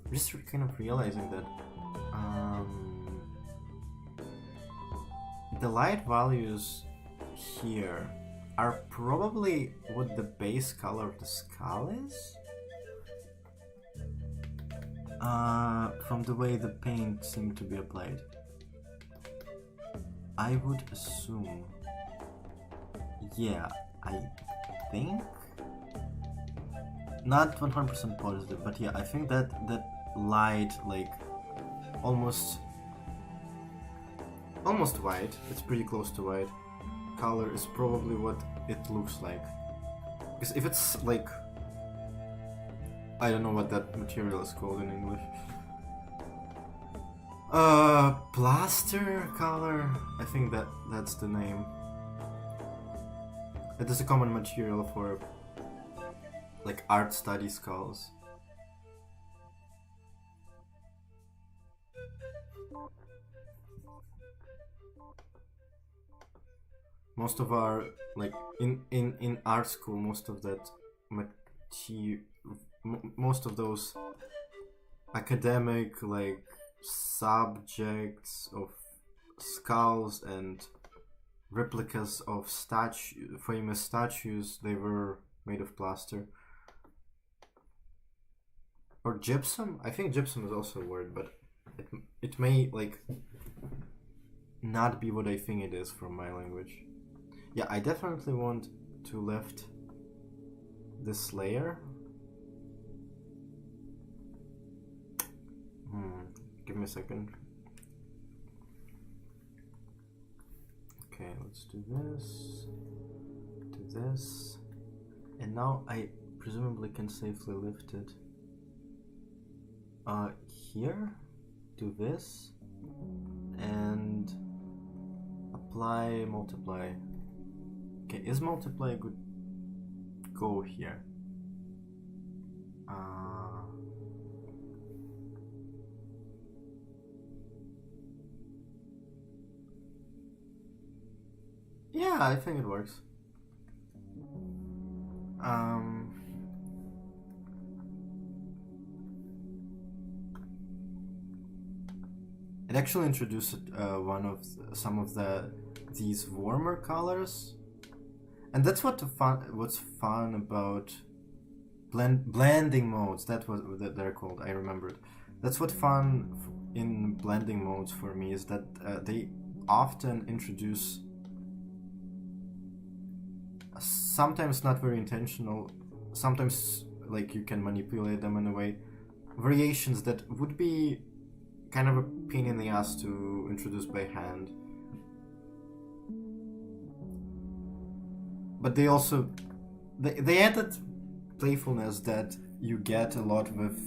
I'm just kind of realizing that the light values here are probably what the base color of the skull is? From the way the paint seemed to be applied. I would assume. Yeah, I think? Not 100% positive, but yeah, I think that light, like almost white, it's pretty close to white color is probably what it looks like. Because if it's like, I don't know what that material is called in English. Plaster color? I think that's the name. It is a common material for like art study skulls. Most of our, like, in art school, most of that most of those academic, like, subjects of skulls and replicas of famous statues, they were made of plaster. Or gypsum? I think gypsum is also a word, but it may, like, not be what I think it is from my language. Yeah, I definitely want to lift this layer. Give me a second. Okay, let's do this. Do this. And now I presumably can safely lift it. Here, do this, and apply multiply. Okay, is multiply a good go here? Yeah, I think it works. It actually introduced some of these warmer colors, and that's what's fun about blending modes. That was that they're called. I remembered. That's what fun in blending modes for me is that they often introduce, sometimes not very intentional, sometimes like you can manipulate them in a way, variations that would be kind of a pain in the ass to introduce by hand. but they also they added playfulness that you get a lot with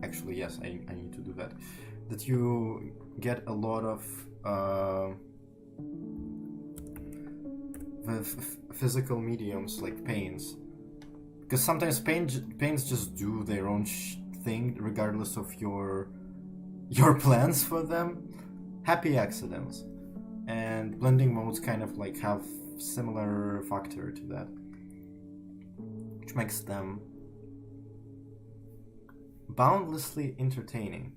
actually yes, I need to do that. That you get a lot of with physical mediums like paints, because sometimes paints just do their own thing regardless of your plans for them. Happy accidents, and blending modes kind of like have similar factor to that, which makes them boundlessly entertaining.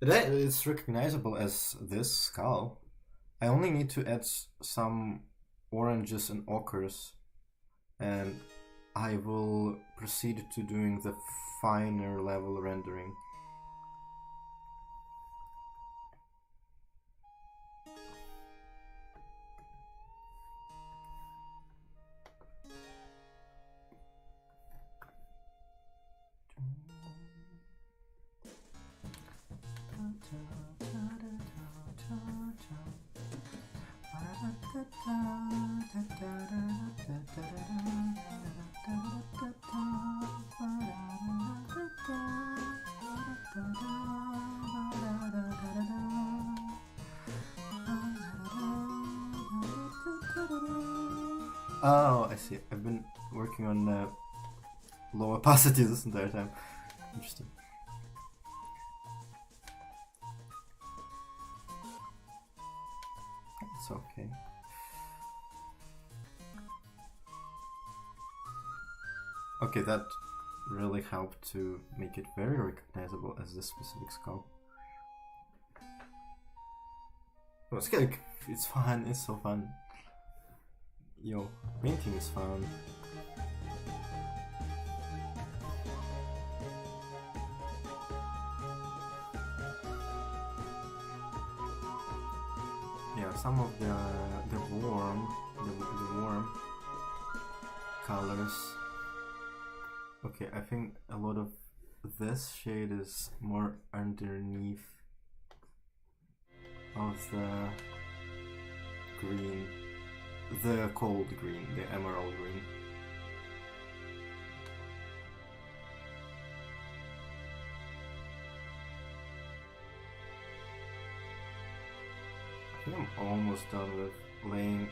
It's recognizable as this skull. I only need to add some oranges and ochres, and I will proceed to doing the finer level rendering. Oh, I see. I've been working on low opacity this entire time. Interesting. It's okay. Okay, that really helped to make it very recognizable as this specific skull. Oh, it's like, it's fun, it's so fun. Yo, painting is fun. Yeah, some of the warm colors. Okay, I think a lot of this shade is more underneath of the green, the cold green, the emerald green. I think I'm almost done with laying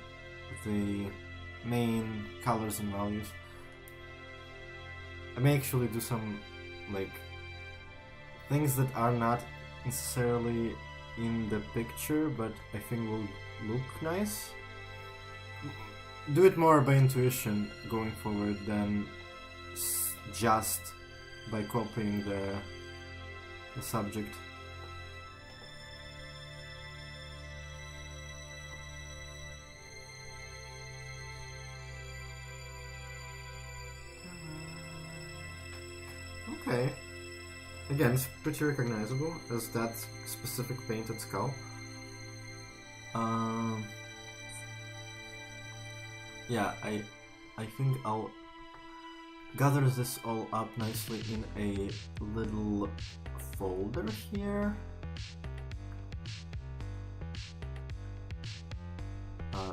the main colors and values. I may actually do some like things that are not necessarily in the picture, but I think will look nice. Do it more by intuition going forward than just by copying the subject. Okay. Again, it's pretty recognizable as that specific painted skull. Yeah, I think I'll gather this all up nicely in a little folder here.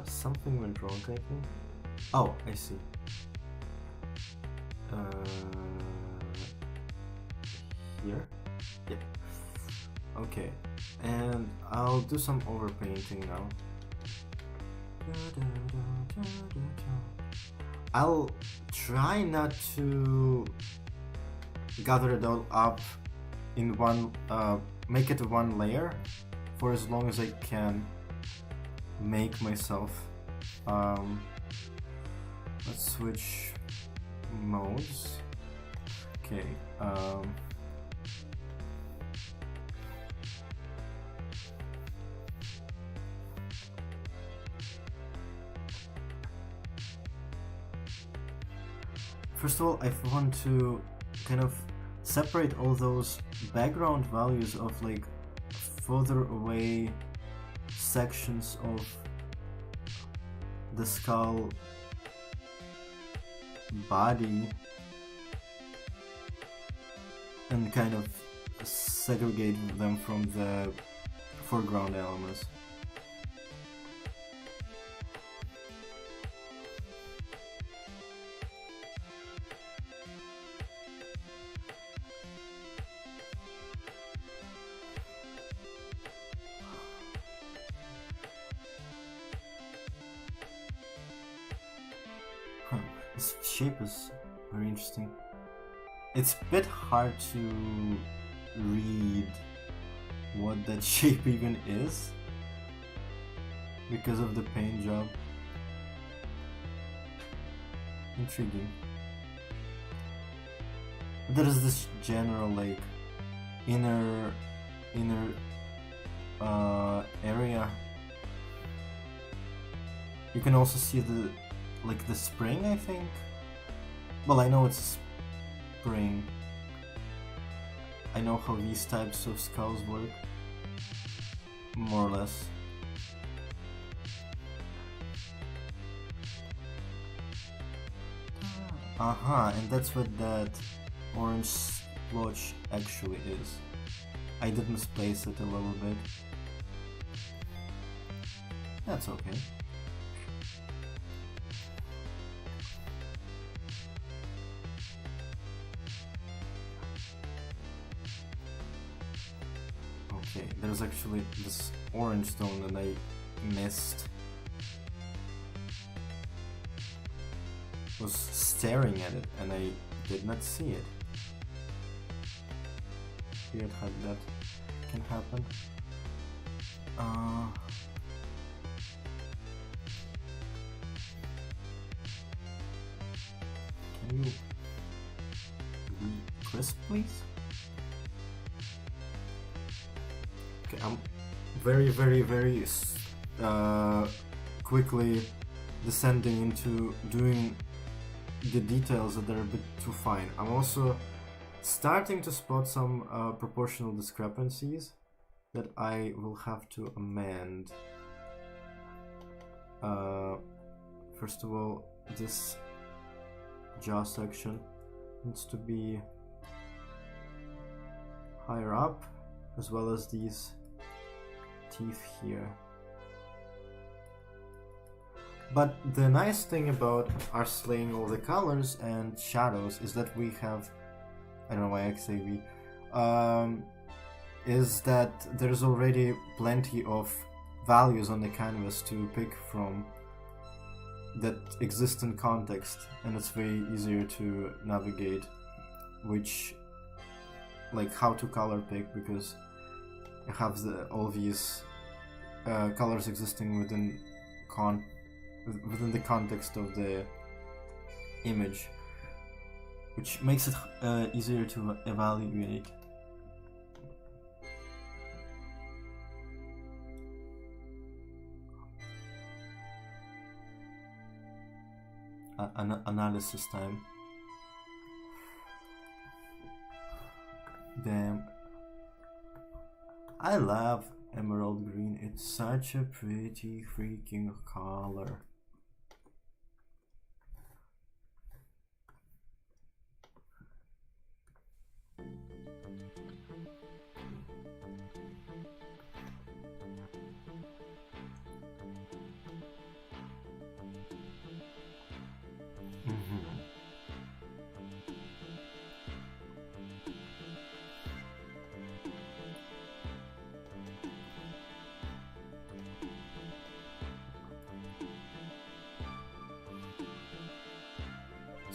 Something went wrong, I think. Oh, I see. Here? Yep. Okay, and I'll do some overpainting now. I'll try not to gather it all up in one, make it one layer for as long as I can make myself. Let's switch modes. Okay. First of all, I want to kind of separate all those background values of like further away sections of the skull body and kind of segregate them from the foreground elements. This shape is very interesting. It's a bit hard to read what that shape even is because of the paint job. Intriguing. There is this general like inner area. You can also see the spring, I think. Well, I know it's spring. I know how these types of skulls work, more or less. Aha, and that's what that orange splotch actually is. I did misplace it a little bit. That's okay. Okay, there's actually this orange stone that I missed. Was staring at it and I did not see it. Weird how that can happen. Can you be crisp, please? Okay, I'm very quickly descending into doing the details that are a bit too fine. I'm also starting to spot some proportional discrepancies that I will have to amend. First of all, this jaw section needs to be higher up, as well as these teeth here. But the nice thing about our slaying all the colors and shadows is that we have, I don't know why I say we, is that there's already plenty of values on the canvas to pick from that exist in context, and it's way easier to navigate which, like how to color pick, because you have all these colors existing within the context of the image, which makes it easier to evaluate. Analysis time. Damn. I love emerald green. It's such a pretty freaking color.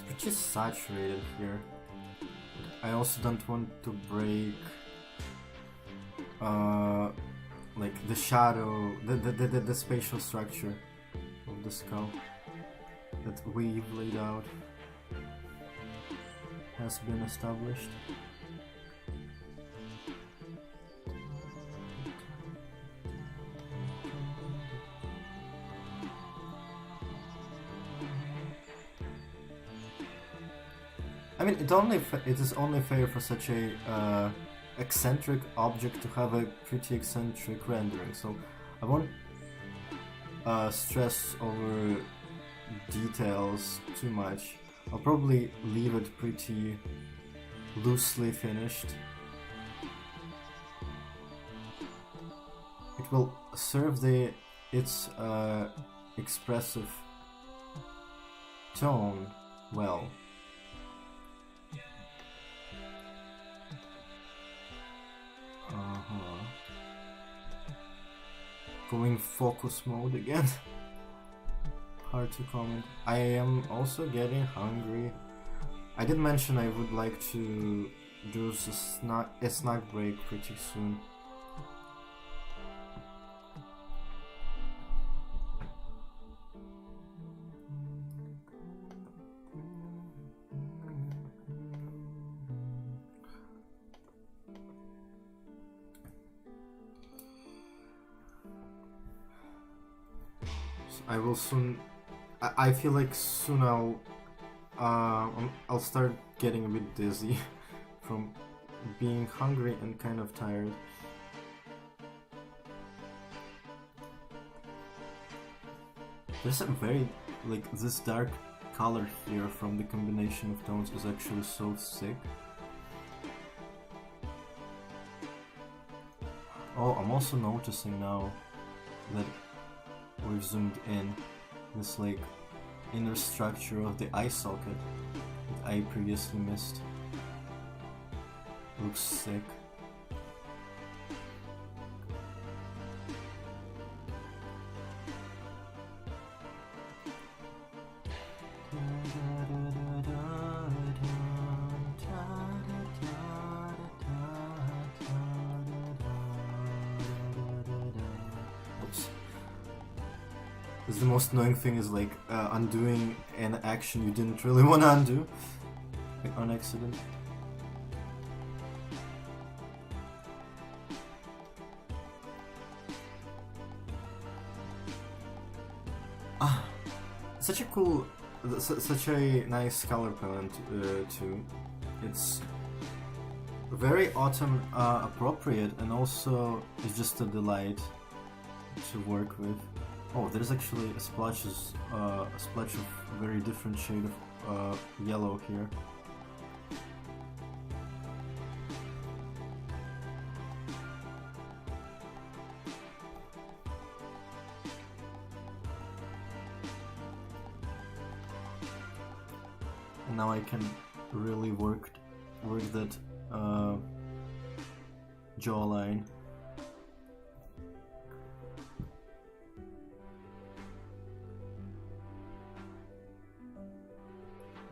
It's just saturated here. I also don't want to break like the shadow, the spatial structure of the skull that we've laid out has been established. I mean, it is only fair for such a eccentric object to have a pretty eccentric rendering. So I want stress over details too much. I'll probably leave it pretty loosely finished. It will serve its expressive tone well. Going focus mode again. Hard to comment. I am also getting hungry. I did mention I would like to do a snack break pretty soon. I will soon. I feel like soon I'll start getting a bit dizzy from being hungry and kind of tired. There's a very this dark color here from the combination of tones is actually so sick. Oh, I'm also noticing now that we've zoomed in this inner structure of the eye socket that I previously missed. Looks sick. The most annoying thing is undoing an action you didn't really want to undo, on accident. Such a cool, such a nice color palette too. It's very autumn appropriate, and also it's just a delight to work with. Oh, there's actually a splotch of very different shade of yellow here. And now I can really work that jawline.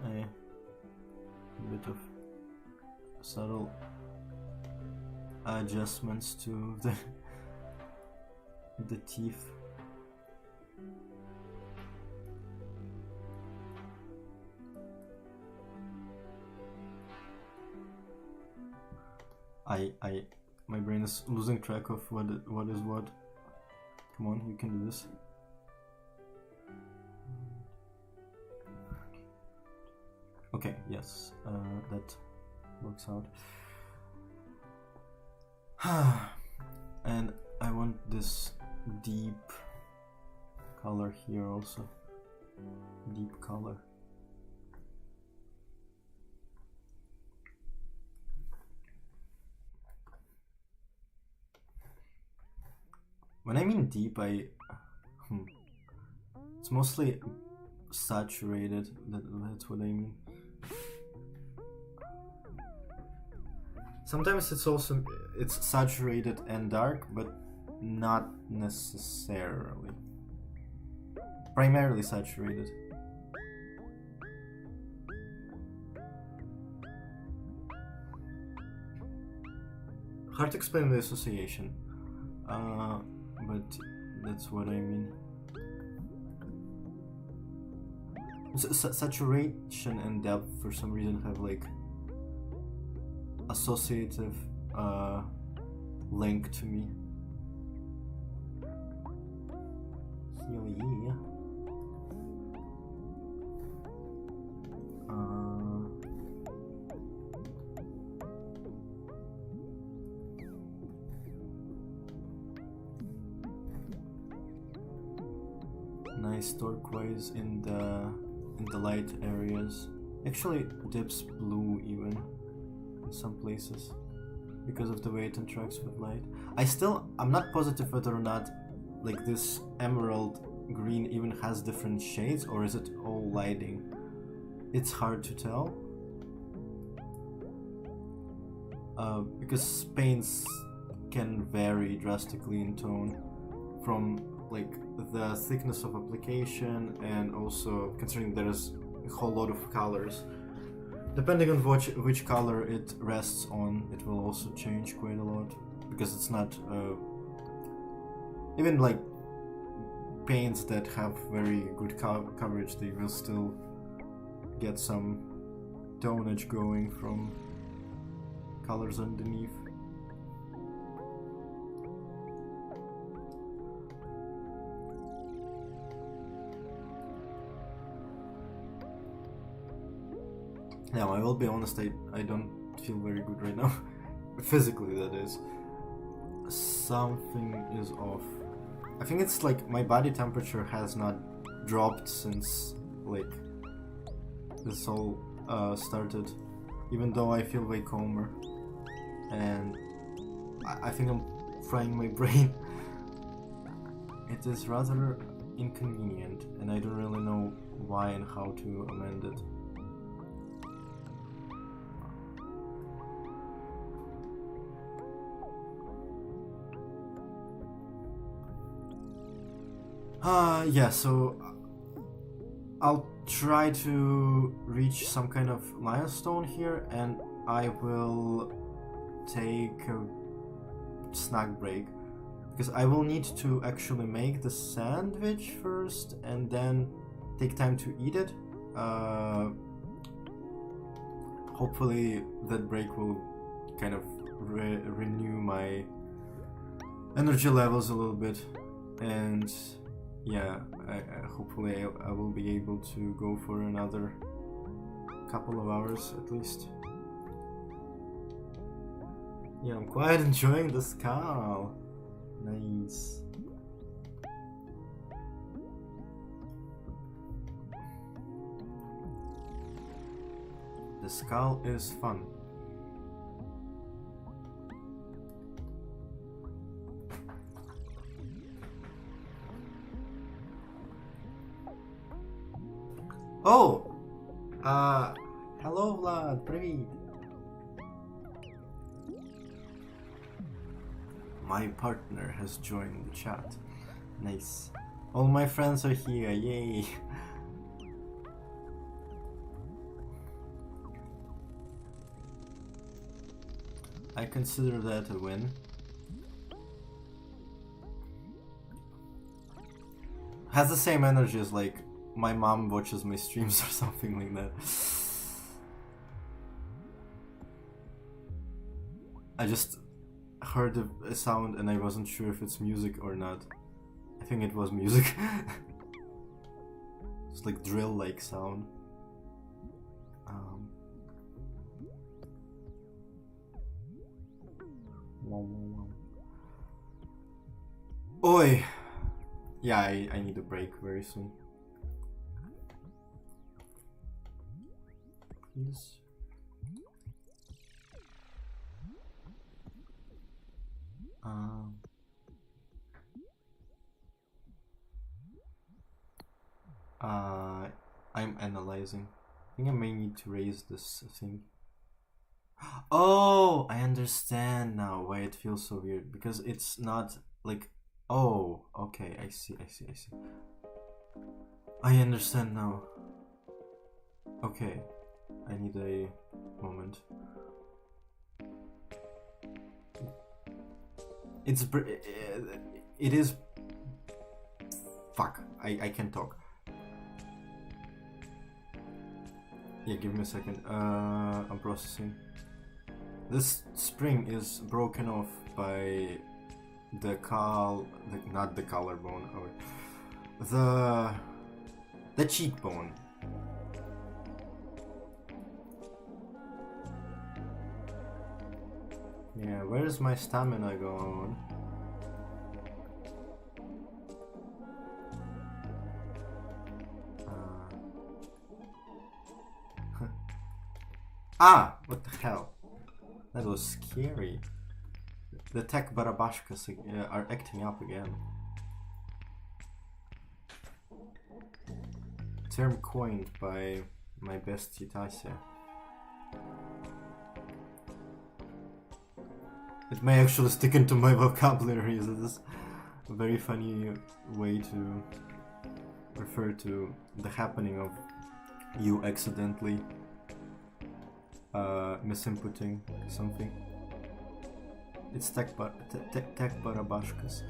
A bit of subtle adjustments to the teeth. My brain is losing track of what is what. Come on, you can do this. Okay, yes, that works out. And I want this deep color here also. Deep color. When I mean deep, it's mostly saturated. That's what I mean. Sometimes it's saturated and dark, but not necessarily. Primarily saturated. Hard to explain the association, but that's what I mean. Saturation and depth for some reason have associative link to me. Hell yeah. nice turquoise in the light areas. Actually dips blue even in some places because of the way it interacts with light. I'm not positive whether or not like this emerald green even has different shades, or is it all lighting? It's hard to tell. Because paints can vary drastically in tone from like the thickness of application, and also considering there's a whole lot of colors. Depending on which color it rests on, it will also change quite a lot, because it's not even like paints that have very good coverage, they will still get some tonage going from colors underneath. Now, I will be honest, I don't feel very good right now. Physically, that is. Something is off. I think it's like my body temperature has not dropped since like this all started, even though I feel way calmer. And I think I'm frying my brain. It is rather inconvenient, and I don't really know why and how to amend it. Yeah, so I'll try to reach some kind of milestone here, and I will take a snack break, because I will need to actually make the sandwich first and then take time to eat it. Hopefully that break will kind of renew my energy levels a little bit, and yeah, hopefully I will be able to go for another couple of hours at least. Yeah, I'm quite enjoying the skull. Nice. The skull is fun. Oh! Hello Vlad, привет! My partner has joined the chat. Nice. All my friends are here, yay! I consider that a win. Has the same energy as like my mom watches my streams or something like that. I just heard a sound and I wasn't sure if it's music or not. I think it was music. It's like drill-like sound. Oi! Yeah, I need a break very soon. Please. I'm analyzing. I think I may need to raise this thing. Oh, I understand now why it feels so weird, because it's not like, oh, okay, I see. I understand now. Okay, I need a moment. It is. Fuck, I can't talk. Yeah, give me a second. I'm processing. This spring is broken off by the not the collarbone, the cheekbone. Yeah, where's my stamina going? Ah! What the hell? That was scary. The tech barabashkas are acting up again. Term coined by my bestie Tasia. It may actually stick into my vocabulary. It is a very funny way to refer to the happening of you accidentally misinputting something. It's tech barabashkas.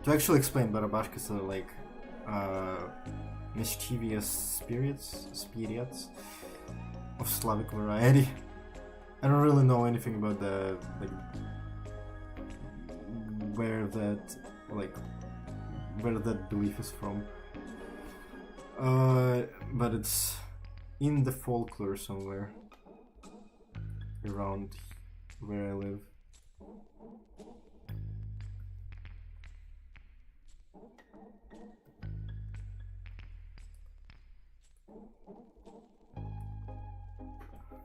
To actually explain, barabashkas are like mischievous spirits of Slavic variety. I don't really know anything about the where that belief is from. But it's in the folklore somewhere around where I live.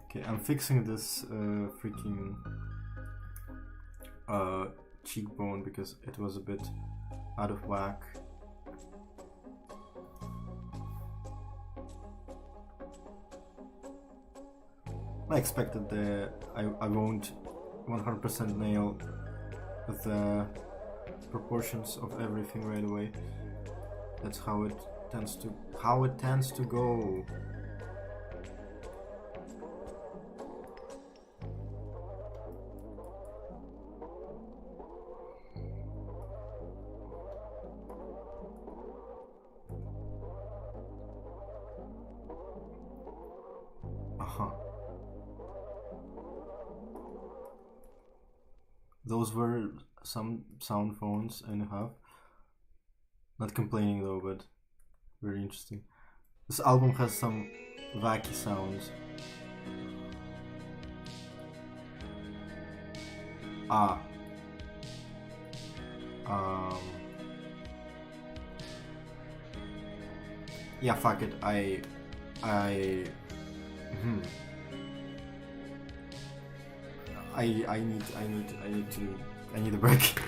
Okay, I'm fixing this freaking cheekbone because it was a bit out of whack. I expected I won't 100% nail the proportions of everything right away. That's how it tends to go. Those were some sound phones and a half. Not complaining though, but very interesting. This album has some wacky sounds. Yeah, fuck it. I need a break.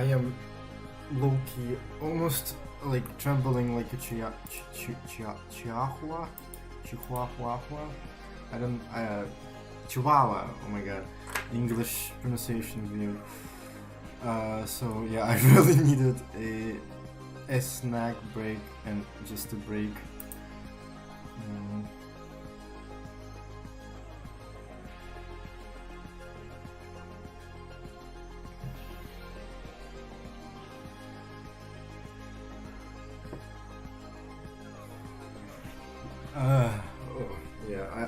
I am low-key almost like trembling like a chihuahua. I don't. Chihuahua. Oh my god, English pronunciation weird. So yeah, I really needed a snack break and just a break.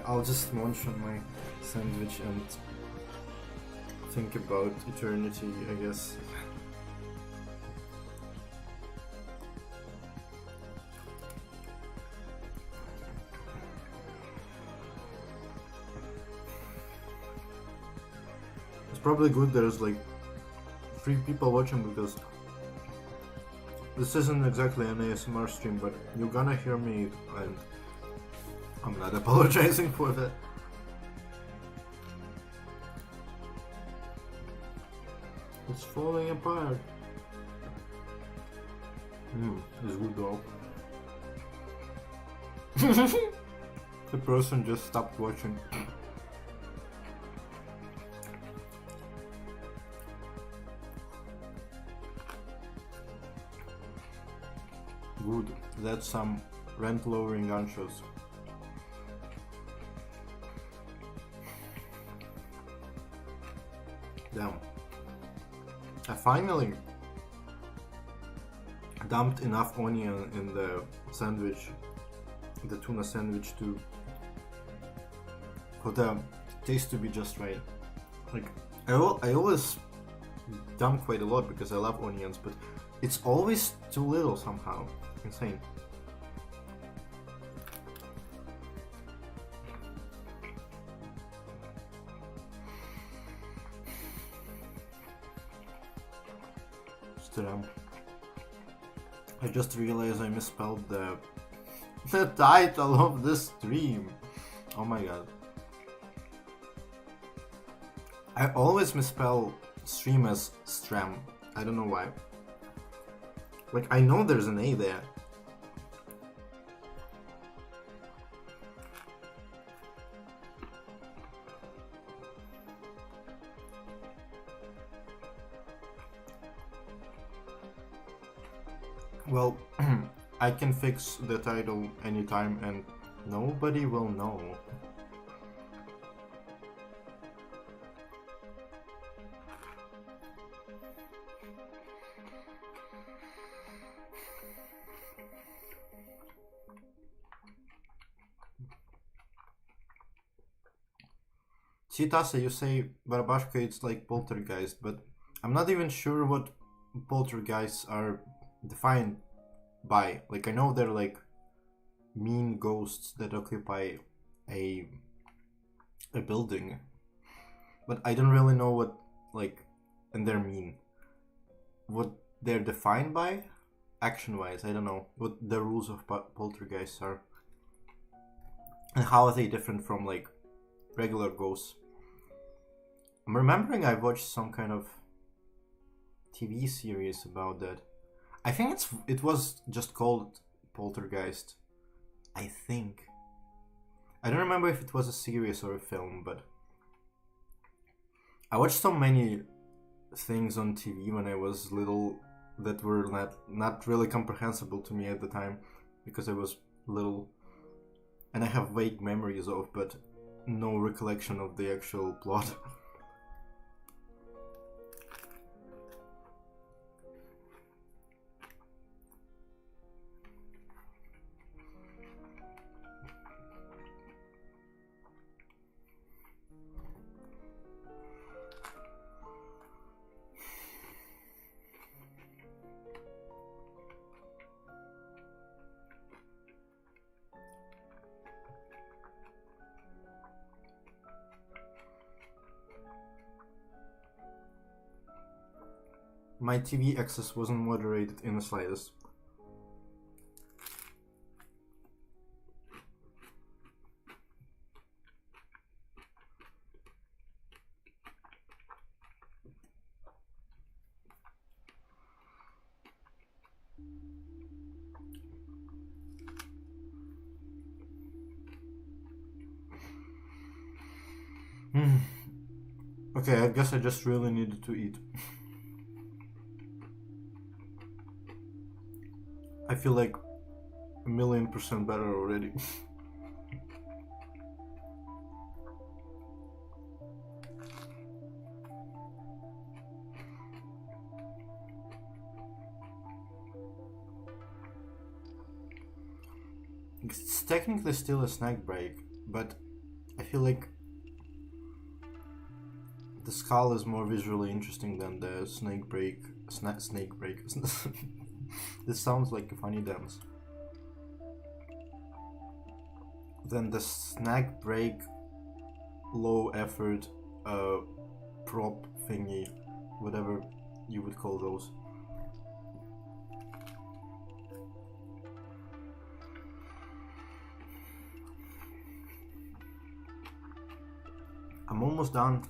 I'll just munch on my sandwich and think about eternity, I guess. It's probably good there's like 3 people watching because this isn't exactly an ASMR stream, but you're gonna hear me and I'm not apologizing for that. It's falling apart. It's good though. The person just stopped watching. Good. That's some rent lowering anchos. Damn. I finally dumped enough onion in the sandwich, the tuna sandwich, for the taste to be just right. Like, I always dump quite a lot because I love onions, but it's always too little somehow. Insane. I just realized I misspelled the title of this stream. Oh my god. I always misspell stream as stram. I don't know why. Like, I know there's an A there. Well, I can fix the title anytime and nobody will know. See, Tasa, you say Barbashka it's like poltergeist, but I'm not even sure what poltergeists are defined by. Like, I know they're like mean ghosts that occupy a building, but I don't really know what, like, and they're mean. What they're defined by, action-wise, I don't know what the rules of poltergeists are, and how are they different from like regular ghosts. I'm remembering I watched some kind of TV series about that. I think it was just called Poltergeist. I think. I don't remember if it was a series or a film, but I watched so many things on TV when I was little that were not really comprehensible to me at the time because I was little, and I have vague memories of, but no recollection of the actual plot. My TV access wasn't moderated in the slightest. Okay, I guess I just really needed to eat. I feel like 1,000,000% better already. It's technically still a snack break, but I feel like the skull is more visually interesting than the snake break. Snake break. This sounds like a funny dance. Then the snack break, low effort, prop thingy, whatever you would call those. I'm almost done.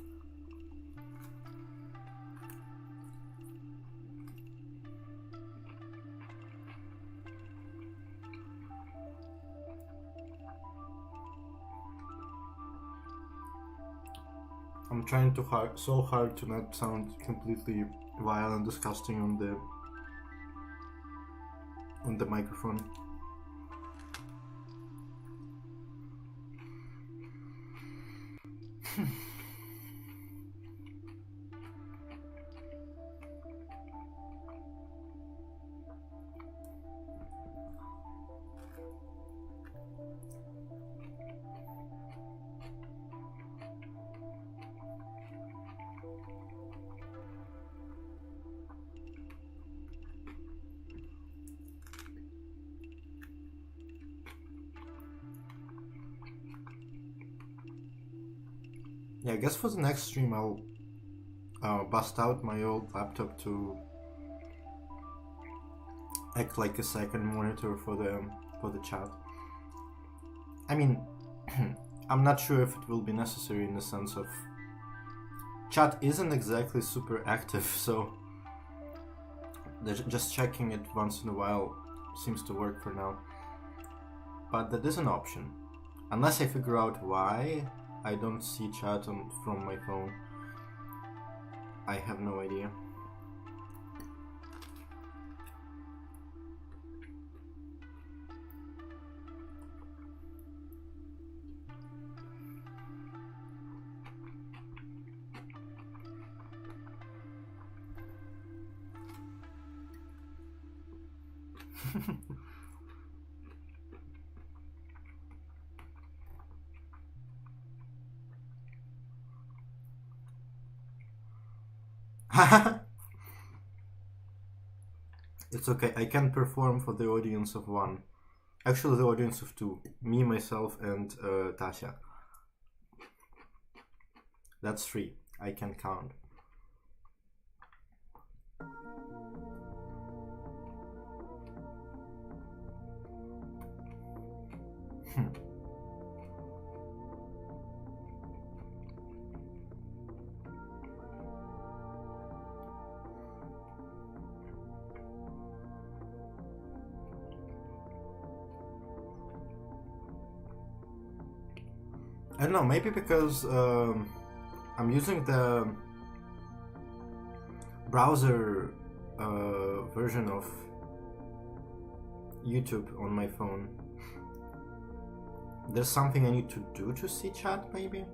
I'm trying so hard to not sound completely vile and disgusting on the microphone. Yeah, I guess for the next stream I'll bust out my old laptop to act like a second monitor for the chat. I mean, I'm not sure if it will be necessary in the sense of chat isn't exactly super active, so just checking it once in a while seems to work for now. But that is an option. Unless I figure out why I don't see chat from my phone, I have no idea. It's okay, I can perform for the audience of one. Actually, the audience of two. Me, myself, and Tasha. That's three. I can count. I don't know, maybe because I'm using the browser version of YouTube on my phone. There's something I need to do to see chat, maybe?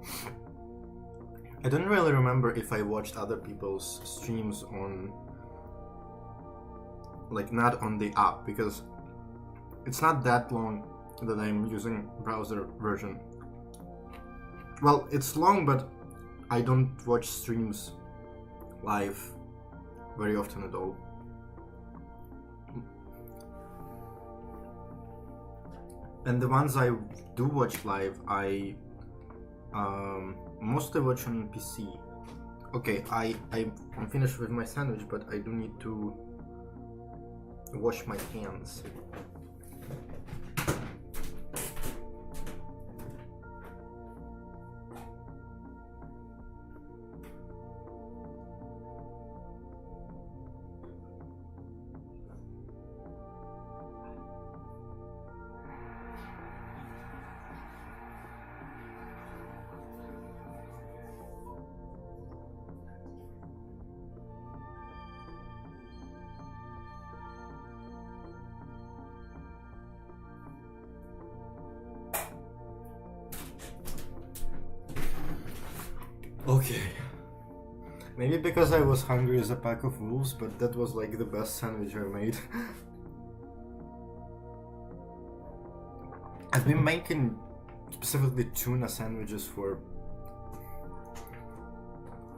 I don't really remember if I watched other people's streams on, like, not on the app, because it's not that long that I'm using browser version. Well, it's long, but I don't watch streams live very often at all. And the ones I do watch live, I mostly watch on PC. Okay, I'm finished with my sandwich, but I do need to wash my hands. Okay. Maybe because I was hungry as a pack of wolves, but that was like the best sandwich I made. I've been making specifically tuna sandwiches for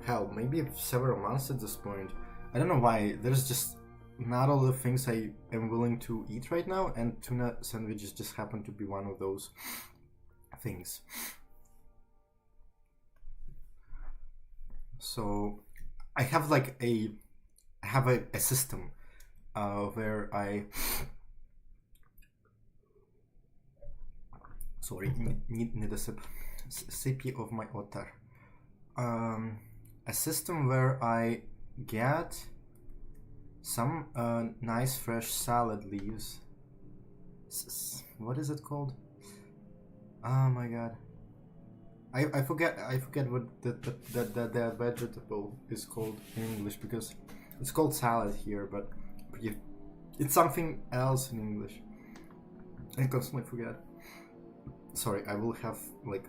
hell, maybe several months at this point. I don't know why, there's just not all the things I am willing to eat right now, and tuna sandwiches just happen to be one of those things. So I have like a system where I need a sippy of my otter. A system where I get some nice fresh salad leaves. What is it called? Oh my god. I forget what the vegetable is called in English, because it's called salad here, but it's something else in English. I constantly forget. Sorry, I will have like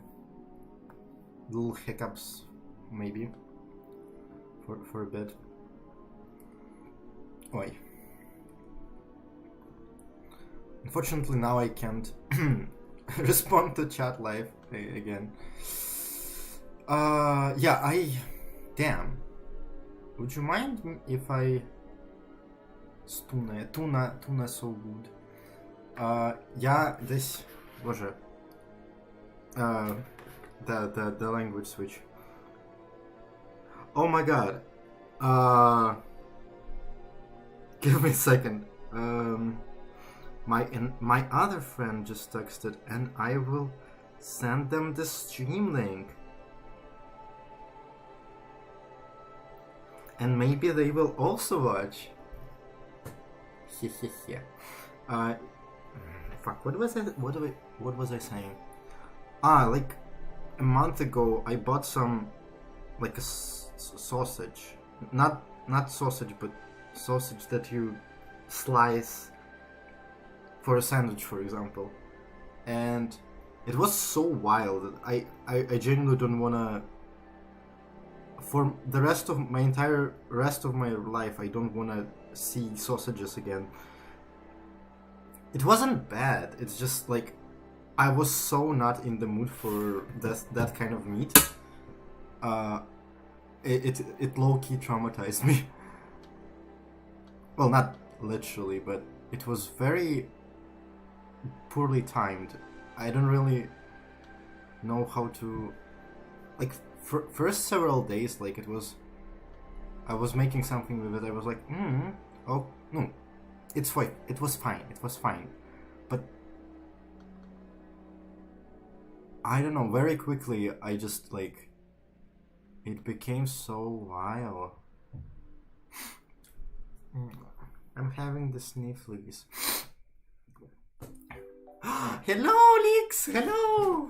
little hiccups maybe for a bit. Oi. Unfortunately now I can't respond to chat live again. Yeah, damn. Would you mind if I tuna so good. Я десь, боже, the language switch. Oh my god. Give me a second. My other friend just texted, and I will send them the stream link. And maybe they will also watch. Fuck, what was I saying? Like a month ago I bought some, like a sausage. Not sausage, but sausage that you slice for a sandwich, for example. And it was so wild that I genuinely don't wanna, for the rest of my life, I don't wanna see sausages again. It wasn't bad, it's just like I was so not in the mood for that kind of meat. It low-key traumatized me. Well, not literally, but it was very poorly timed. I don't really know how to, like, first several days, like, I was making something with it, I was like, oh, no, it's fine, it was fine, but I don't know, very quickly, I just, like, it became so wild. I'm having the snifflies. Hello, Lix! Hello!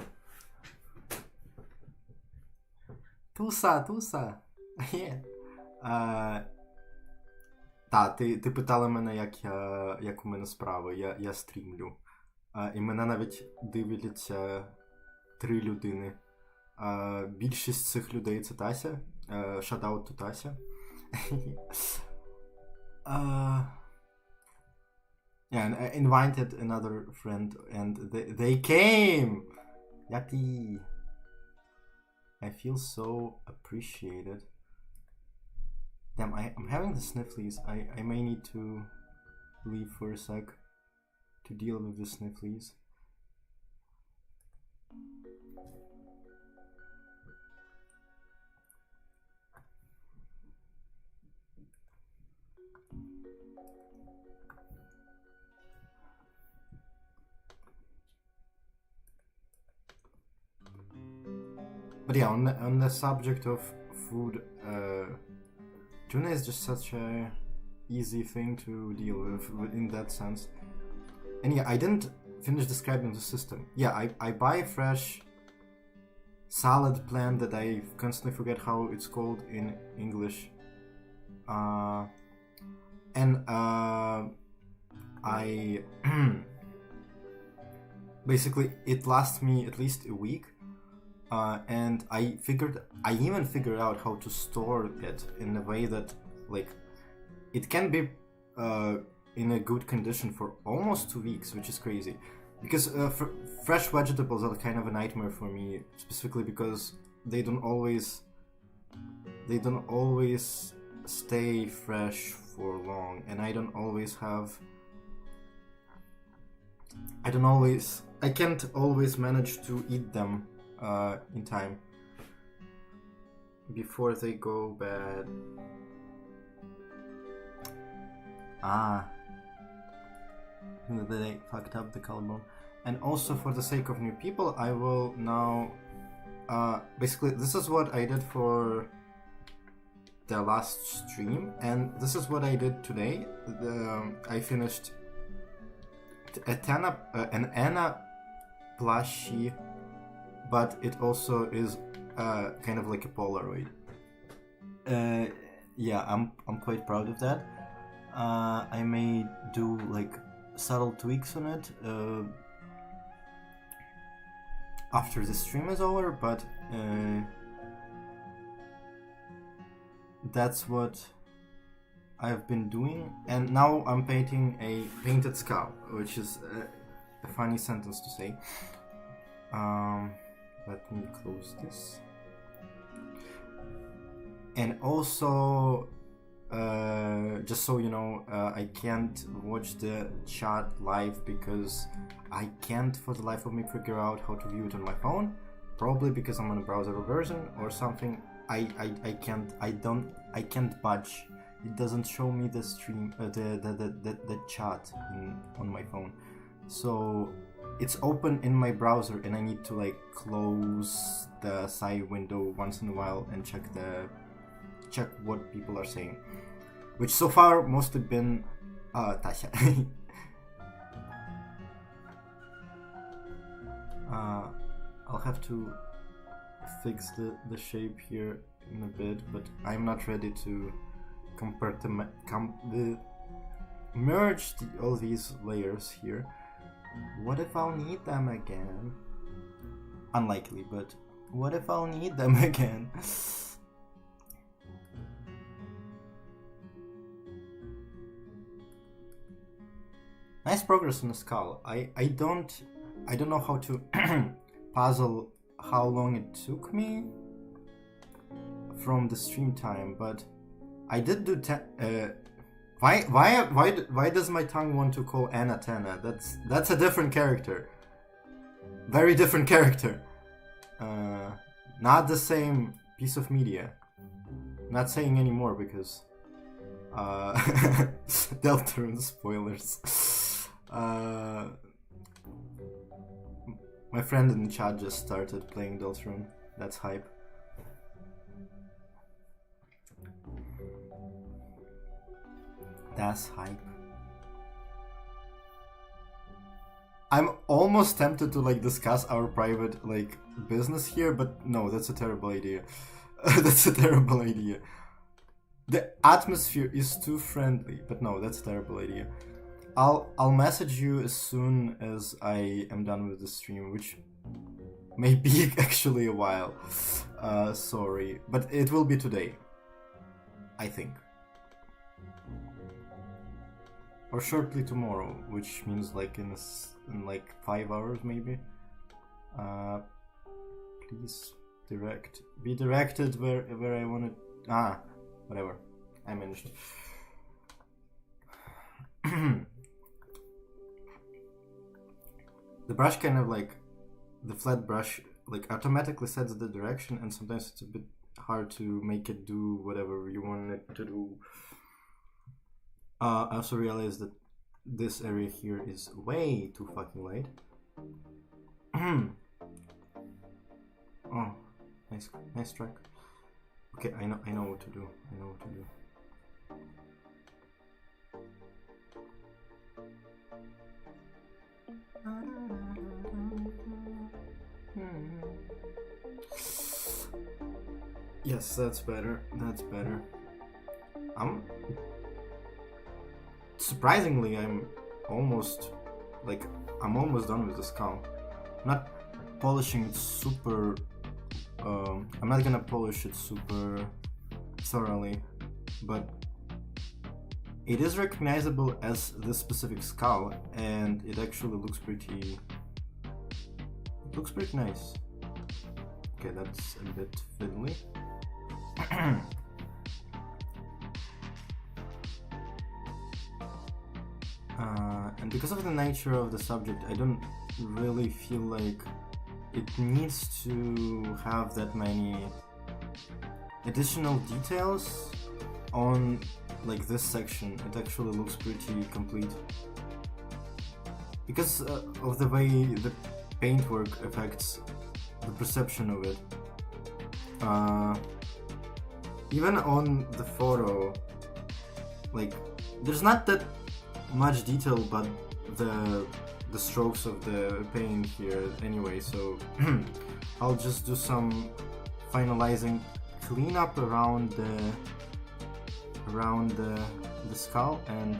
Туса. Ти питала мене, як у мене справи. Я стрімлю. І мене навіть дивляться 3 людини. Більшість цих людей це Тася. Shoutout to Тася. Yeah, and I invited another friend, and they came! Yati! I feel so appreciated. Damn, I'm having the snifflies. I may need to leave for a sec to deal with the snifflies. But yeah, on the subject of food, tuna is just such a easy thing to deal with in that sense. And yeah, I didn't finish describing the system. Yeah, I buy fresh salad plant that I constantly forget how it's called in English. And I basically, it lasts me at least a week. and I even figured out how to store it in a way that like it can be in a good condition for almost 2 weeks, which is crazy. Because fresh vegetables are kind of a nightmare for me, specifically because they don't always stay fresh for long, and I can't always manage to eat them in time before they go bad. That I fucked up the collarbone. And also, for the sake of new people, I will now basically this is what I did for the last stream, and this is what I did today. I finished an Anna plushie, but it also is kind of like a Polaroid. Yeah, I'm quite proud of that. I may do like subtle tweaks on it after the stream is over, but that's what I've been doing. And now I'm painting a painted skull, which is a funny sentence to say. Let me close this. And also, just so you know, I can't watch the chat live because I can't for the life of me figure out how to view it on my phone. Probably because I'm on a browser version or something. I can't budge. It doesn't show me the stream, the chat on my phone. So it's open in my browser, and I need to like close the side window once in a while and check what people are saying, which so far mostly been Tasha. I'll have to fix the shape here in a bit, but I'm not ready to merge all these layers here. What if I'll need them again? Unlikely, but what if I'll need them again? Nice progress on the skull. I don't know how to puzzle how long it took me from the stream time, but I did do why does my tongue want to call Anna Tana? That's a different character. Very different character. Not the same piece of media. Not saying anymore because Deltarune spoilers. My friend in the chat just started playing Deltarune. That's hype. That's hype. I'm almost tempted to like discuss our private like business here, but no, that's a terrible idea. That's a terrible idea. The atmosphere is too friendly, but no, that's a terrible idea. I'll message you as soon as I am done with the stream, which may be actually a while. Sorry, but it will be today, I think. Or shortly tomorrow, which means like in like 5 hours maybe. Please be directed where I want to. Whatever. I managed. The brush kind of like the flat brush like automatically sets the direction, and sometimes it's a bit hard to make it do whatever you want it to do. I also realized that this area here is way too fucking light. Oh, nice track. Okay, I know what to do. Yes, that's better. Surprisingly, I'm almost done with the skull. Not polishing it super I'm not gonna polish it super thoroughly, but it is recognizable as this specific skull, and it actually looks pretty. It looks pretty nice. Okay, that's a bit fiddly. And because of the nature of the subject, I don't really feel like it needs to have that many additional details on like this section. It actually looks pretty complete because of the way the paintwork affects the perception of it. Even on the photo, like there's not that much detail, but the strokes of the paint here anyway, so I'll just do some finalizing cleanup around the skull, and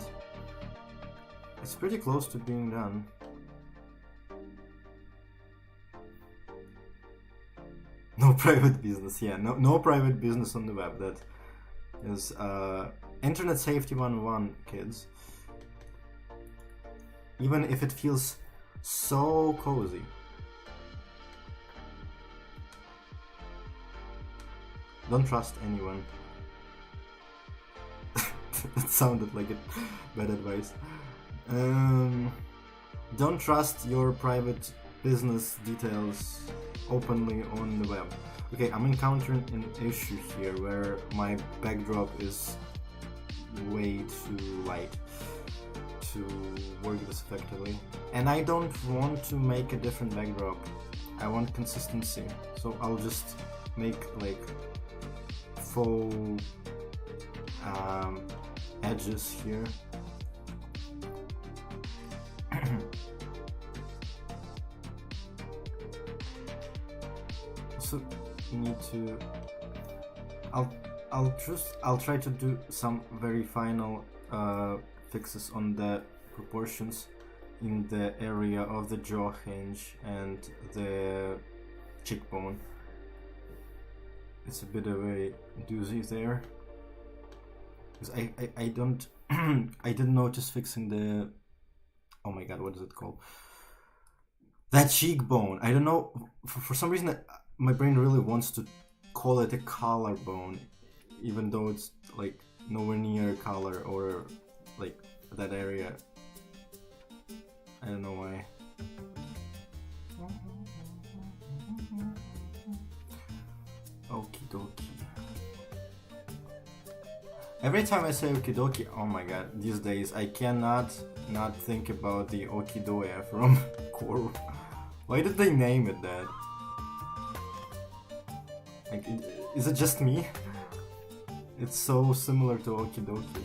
it's pretty close to being done. No private business, yeah, no private business on the web. That is Internet Safety 101, kids. Even if it feels so cozy. Don't trust anyone. That sounded like bad advice. Don't trust your private business details openly on the web. Okay, I'm encountering an issue here where my backdrop is way too light to work this effectively, and I don't want to make a different backdrop. I want consistency, so I'll just make like faux edges here. Also need to I'll try to do some very final fixes on the proportions in the area of the jaw hinge and the cheekbone. It's a bit of a doozy there, because I don't I didn't notice fixing the, oh my god, what is it called, that cheekbone. I don't know, for some reason my brain really wants to call it a collarbone, even though it's like nowhere near collar or like that area. I don't know why. Okie dokie. Every time I say okie dokie, oh my god, these days I cannot not think about the Okidoya from Koru. Why did they name it that? Like, is it just me? It's so similar to Okidoki.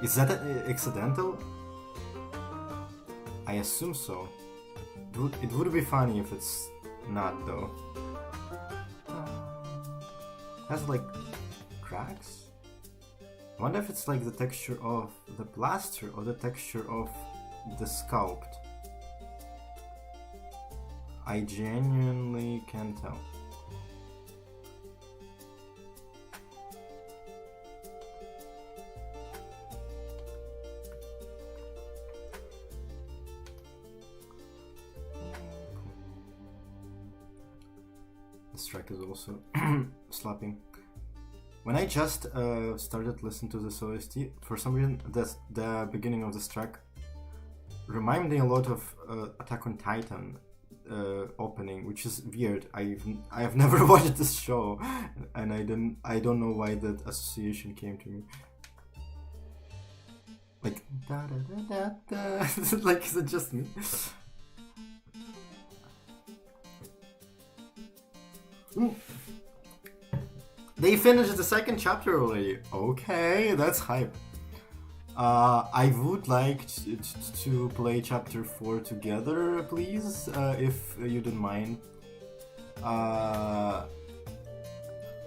Is that accidental? I assume so. It would be funny if it's not, though. Has like cracks? I wonder if it's like the texture of the plaster or the texture of the sculpt. I genuinely can't tell. This track is also slapping. When I just started listening to this OST, for some reason the beginning of this track reminded me a lot of Attack on Titan opening, which is weird. I've never watched this show, and I don't know why that association came to me. Like da da da da da. Like, is it just me? Ooh. They finished the second chapter already. Okay, that's hype. I would like to play chapter 4 together, please, if you don't mind.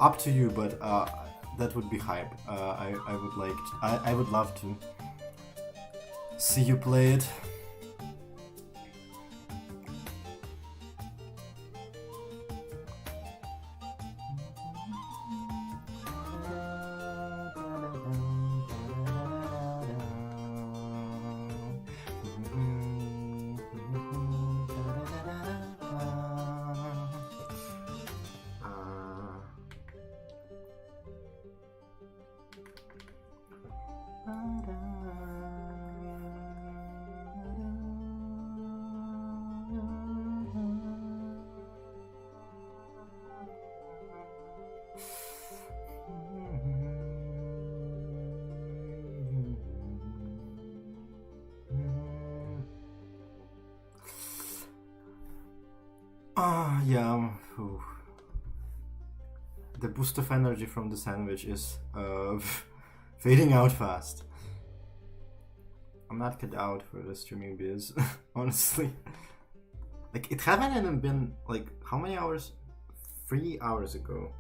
Up to you, but that would be hype. I would love to see you play it. Yeah. The boost of energy from the sandwich is fading out fast. I'm not cut out for the streaming biz, honestly. Like, it haven't even been, like, how many hours? 3 hours ago.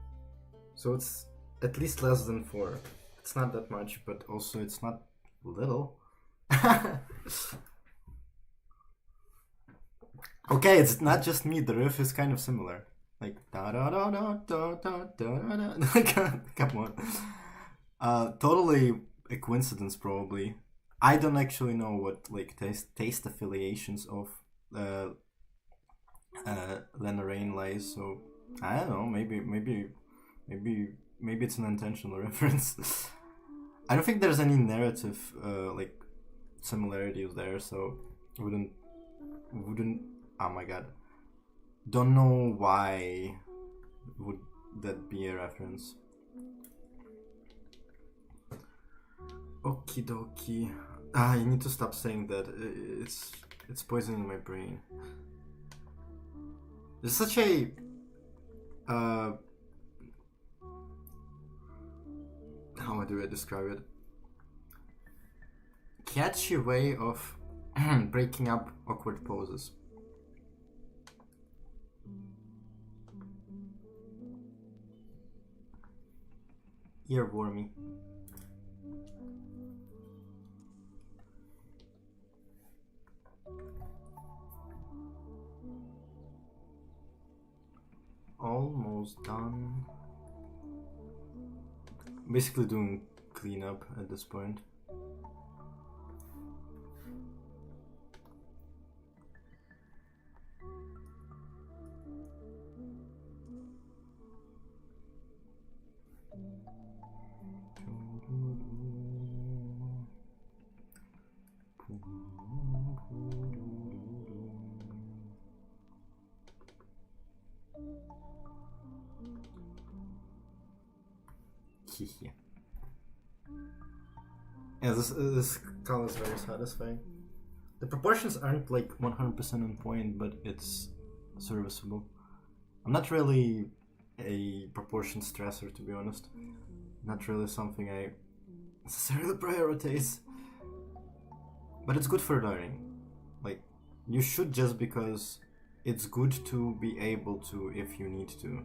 So it's at least less than 4. It's not that much, but also it's not little. Okay, it's not just me, the riff is kind of similar. Like, da da da da da da da da. Come on. Totally a coincidence, probably. I don't actually know what, like, taste affiliations of Lena Rain lies, so I don't know, maybe it's an intentional reference. I don't think there's any narrative like similarities there, so wouldn't oh my god. Don't know why would that be a reference. Okie dokie. I need to stop saying that. It's poisoning my brain. It's such a how do I describe it? Catchy way of breaking up awkward poses. Earwormy. Almost done. Basically doing cleanup at this point. Yeah, this color is very satisfying. The proportions aren't like 100% on point, but it's serviceable. I'm not really a proportion stressor, to be honest. Not really something I necessarily prioritize. But it's good for learning. Like, you should, just because it's good to be able to if you need to.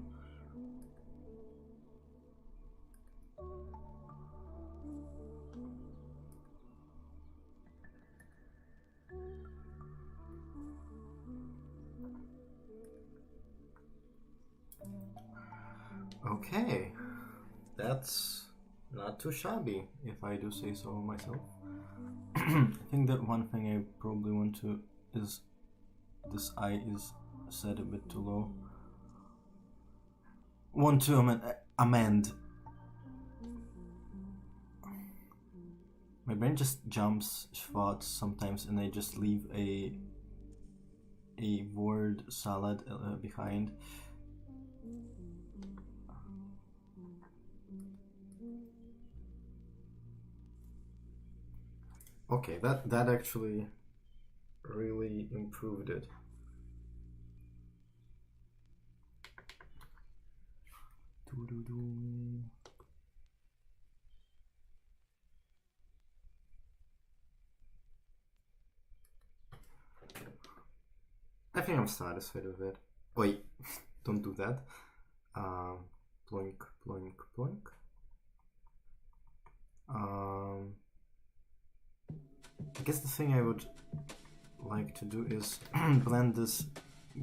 Okay, that's not too shabby, if I do say so myself. I think that one thing I probably want to is this eye is set a bit too low. Want to amend. My brain just jumps thoughts sometimes, and I just leave a word salad behind. Okay, that actually really improved it. I think I'm satisfied with it. Wait, don't do that. Ploink, ploink, ploink. I guess the thing I would like to do is blend this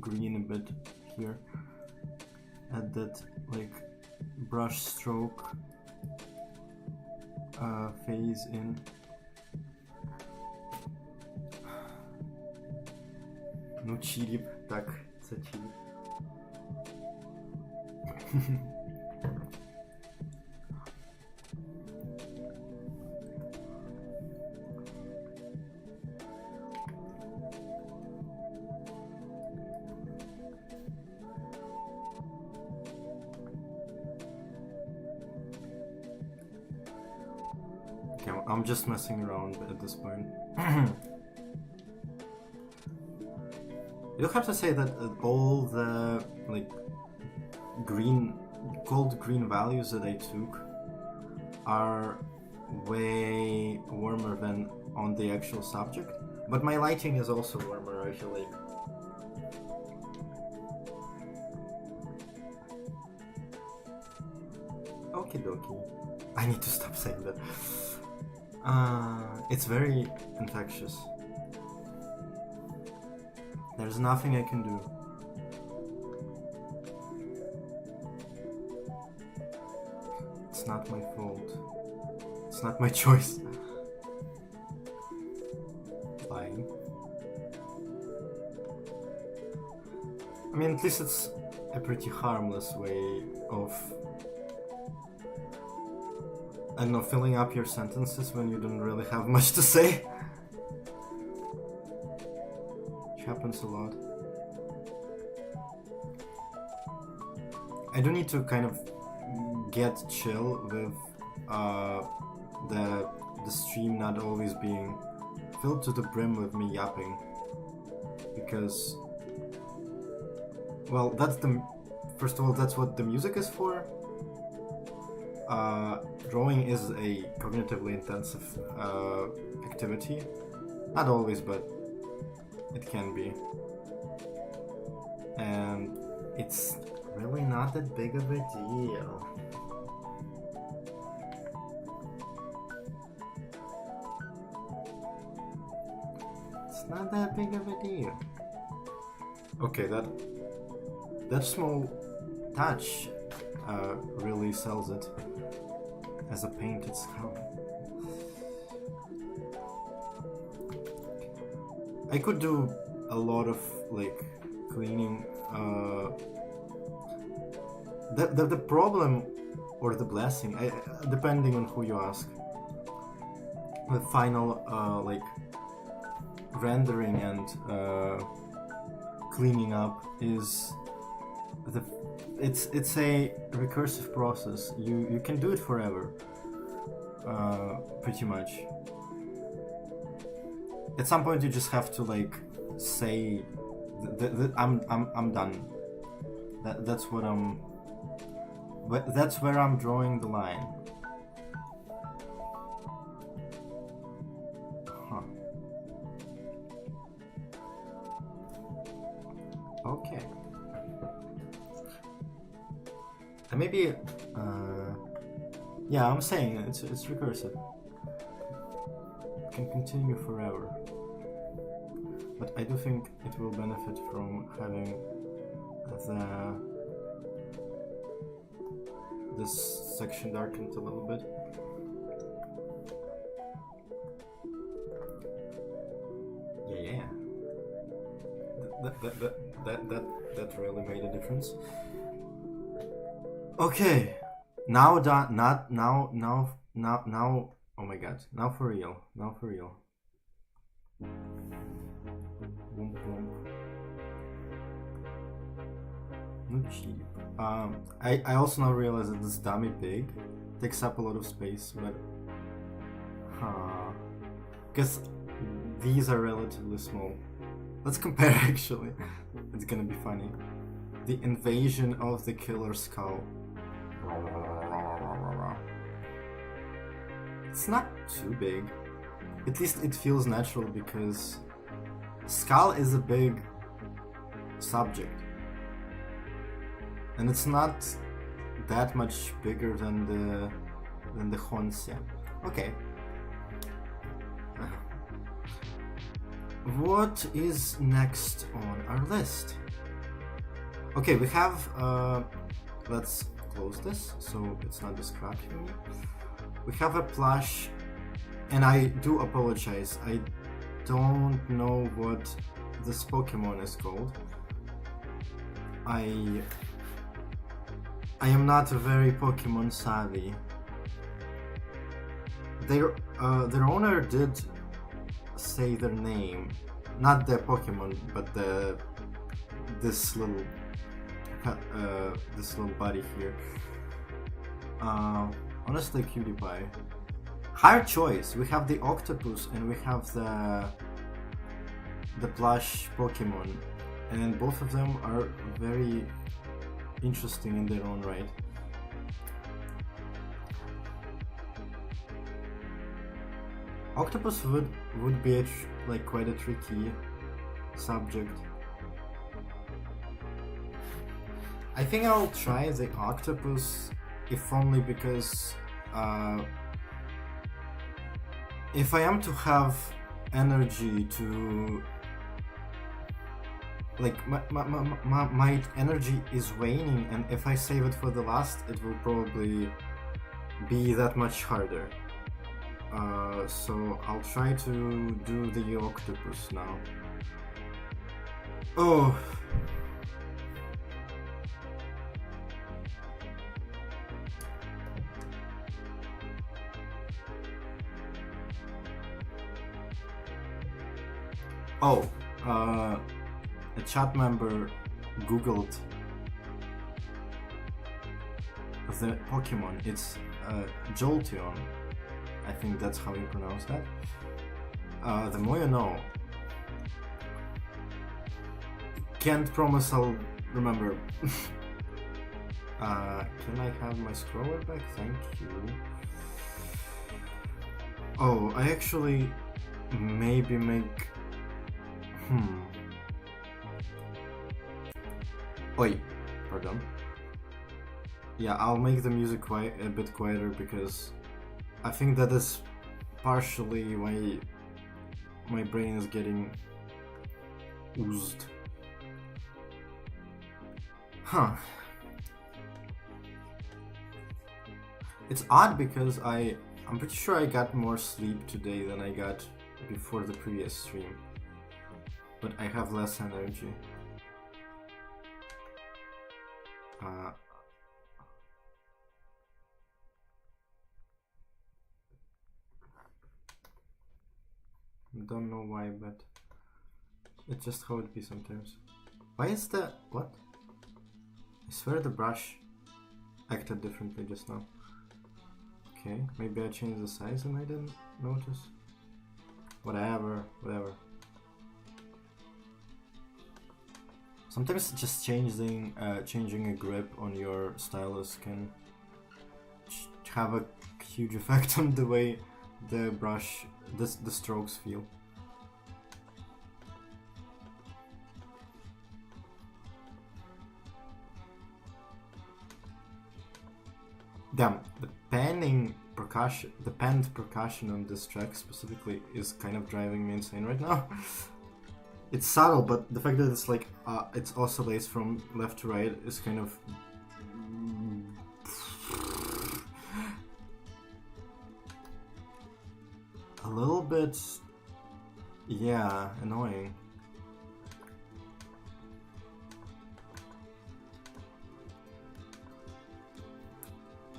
green a bit here. Add that like brush stroke phase in. No chirip, tak, це chirip. Okay, I'm just messing around at this point. You have to say that all the like cold green values that I took are way warmer than on the actual subject, but my lighting is also warmer, I feel like. Okie dokie. I need to stop saying that. It's very infectious. There's nothing I can do. It's not my fault. It's not my choice. Fine. I mean, at least it's a pretty harmless way of, I don't know, filling up your sentences when you don't really have much to say. Which happens a lot. I do need to kind of get chill with the stream not always being filled to the brim with me yapping, because, well, first of all, that's what the music is for. Drawing is a cognitively intensive activity. Not always, but it can be. And it's really not that big of a deal. It's not that big of a deal. Okay, that small touch really sells it as a painted skull. I could do a lot of like cleaning. The problem or the blessing, depending on who you ask, the final like rendering and cleaning up is it's a recursive process. You can do it forever, pretty much. At some point, you just have to like say, I'm done. That's what I'm. That's where I'm drawing the line. Huh. Okay. And maybe, yeah, I'm saying it's recursive. It can continue forever. But I do think it will benefit from having this section darkened a little bit. Yeah. That really made a difference. Okay, now that now. Oh my God! Now for real. No cheap. I also now realize that this dummy pig takes up a lot of space, but because these are relatively small. Let's compare actually. It's gonna be funny. The invasion of the killer skull. It's not too big. At least it feels natural because skull is a big subject. And it's not that much bigger than the Honsia. Okay. What is next on our list? Okay, we have, let's close this so it's not distracting me. We have a plush, and I do apologize, I don't know what this Pokemon is called. I am not very Pokemon savvy. Their owner did say their name, not the Pokemon, but this little buddy here. Honestly, cutie pie. Hard choice. We have the octopus and we have the plush Pokemon. and both of them are very interesting in their own right. Octopus would be like quite a tricky subject. I think I'll try the octopus, if only because if I am to have energy to, like, my energy is waning, and if I save it for the last, it will probably be that much harder. So I'll try to do the octopus now. Oh. Oh, a chat member googled the Pokemon. It's Jolteon. I think that's how you pronounce that. The more you know. Can't promise I'll remember. Can I have my scroller back? Thank you. Oh, I actually maybe make... Oi, pardon. Yeah, I'll make the music a bit quieter because I think that is partially why my brain is getting oozed. Huh. It's odd because I'm pretty sure I got more sleep today than I got before the previous stream. But I have less energy. Don't know why, but it's just how it be sometimes. Why is the... what? I swear the brush acted differently just now. Okay, maybe I changed the size and I didn't notice. Whatever. Sometimes just changing a grip on your stylus can have a huge effect on the way the brush, the strokes feel. Damn, the penned percussion on this track specifically is kind of driving me insane right now. It's subtle, but the fact that it's like it oscillates from left to right is kind of a little bit, yeah, annoying.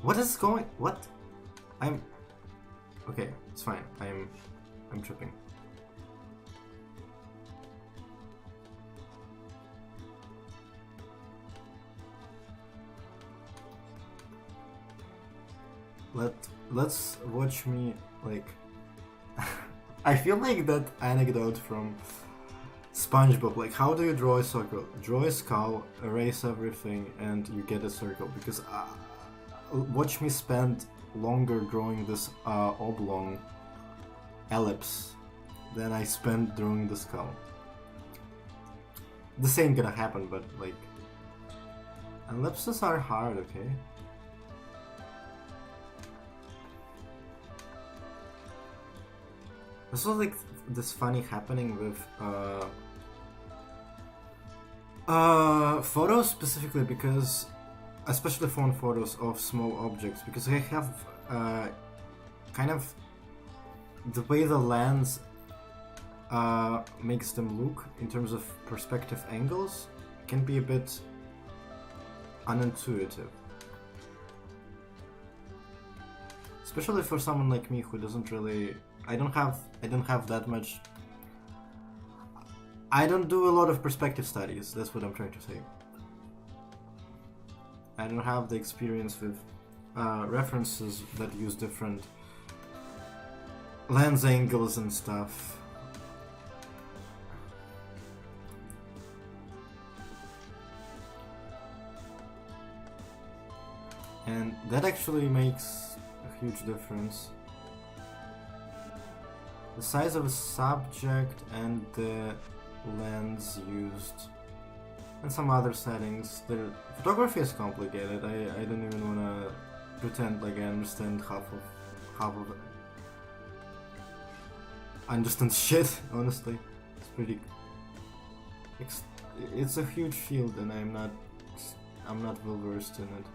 What is going? What? Okay, it's fine. I'm tripping. Let's watch me, like... I feel like that anecdote from SpongeBob, like, how do you draw a circle? Draw a skull, erase everything, and you get a circle. Because watch me spend longer drawing this oblong ellipse than I spent drawing the skull. This ain't gonna happen, but, like... ellipses are hard, okay? This was like this funny happening with photos specifically, because especially phone photos of small objects, because I have kind of the way the lens makes them look in terms of perspective angles can be a bit unintuitive. Especially for someone like me who doesn't really... I don't have that much... I don't do a lot of perspective studies, that's what I'm trying to say. I don't have the experience with references that use different lens angles and stuff. And that actually makes a huge difference. The size of a subject and the lens used and some other settings. The photography is complicated. I don't even want to pretend like I understand half of it. I understand shit, honestly. It's pretty... It's a huge field and I'm not well versed in it.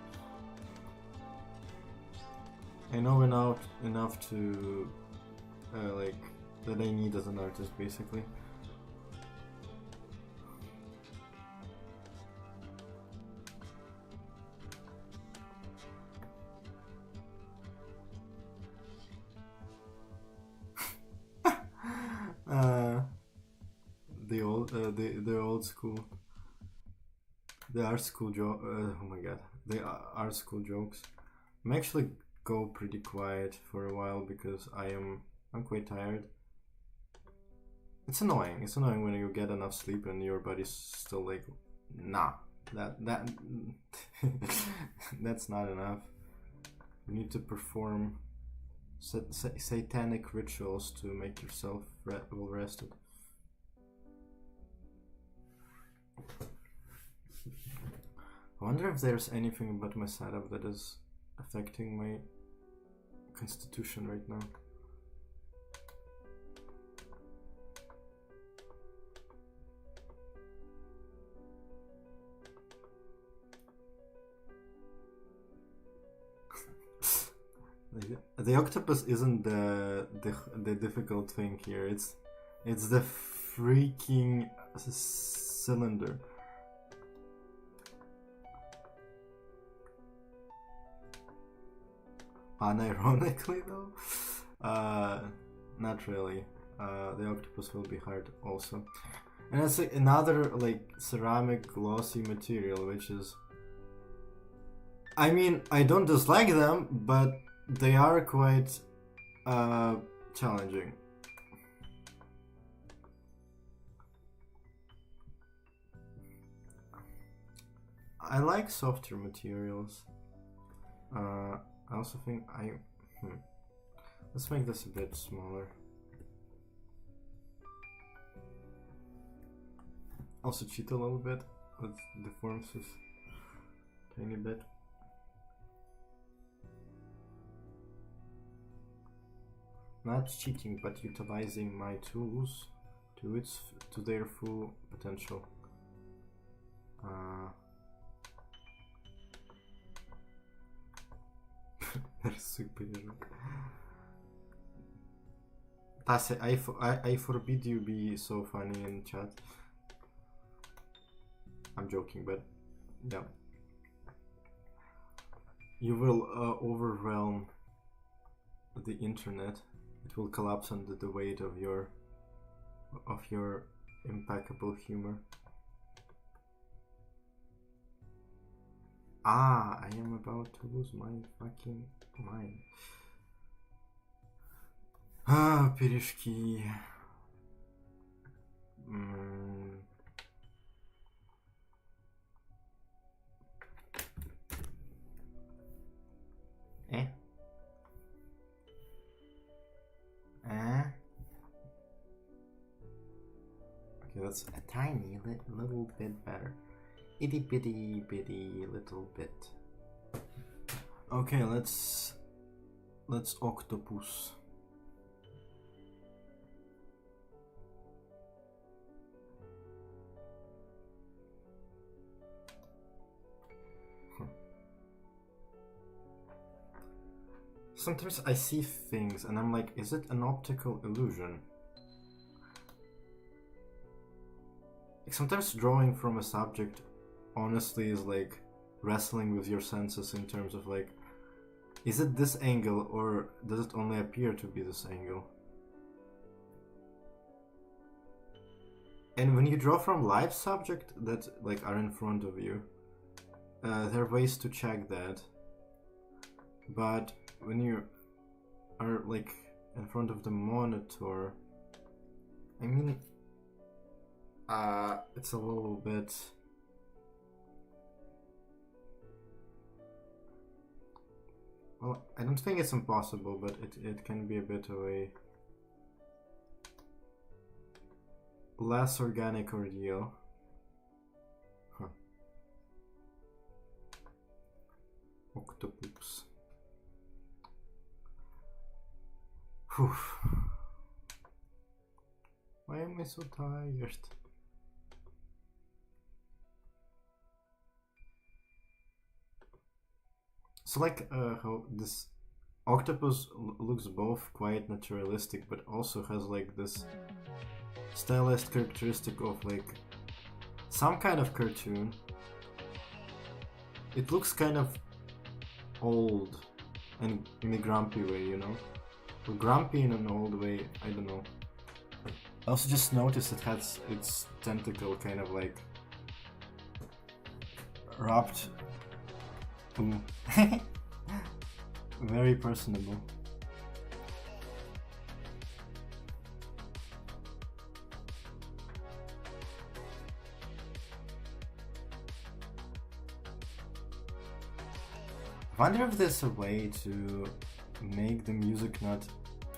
I know enough to like that I need as an artist, basically. The old school, the art school joke. Oh my god, the art school jokes. I'm actually go pretty quiet for a while because I'm quite tired. It's annoying. It's annoying when you get enough sleep and your body's still like, nah, that that's not enough. You need to perform satanic rituals to make yourself well rested. I wonder if there's anything about my setup that is affecting my constitution right now. The octopus isn't the difficult thing here. It's the freaking cylinder. Unironically though, not really. The octopus will be hard also, and it's like another like ceramic glossy material, which is, I mean, I don't dislike them, but they are quite challenging. I like softer materials. I also think let's make this a bit smaller. Also cheat a little bit with deforms this tiny bit. Not cheating, but utilizing my tools to their full potential. That's super. Tase, I forbid you be so funny in chat. I'm joking, but yeah. You will overwhelm the internet. It will collapse under the weight of your impeccable humor. I am about to lose my fucking mind. Пирожки. Okay, that's a tiny little bit better. Itty bitty bitty little bit. Okay, let's octopus. Sometimes I see things and I'm like, is it an optical illusion? Like sometimes drawing from a subject honestly is like wrestling with your senses in terms of like, is it this angle or does it only appear to be this angle? And when you draw from live subject that like are in front of you, there are ways to check that. But when you are like in front of the monitor, I mean, it's a little bit Well, I don't think it's impossible, but it can be a bit of a less organic ordeal. Huh. Octopus. Whew. Why am I so tired? So like how this octopus looks both quite naturalistic, but also has like this stylized characteristic of like some kind of cartoon. It looks kind of old and in a grumpy way, you know? Or grumpy in an old way, I don't know. I also just noticed it has its tentacle kind of like wrapped. Ooh. Very personable. I wonder if there's a way to make the music not...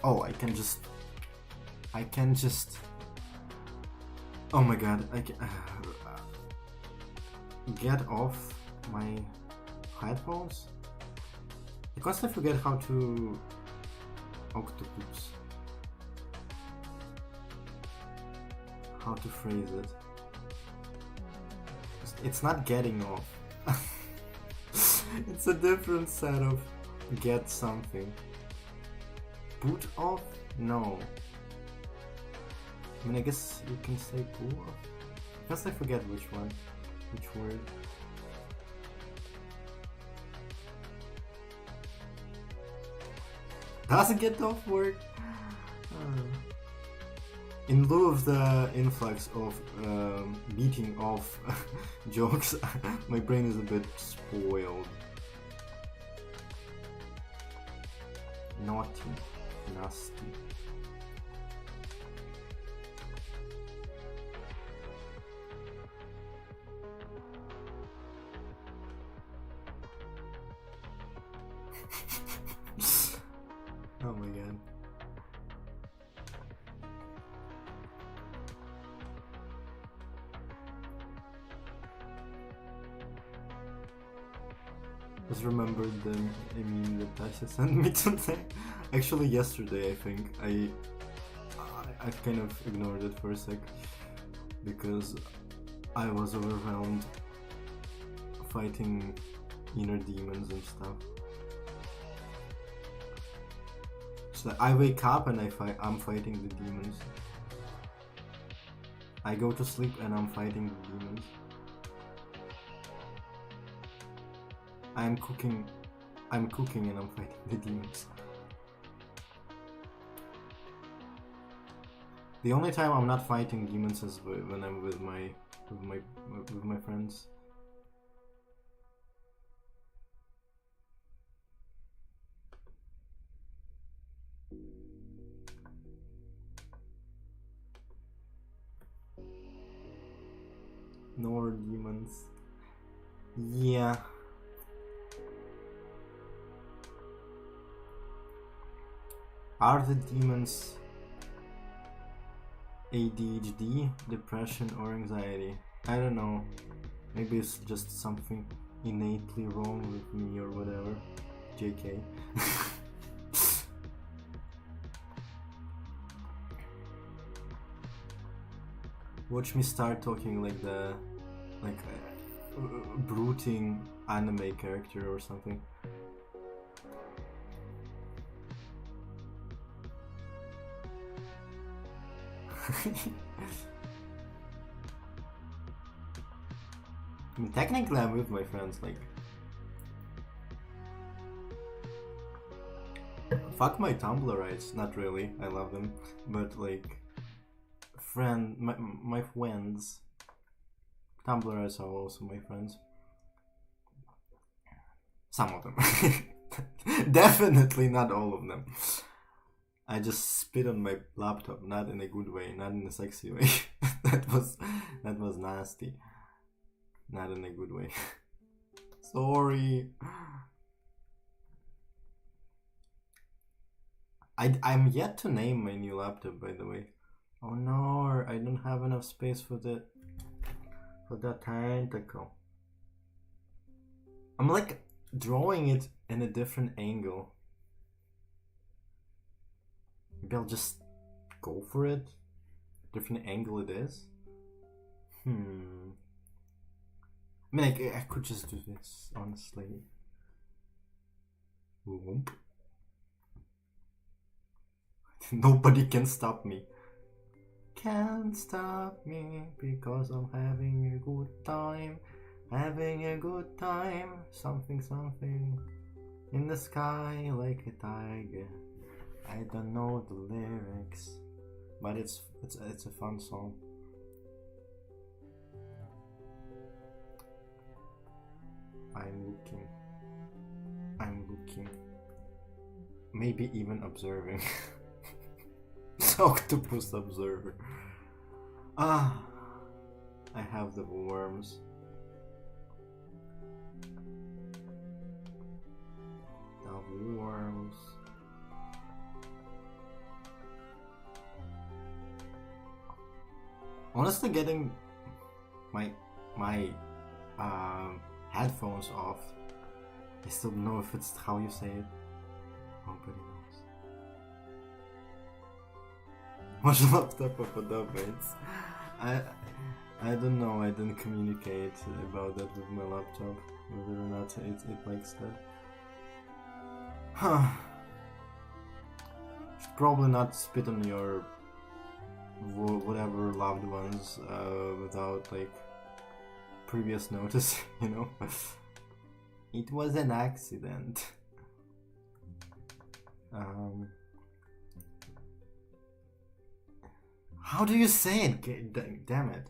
Oh, I can just... Oh my god, I can... Get off my headphones? I constantly forget how to... Octopus. How to phrase it. It's not getting off. It's a different set of get something. Boot off? No. I mean, I guess you can say pull off. I guess I forget which one. Which word. Doesn't get off work? In lieu of the influx of beating off jokes, my brain is a bit spoiled. Naughty. Nasty. Oh my god. Just remembered the meme that Tasha sent me today. Actually yesterday, I think. I kind of ignored it for a sec because I was overwhelmed fighting inner demons and stuff. So I wake up and I'm fighting the demons. I go to sleep and I'm fighting the demons. I'm cooking and I'm fighting the demons. The only time I'm not fighting demons is when I'm with my friends. No demons. Yeah. Are the demons ADHD, depression, or anxiety? I don't know. Maybe it's just something innately wrong with me or whatever. JK. Watch me start talking like the brooding anime character or something. I mean, technically I'm with my friends, like... Fuck my Tumblr rights, not really, I love them, but like... my friends... Tumblrites are also my friends. Some of them. Definitely not all of them. I just spit on my laptop, not in a good way, not in a sexy way. that was nasty. Not in a good way. Sorry. I'm yet to name my new laptop, by the way. Oh no, I don't have enough space for that tentacle. I'm like drawing it in a different angle. Maybe I'll just go for it. Different angle it is. I mean, I could just do this, honestly. Whoop. Nobody can stop me. Can't stop me because I'm having a good time. Having a good time. Something, something in the sky like a tiger. I don't know the lyrics, but it's a fun song. I'm looking. Maybe even observing. Octopus observer. I have the worms. The worms. Honestly, getting my headphones off. I still don't know if it's how you say it. Nobody knows. Watch laptop updates. I don't know. I didn't communicate about that with my laptop, whether or not it likes that. Should probably not spit on your whatever loved ones without like previous notice, you know. It was an accident. How do you say it? Damn it.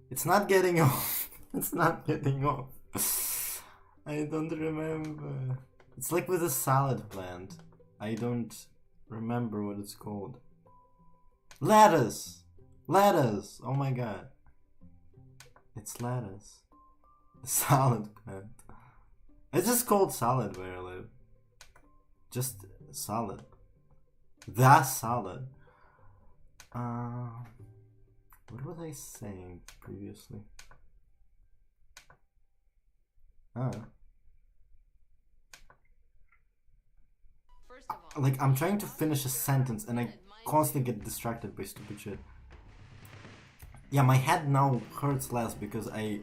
It's not getting off. It's not getting off. I don't remember. It's like with a salad plant. I don't remember what it's called. Lettuce! Lettuce! Oh my god. It's lettuce. A salad plant. It's just called salad where I live. Just salad. The salad. What was I saying previously? Like, I'm trying to finish a sentence and I constantly get distracted by stupid shit. Yeah, my head now hurts less because I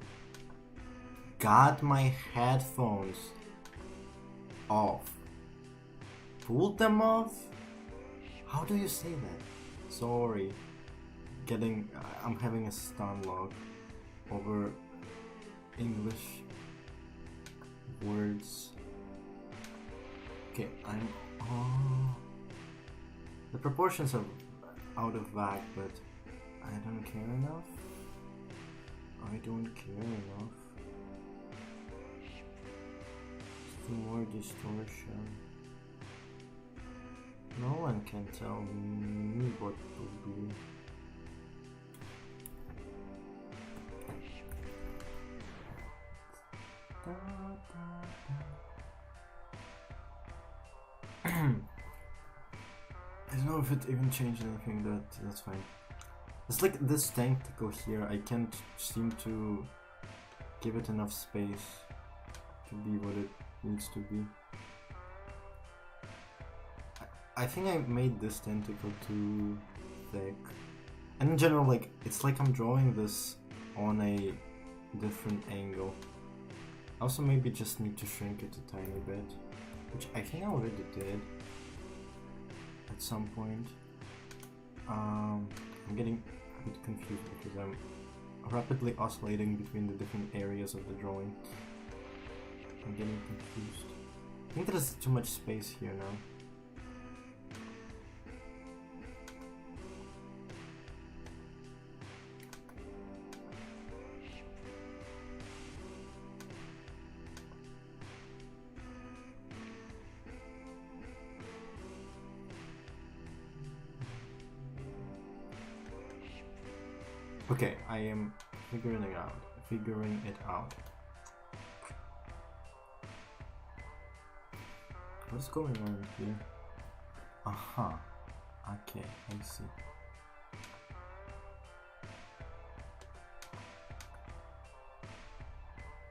got my headphones off. Pulled them off? How do you say that? Sorry. I'm having a stun log over English words. Okay, the proportions are out of whack, but I don't care enough. I don't care enough. Still more distortion. No one can tell me what to do. I don't know if it even changed anything, that's fine. It's like this tentacle here, I can't seem to give it enough space to be what it needs to be. I think I made this tentacle too thick. And in general, like, it's like I'm drawing this on a different angle. I also maybe just need to shrink it a tiny bit, which I think I already did at some point. I'm getting a bit confused because I'm rapidly oscillating between the different areas of the drawing. I'm getting confused. I think there's too much space here now. Okay, I am figuring it out. What's going on here? Aha. Okay, I see.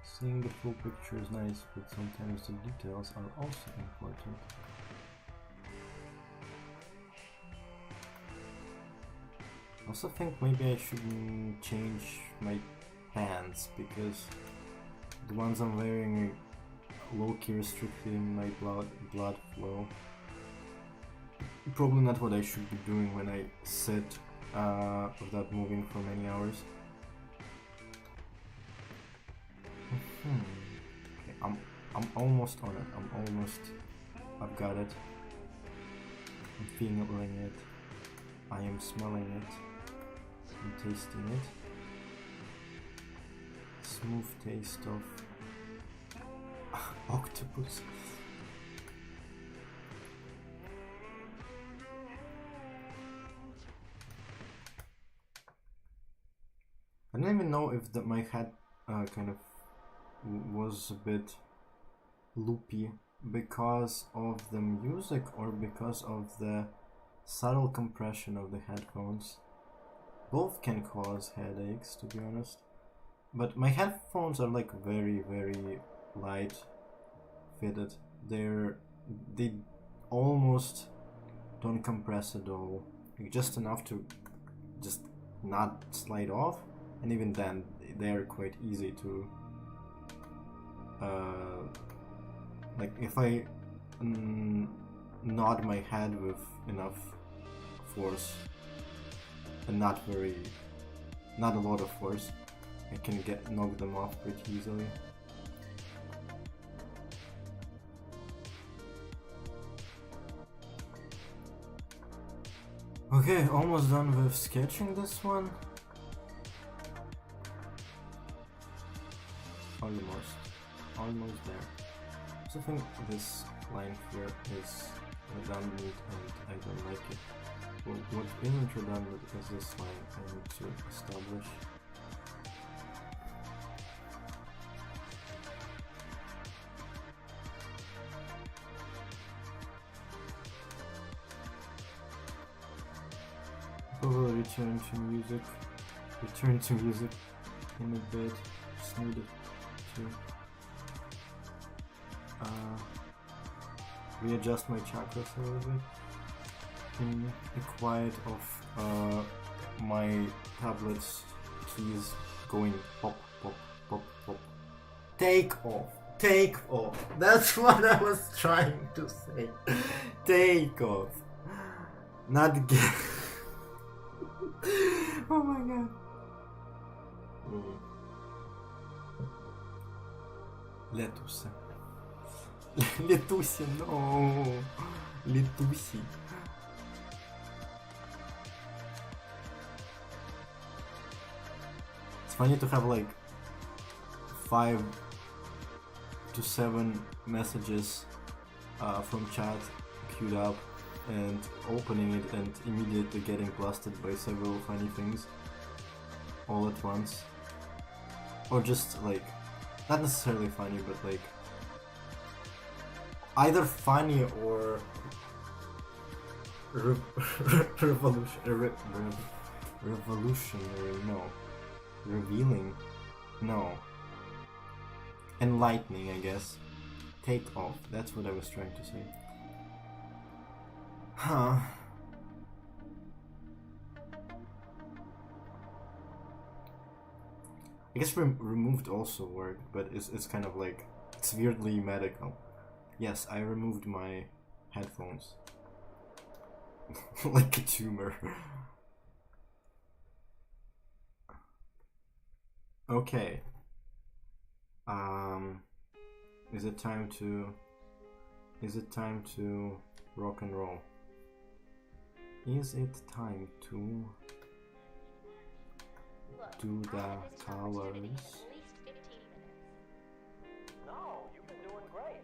Seeing the full picture is nice, but sometimes the details are also important. I also think maybe I shouldn't change my pants, because the ones I'm wearing are low-key restricting my blood flow. Probably not what I should be doing when I sit without moving for many hours. Okay, I'm almost on it. I've got it. I'm feeling it. I am smelling it. I'm tasting it. Smooth taste of octopus. I don't even know if my head kind of was a bit loopy because of the music or because of the subtle compression of the headphones. Both can cause headaches, to be honest. But my headphones are like very, very light fitted. They almost don't compress at all. Like just enough to just not slide off, and even then they're quite easy to like if I nod my head with enough force and not a lot of force, I can knock them off pretty easily. Okay, almost done with sketching this one. Almost there. So I think this line here is redundant and I don't like it. Well, what isn't redundant is this line I need to establish. I will return to music in a bit. Just need it to readjust my chakras a little bit in the quiet of my tablet's keys going pop, pop, pop, pop. Take off. That's what I was trying to say. Take off. Not get. Oh my god. Letusa. Letusi, no. Letusi. It's funny to have like 5 to 7 messages from chat queued up and opening it and immediately getting blasted by several funny things all at once. Or just like, not necessarily funny, but like either funny or revolutionary, no. Revealing, no. Enlightening, I guess. Take off, that's what I was trying to say. Huh. I guess removed also worked, but it's kind of like, it's weirdly medical. Yes, I removed my headphones. Like a tumor. Okay. Is it time to rock and roll? Is it time to do the colors? No, you've been doing great.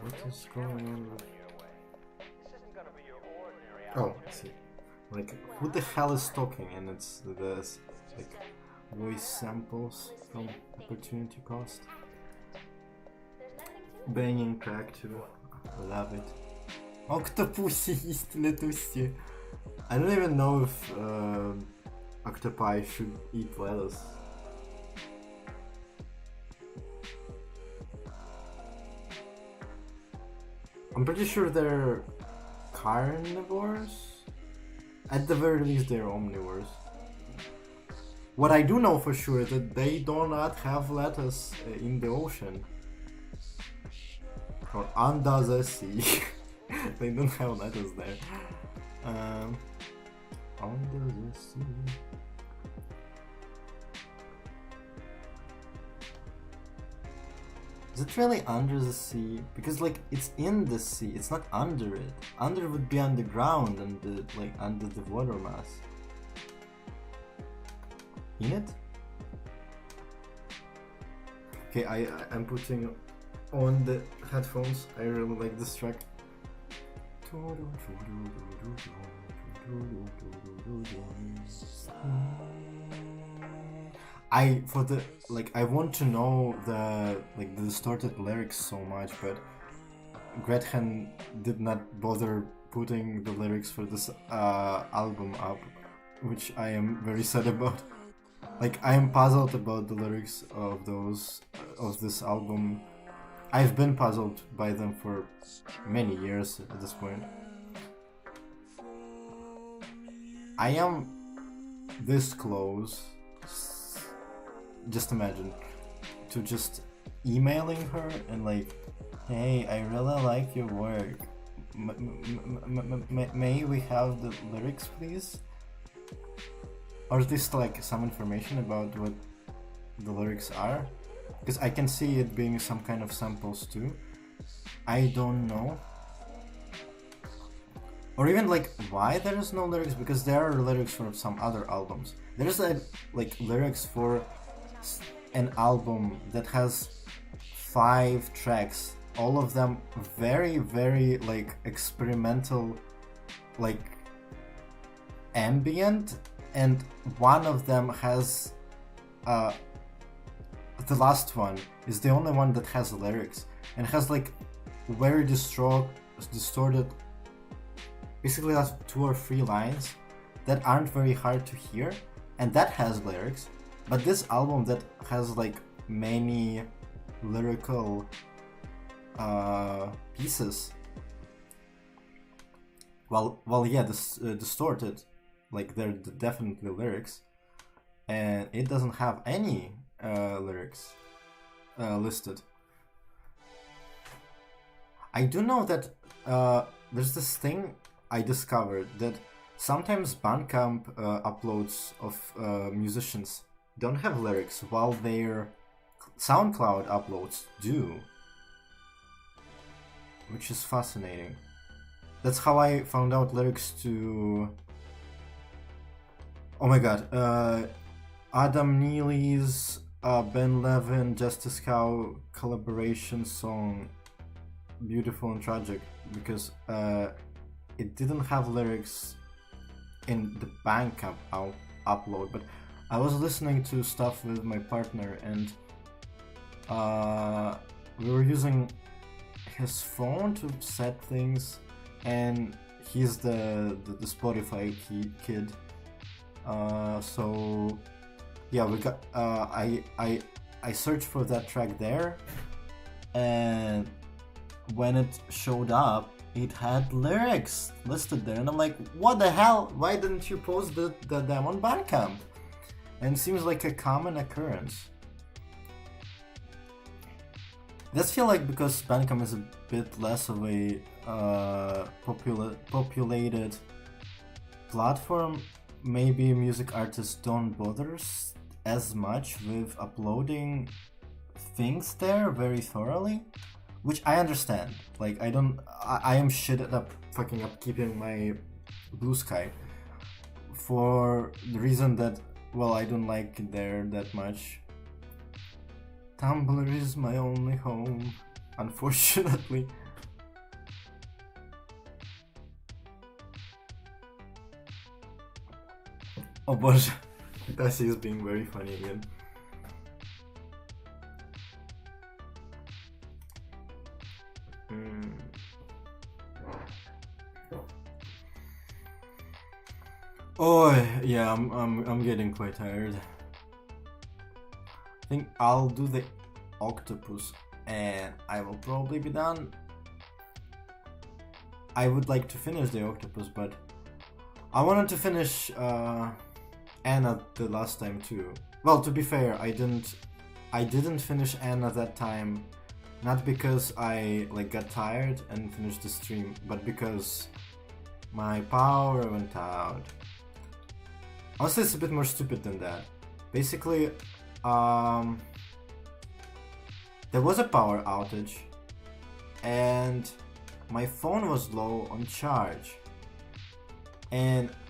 What is going on with... This isn't gonna be your ordinary Oh, I see. Like, who the hell is talking? And it's the like voice samples from Opportunity Cost. Banging track too. I love it. Octopussy eat lettuce. I don't even know if octopi should eat lettuce. I'm pretty sure they're carnivores. At the very least, they're omnivores. What I do know for sure is that they do not have lettuce in the ocean. Or under the sea. They don't have lettuce there. Under the sea. Is it really under the sea? Because like it's in the sea, it's not under it. Under would be underground and like under the water mass. In it? Okay, I'm putting on the headphones. I really like this track. I want to know the distorted lyrics so much, but Gretchen did not bother putting the lyrics for this album up, which I am very sad about. Like, I am puzzled about the lyrics of this album. I've been puzzled by them for many years at this point. I am this close, just imagine, to just emailing her and like, hey, I really like your work. May we have the lyrics, please? Or at least like some information about what the lyrics are, because I can see it being some kind of samples too. I don't know. Or even like why there is no lyrics, because there are lyrics for some other albums. There's like lyrics for an album that has 5 tracks, all of them very, very like experimental, like ambient, and one of them has the last one is the only one that has lyrics and has like very distorted, basically that's 2 or 3 lines that aren't very hard to hear, and that has lyrics. But this album that has like many lyrical pieces, well yeah, this distorted, like they're definitely lyrics, and it doesn't have any lyrics listed. I do know that there's this thing I discovered, that sometimes Bandcamp uploads of musicians don't have lyrics, while their SoundCloud uploads do, which is fascinating. That's how I found out lyrics to, oh my god, Adam Neely's Ben Levin Justice Cow collaboration song Beautiful and Tragic, because it didn't have lyrics in the Bandcamp upload, but I was listening to stuff with my partner, and we were using his phone to set things, and he's the Spotify kid. So yeah, we got I searched for that track there, and when it showed up, it had lyrics listed there, and I'm like, what the hell? Why didn't you post them on Bandcamp? And it seems like a common occurrence. Does feel like because Bandcamp is a bit less of a populated platform, maybe music artists don't bother as much with uploading things there very thoroughly, which I understand. Like, I am shit at fucking up keeping my Blue Sky for the reason that, well, I don't like it there that much. Tumblr is my only home, unfortunately. Oh boże, Tassie is being very funny again. Oh yeah, I'm getting quite tired. I think I'll do the octopus and I will probably be done. I would like to finish the octopus, but I wanted to finish Anna the last time too. Well, to be fair, I didn't finish Anna that time, not because I like got tired and finished the stream, but because my power went out. Honestly, it's a bit more stupid than that. Basically, there was a power outage, and my phone was low on charge.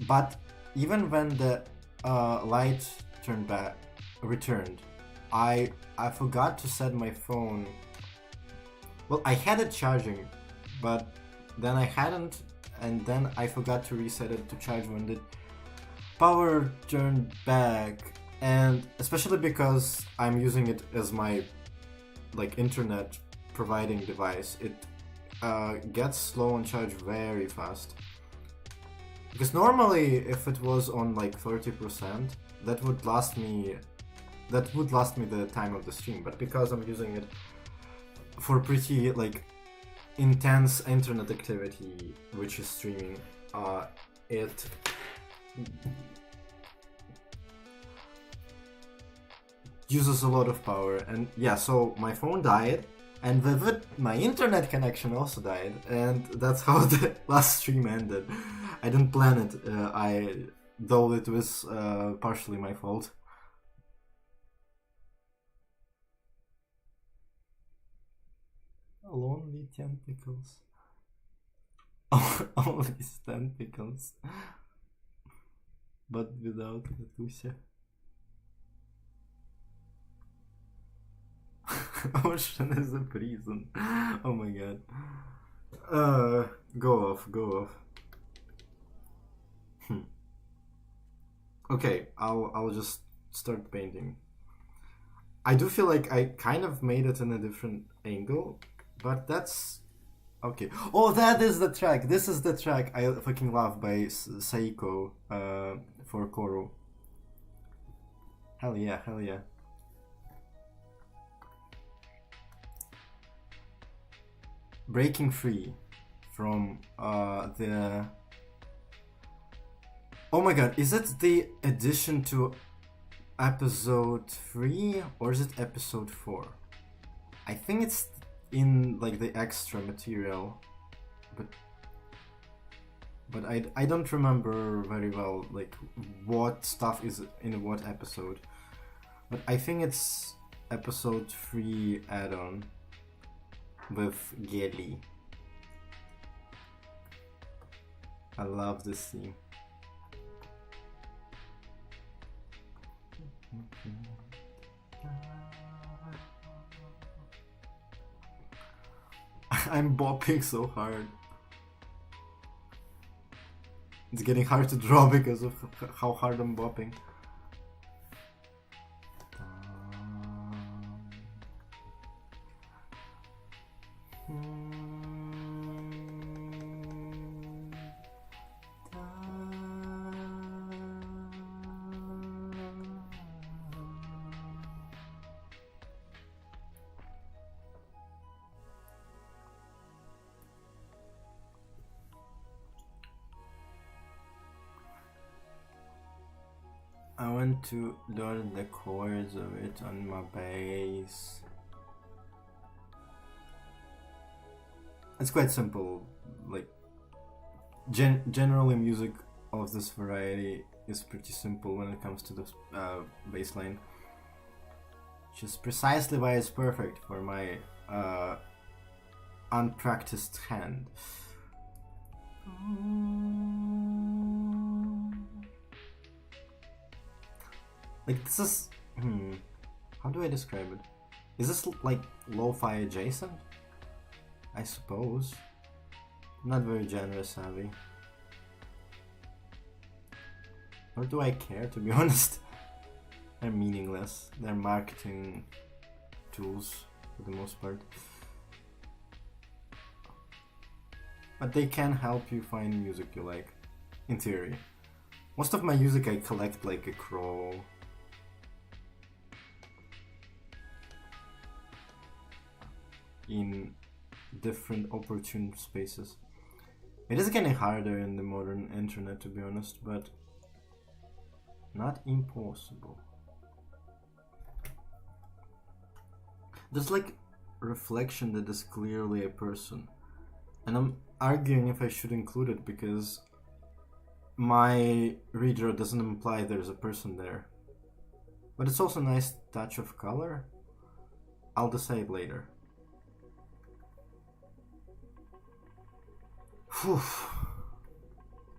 But even when the light returned, I forgot to set my phone. Well, I had it charging, but then I hadn't, and then I forgot to reset it to charge when the power turned back. And especially because I'm using it as my like internet providing device, it gets slow on charge very fast. Because normally, if it was on like 30%, that would last me the time of the stream. But because I'm using it for pretty like intense internet activity, which is streaming, it uses a lot of power. And yeah, so my phone died, and with it, my internet connection also died, and that's how the last stream ended. I didn't plan it, though it was partially my fault. Lonely tentacles. Only tentacles. But without Katusia. Ocean is a prison. Oh my god. Go off. Okay, I'll just start painting. I do feel like I kind of made it in a different angle, but that's okay. Oh, that is the track. This is the track I fucking love by Saiko for Koro. Hell yeah. Breaking free from the... Oh my god, is it the addition to episode 3 or is it episode 4? I think it's in like the extra material, but I don't remember very well like what stuff is in what episode, but I think it's episode 3 add-on with Geli. I love this theme. I'm bopping so hard. It's getting hard to draw because of how hard I'm bopping. I want to learn the chords of it on my bass. It's quite simple, like generally music of this variety is pretty simple when it comes to the bass line, which is precisely why it's perfect for my unpracticed hand. Like this is, how do I describe it? Is this like lo-fi adjacent? I suppose. Not very genre savvy. Or do I care, to be honest? They're meaningless. They're marketing tools for the most part. But they can help you find music you like, in theory. Most of my music I collect like a crow. In different opportune spaces. It is getting harder in the modern internet, to be honest, but not impossible. There's like reflection that is clearly a person, and I'm arguing if I should include it because my redraw doesn't imply there's a person there. But it's also a nice touch of color. I'll decide later. Whew.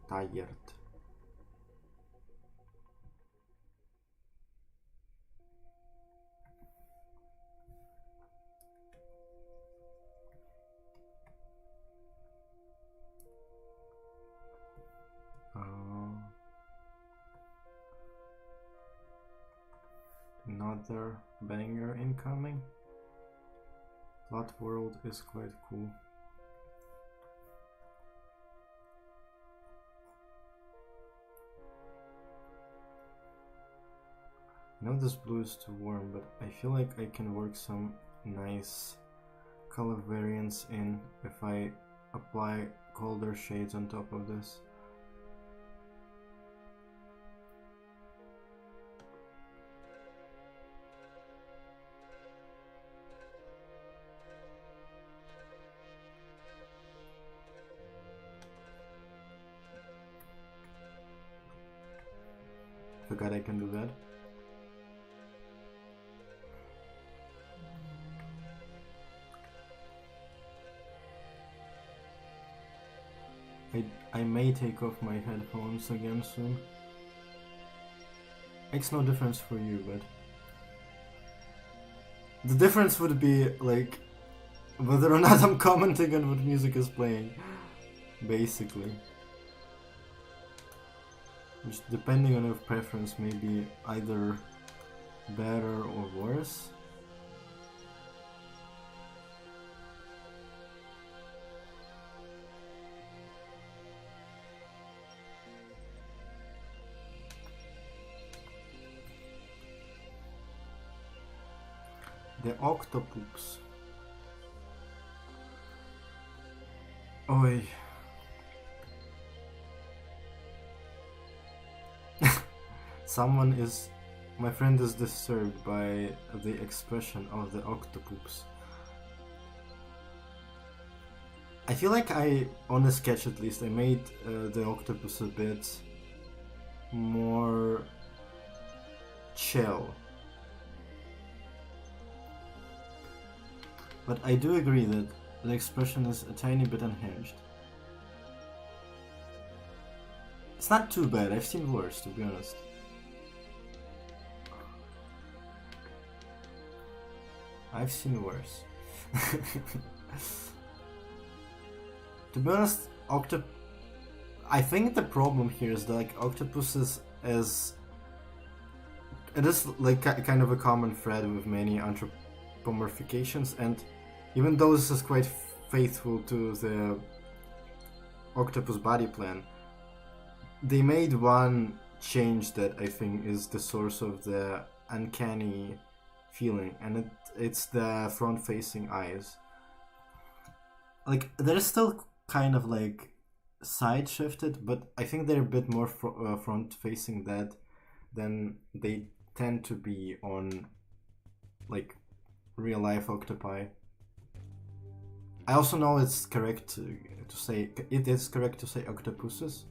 Tired. Another banger incoming. That world is quite cool. I know this blue is too warm, but I feel like I can work some nice color variants in if I apply colder shades on top of this. Forgot I can do that. I may take off my headphones again soon. Makes no difference for you, but the difference would be like whether or not I'm commenting on what music is playing, basically. Which, depending on your preference, may be either better or worse. The octopus. Oi. My friend is disturbed by the expression of the octopus. I feel like on the sketch at least, I made the octopus a bit more chill. But I do agree that the expression is a tiny bit unhinged. It's not too bad, I've seen worse, to be honest. I've seen worse. To be honest, I think the problem here is that like octopuses it is like kind of a common thread with many anthropomorphications, and even though this is quite faithful to the octopus body plan, they made one change that I think is the source of the uncanny feeling, and it's the front-facing eyes. Like, they're still kind of like side-shifted, but I think they're a bit more front-facing than they tend to be on like real-life octopi. I also know it's correct to say octopuses,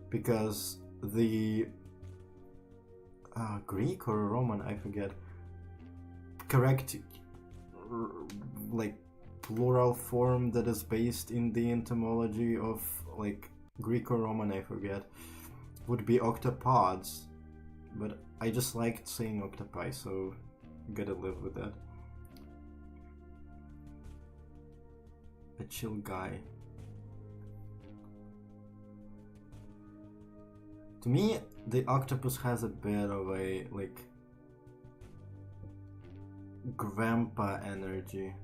because the Greek or Roman, I forget, correct like plural form that is based in the etymology of like Greek or Roman, I forget, would be octopods, but I just liked saying octopi, so gotta live with that. A chill guy. To me, the octopus has a bit of a like grandpa energy.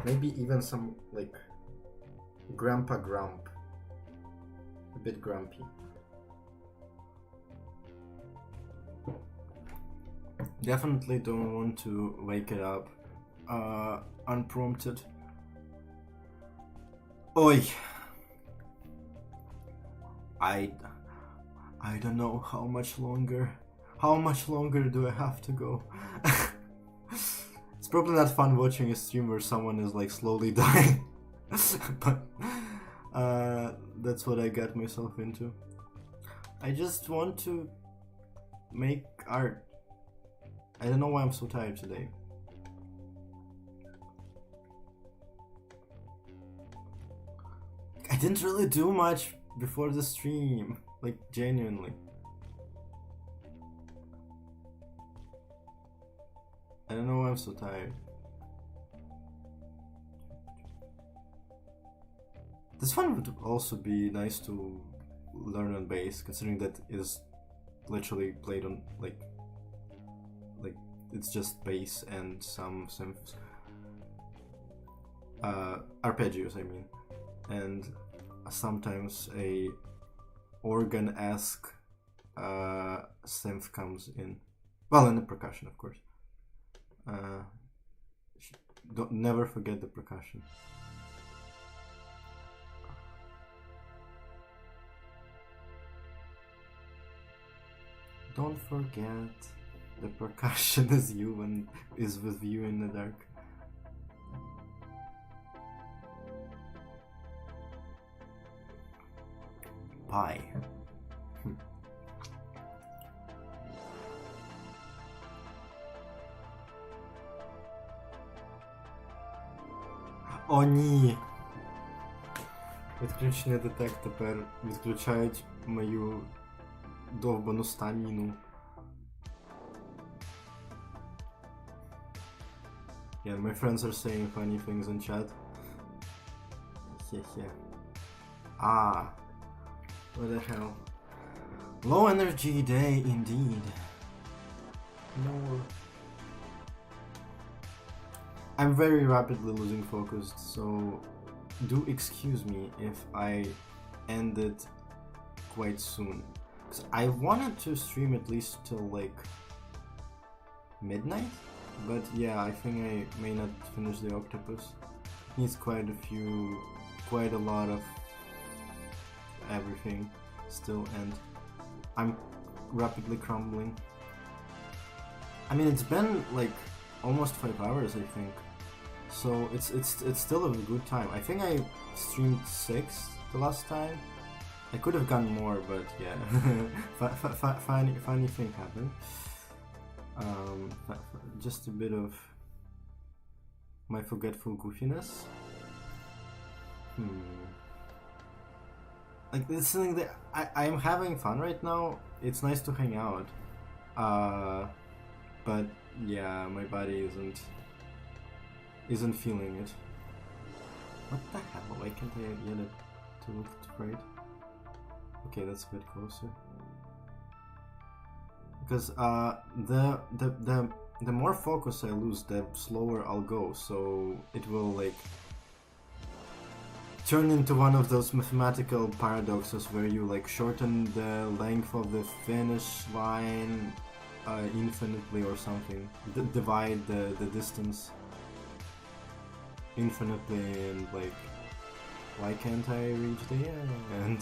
Maybe even some like Grandpa Grump. A bit grumpy. Definitely don't want to wake it up unprompted. Oi! I don't know how much longer. How much longer do I have to go? It's probably not fun watching a stream where someone is like slowly dying. But that's what I got myself into. I just want to make art. I don't know why I'm so tired today. I didn't really do much before the stream, like genuinely. I don't know why I'm so tired. This one would also be nice to learn on bass, considering that it is literally played on like it's just bass and some synths. Arpeggios, I mean, and sometimes a organ-esque synth comes in. Well, in the percussion, of course. Never forget the percussion. Don't forget the percussion is you and is with you in the dark. Pie. О, ні! Відключення детек тепер відключають мою довбану стаміну. Yeah, my friends are saying funny things in chat. Yeah. Ah, what the hell. Low energy day indeed. No. I'm very rapidly losing focus, so do excuse me if I end it quite soon. Because I wanted to stream at least till like midnight, but yeah, I think I may not finish the octopus. It needs quite a lot of everything still, and I'm rapidly crumbling. I mean, it's been like almost 5 hours, I think. So it's still a good time. I think I streamed 6 the last time. I could have gone more, but yeah, funny thing happened. Just a bit of my forgetful goofiness. Like this is something that I'm having fun right now. It's nice to hang out. But yeah, my body isn't feeling it. What the hell? Why can't I get it to look straight? Okay, that's a bit closer. Because the more focus I lose, the slower I'll go. So it will like turn into one of those mathematical paradoxes where you like shorten the length of the finish line infinitely or something. Divide the distance infinitely, and like, why can't I reach the end?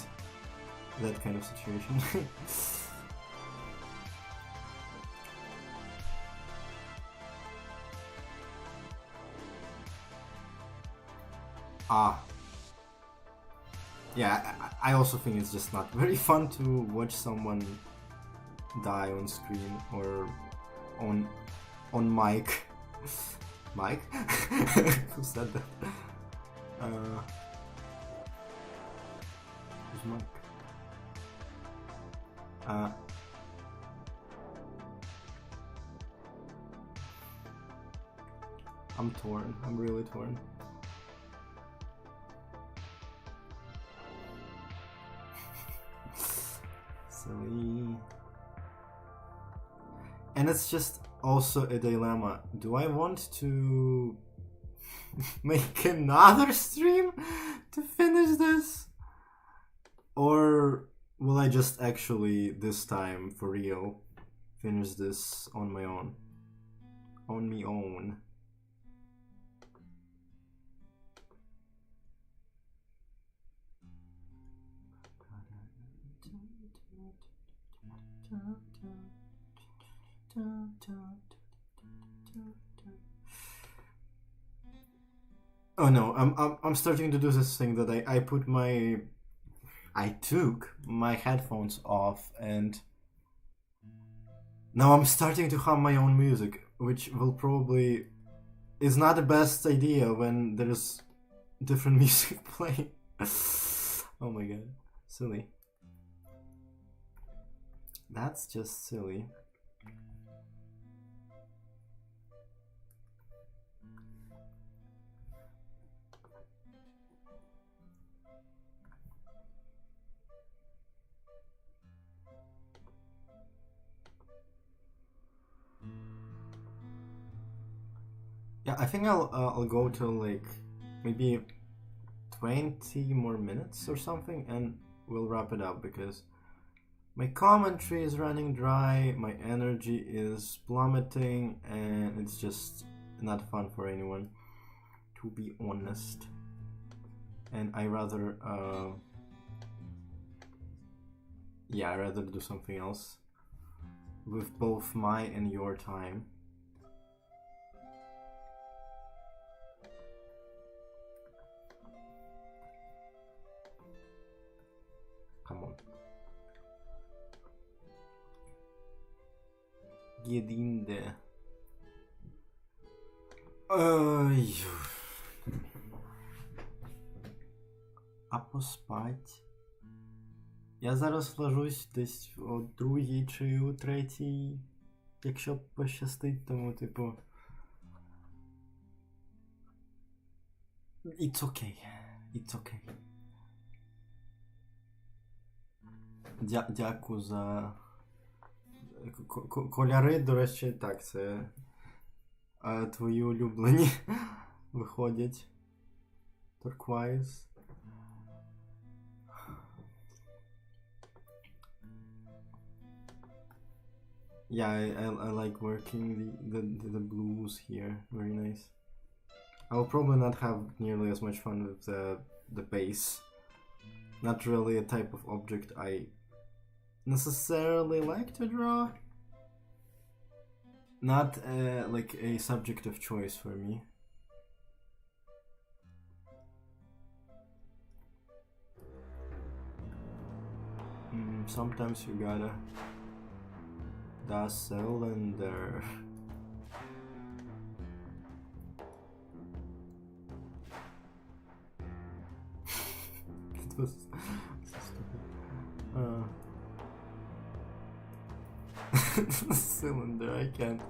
That kind of situation. Yeah, I also think it's just not very fun to watch someone die on screen or on mic. Mike? Who said that? Who's Mike? I'm torn. I'm really torn. Silly. And it's just also a dilemma. Do I want to make another stream to finish this? Or will I just actually, this time, for real, finish this on my own? On me own. Oh no, I'm starting to do this thing that I took my headphones off and now I'm starting to hum my own music, which will probably is not the best idea when there's different music playing. Oh my god, silly. That's just silly. Yeah, I think I'll go till like maybe 20 more minutes or something, and we'll wrap it up because my commentary is running dry, my energy is plummeting, and it's just not fun for anyone, to be honest. And I rather, yeah, I rather do something else with both my and your time. Come on. Get in there. А поспать? Я зараз ложусь десь о 2-й чи о 3-й, якщо пощастить, тому типу. It's okay. It's okay. Дякую за кольори, до речі, так, це твої улюблені виходять. Turquoise. Yeah, I like working the blues here. Very nice. I will probably not have nearly as much fun with the base. Not really a type of object I necessarily like to draw. Not like a subject of choice for me. Sometimes you gotta. The cylinder. It was so stupid. The cylinder, I can't.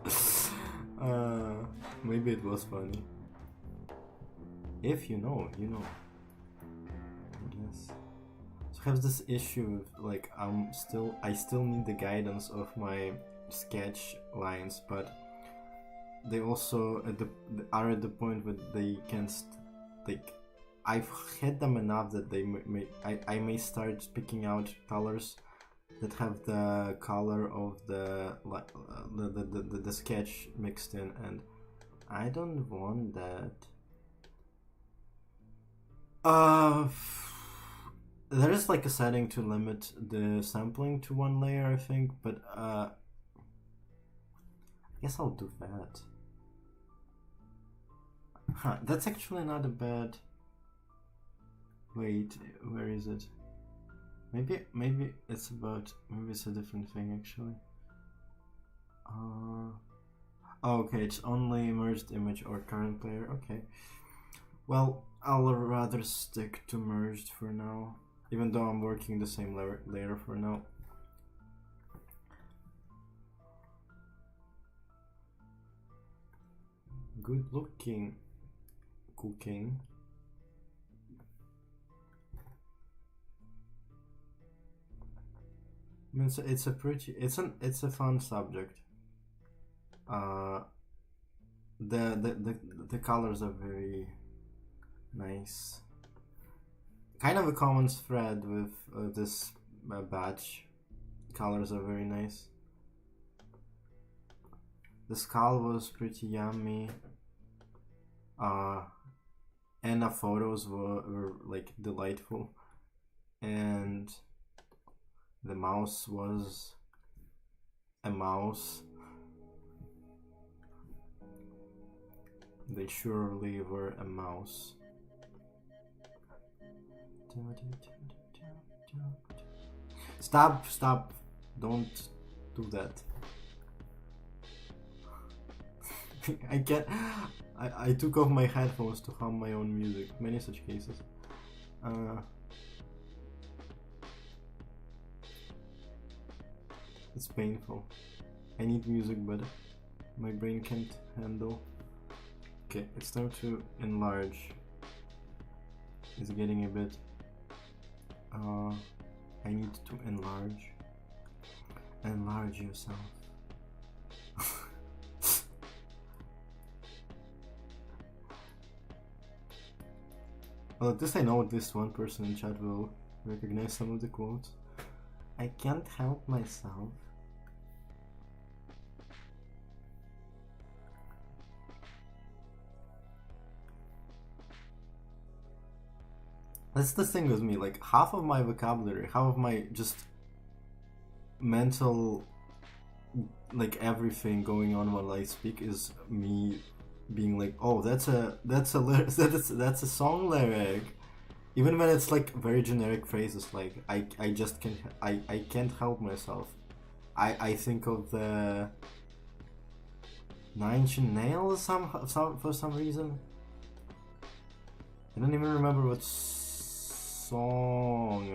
Maybe it was funny. If you know, you know. I guess. So I have this issue of like I still need the guidance of my sketch lines, but they also are at the point where they can like I've hit them enough that I may start picking out colors that have the color of the sketch mixed in, and I don't want that. There is like a setting to limit the sampling to 1 layer, I think, but I guess I'll do that. Huh, that's actually not a bad. Wait, where is it? Maybe it's about. Maybe it's a different thing actually. Okay, it's only merged image or current player. Okay. Well, I'll rather stick to merged for now, even though I'm working the same layer for now. Good looking cooking. I mean, it's a fun subject. The colors are very Nice. Kind of a common thread with this badge. Colors are very nice. The skull was pretty yummy. And the photos were like delightful. And the mouse was a mouse. They surely were a mouse. Stop, don't do that. I can't. I took off my headphones to hum my own music. Many such cases. It's painful. I need music, but my brain can't handle. Okay, it's time to enlarge. It's getting a bit. I need to enlarge. Enlarge yourself. Well, at least I know at least one person in chat will recognize some of the quotes. I can't help myself. That's the thing with me, like half of my vocabulary, half of my just mental, like everything going on while I speak is me being like, oh, that's a song lyric, even when it's like very generic phrases. Like I just can't I can't help myself. I think of the Nine Inch Nails for some reason. I don't even remember what song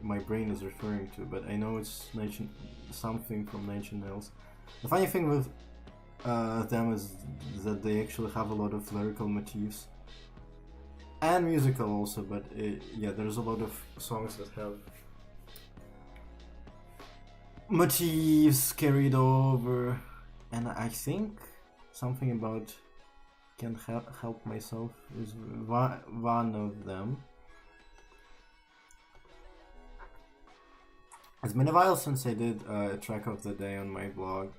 my brain is referring to, but I know it's something from Nine Inch Nails. The funny thing with them is that they actually have a lot of lyrical motifs and musical also, but yeah, there's a lot of songs that have motifs carried over, and I think something about Can't Help Myself is one of them. It's been a while since I did a track of the day on my blog.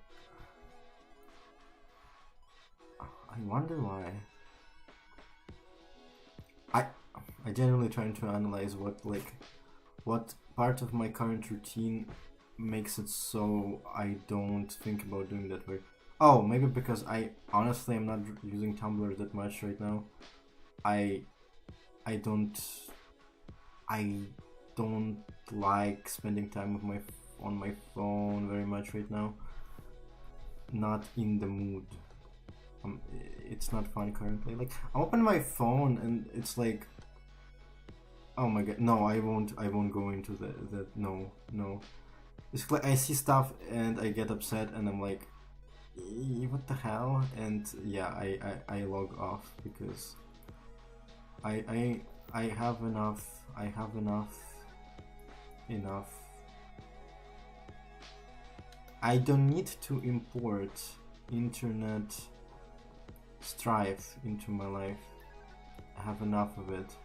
I wonder why. I genuinely trying to analyze what part of my current routine makes it so I don't think about doing that way. Oh, maybe because I honestly am not using Tumblr that much right now. I don't like spending time on my phone very much right now. Not in the mood. It's not fun currently. Like I open my phone and it's like, oh my god, no, I won't go into the no. It's like I see stuff and I get upset and I'm like, what the hell? And yeah, I log off because I have enough. I don't need to import internet strife into my life. I have enough of it.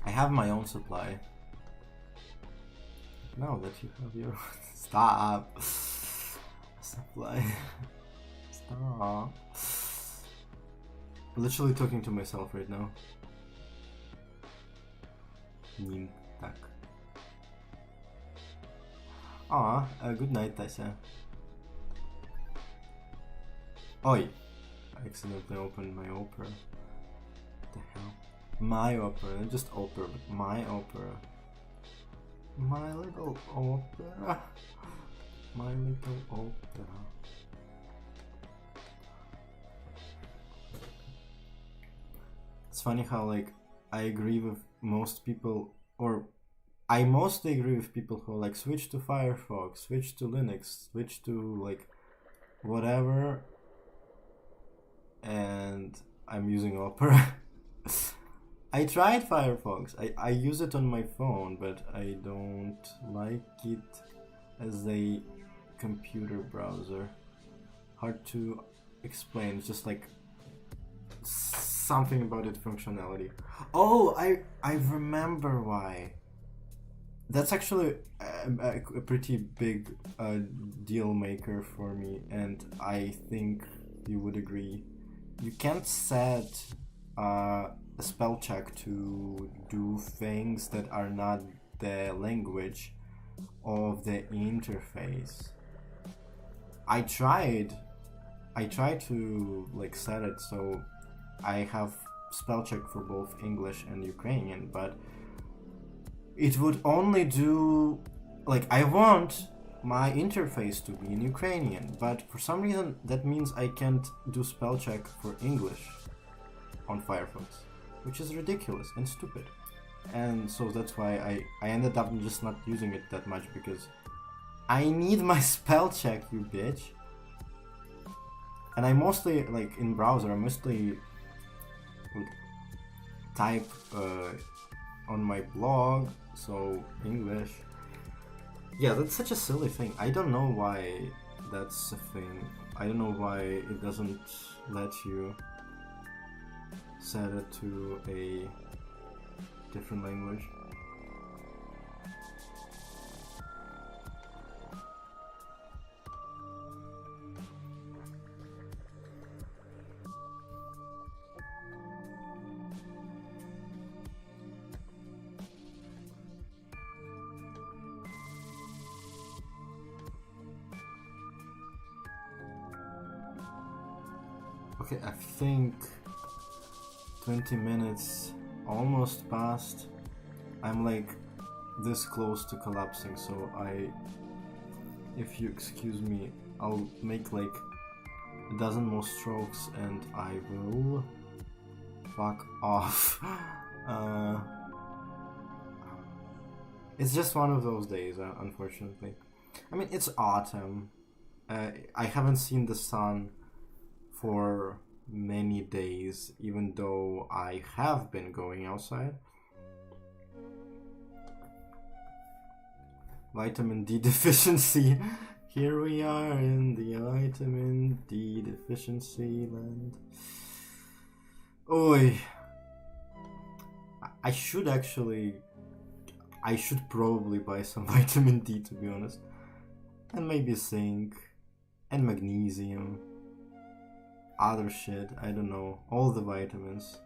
I have my own supply. Now that you have your stop supply. Stop. Literally talking to myself right now. Nim, tak. Good night, Tasha. Oi! I accidentally opened my opera. What the hell? My opera, not just opera, but my opera. My little opera. My little opera. It's funny how like I agree with most people, or I mostly agree with people who like switch to Firefox, switch to Linux, switch to like whatever, and I'm using Opera. I tried Firefox. I use it on my phone, but I don't like it as a computer browser. hard to explain. It's just like something about its functionality. Oh, I remember why. That's actually a pretty big deal maker for me, and I think you would agree. You can't set a spell check to do things that are not the language of the interface. I tried to like set it so I have spell check for both English and Ukrainian, but it would only do, like, I want my interface to be in Ukrainian, but for some reason that means I can't do spell check for English on Firefox, which is ridiculous and stupid. And so that's why I ended up just not using it that much, because I need my spell check, you bitch. And I mostly, like, in browser, I mostly would type on my blog, so English. Yeah, that's such a silly thing. I don't know why that's a thing. I don't know why it doesn't let you set it to a different language. Okay, I think 20 minutes almost passed. I'm like this close to collapsing, so if you excuse me, I'll make like a dozen more strokes and I will fuck off. It's just one of those days, unfortunately. I mean, it's autumn. I haven't seen the sun for many days, even though I have been going outside. Vitamin D deficiency. Here we are in the vitamin D deficiency land. Oi. I should probably buy some vitamin D, to be honest. And maybe zinc and magnesium. Other shit, I don't know, all the vitamins.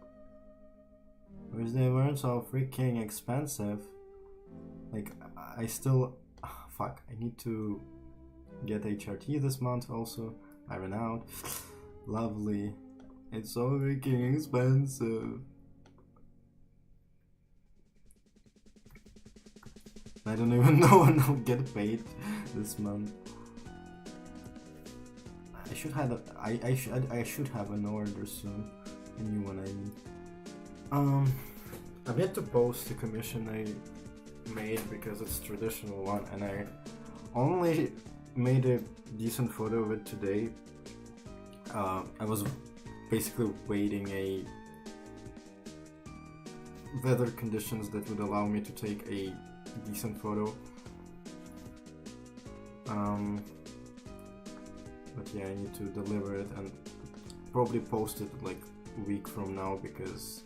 Which they weren't so freaking expensive. Like, I still... fuck, I need to get HRT this month also. I ran out. Lovely. It's so freaking expensive. I don't even know when I'll get paid this month. I should have an order soon. A new one, I mean. I've yet to post the commission I made because it's a traditional one, and I only made a decent photo of it today. I was basically waiting a weather conditions that would allow me to take a decent photo. But yeah, I need to deliver it and probably post it like a week from now, because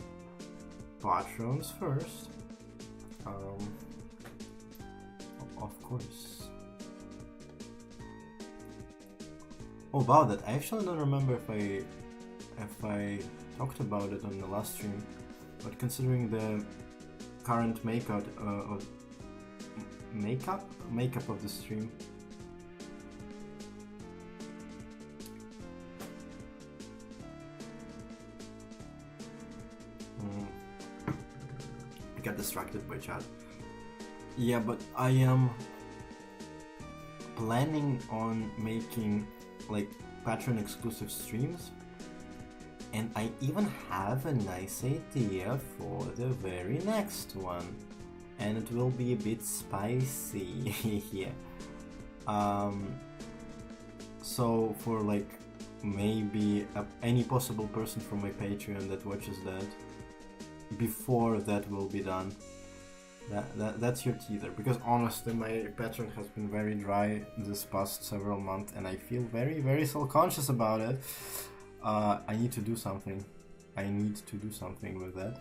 patrons first. Of course. Oh, about that, I actually don't remember if I talked about it on the last stream, but considering the current makeup of the stream. I got distracted by chat. Yeah, but I am planning on making like Patreon exclusive streams, and I even have a nice idea for the very next one, and it will be a bit spicy. Yeah. So for like maybe any possible person from my Patreon that watches that, before that will be done, That's your teaser, because honestly my Patreon has been very dry this past several months and I feel very, very self-conscious about it. I need to do something. I need to do something with that,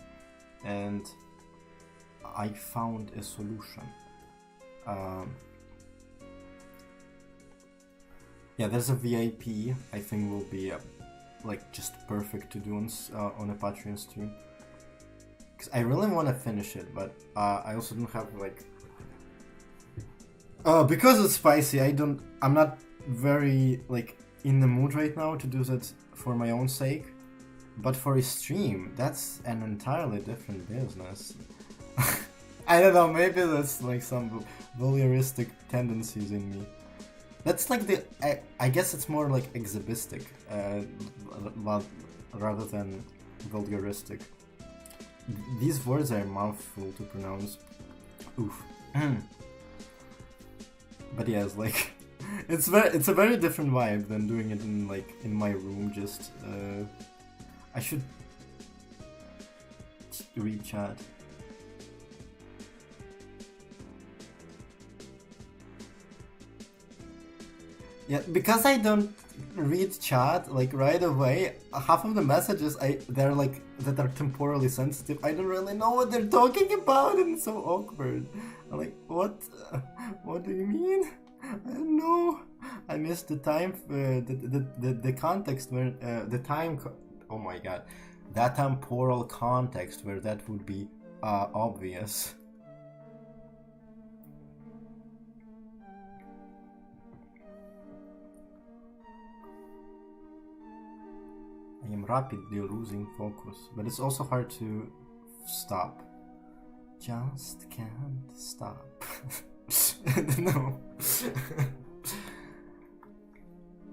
and I found a solution. Yeah, there's a VIP. I think will be like just perfect to do on a Patreon stream. Because I really want to finish it, but I also don't have like... because it's spicy, I'm not very like in the mood right now to do that for my own sake. But for a stream, that's an entirely different business. I don't know, maybe that's like some voyeuristic tendencies in me. That's like I guess it's more like exhibistic, rather than voyeuristic. These words are a mouthful to pronounce. Oof. But yeah, it's like it's a very different vibe than doing it in my room. Just I should read chat. Yeah, because I don't read chat like right away, half of the messages they're like that are temporally sensitive. I don't really know what they're talking about, and it's so awkward. I'm like, what do you mean? I don't know. I missed the time, the context where the time. Oh my god, that temporal context where that would be obvious. I am rapidly losing focus, but it's also hard to stop. Just can't stop. No.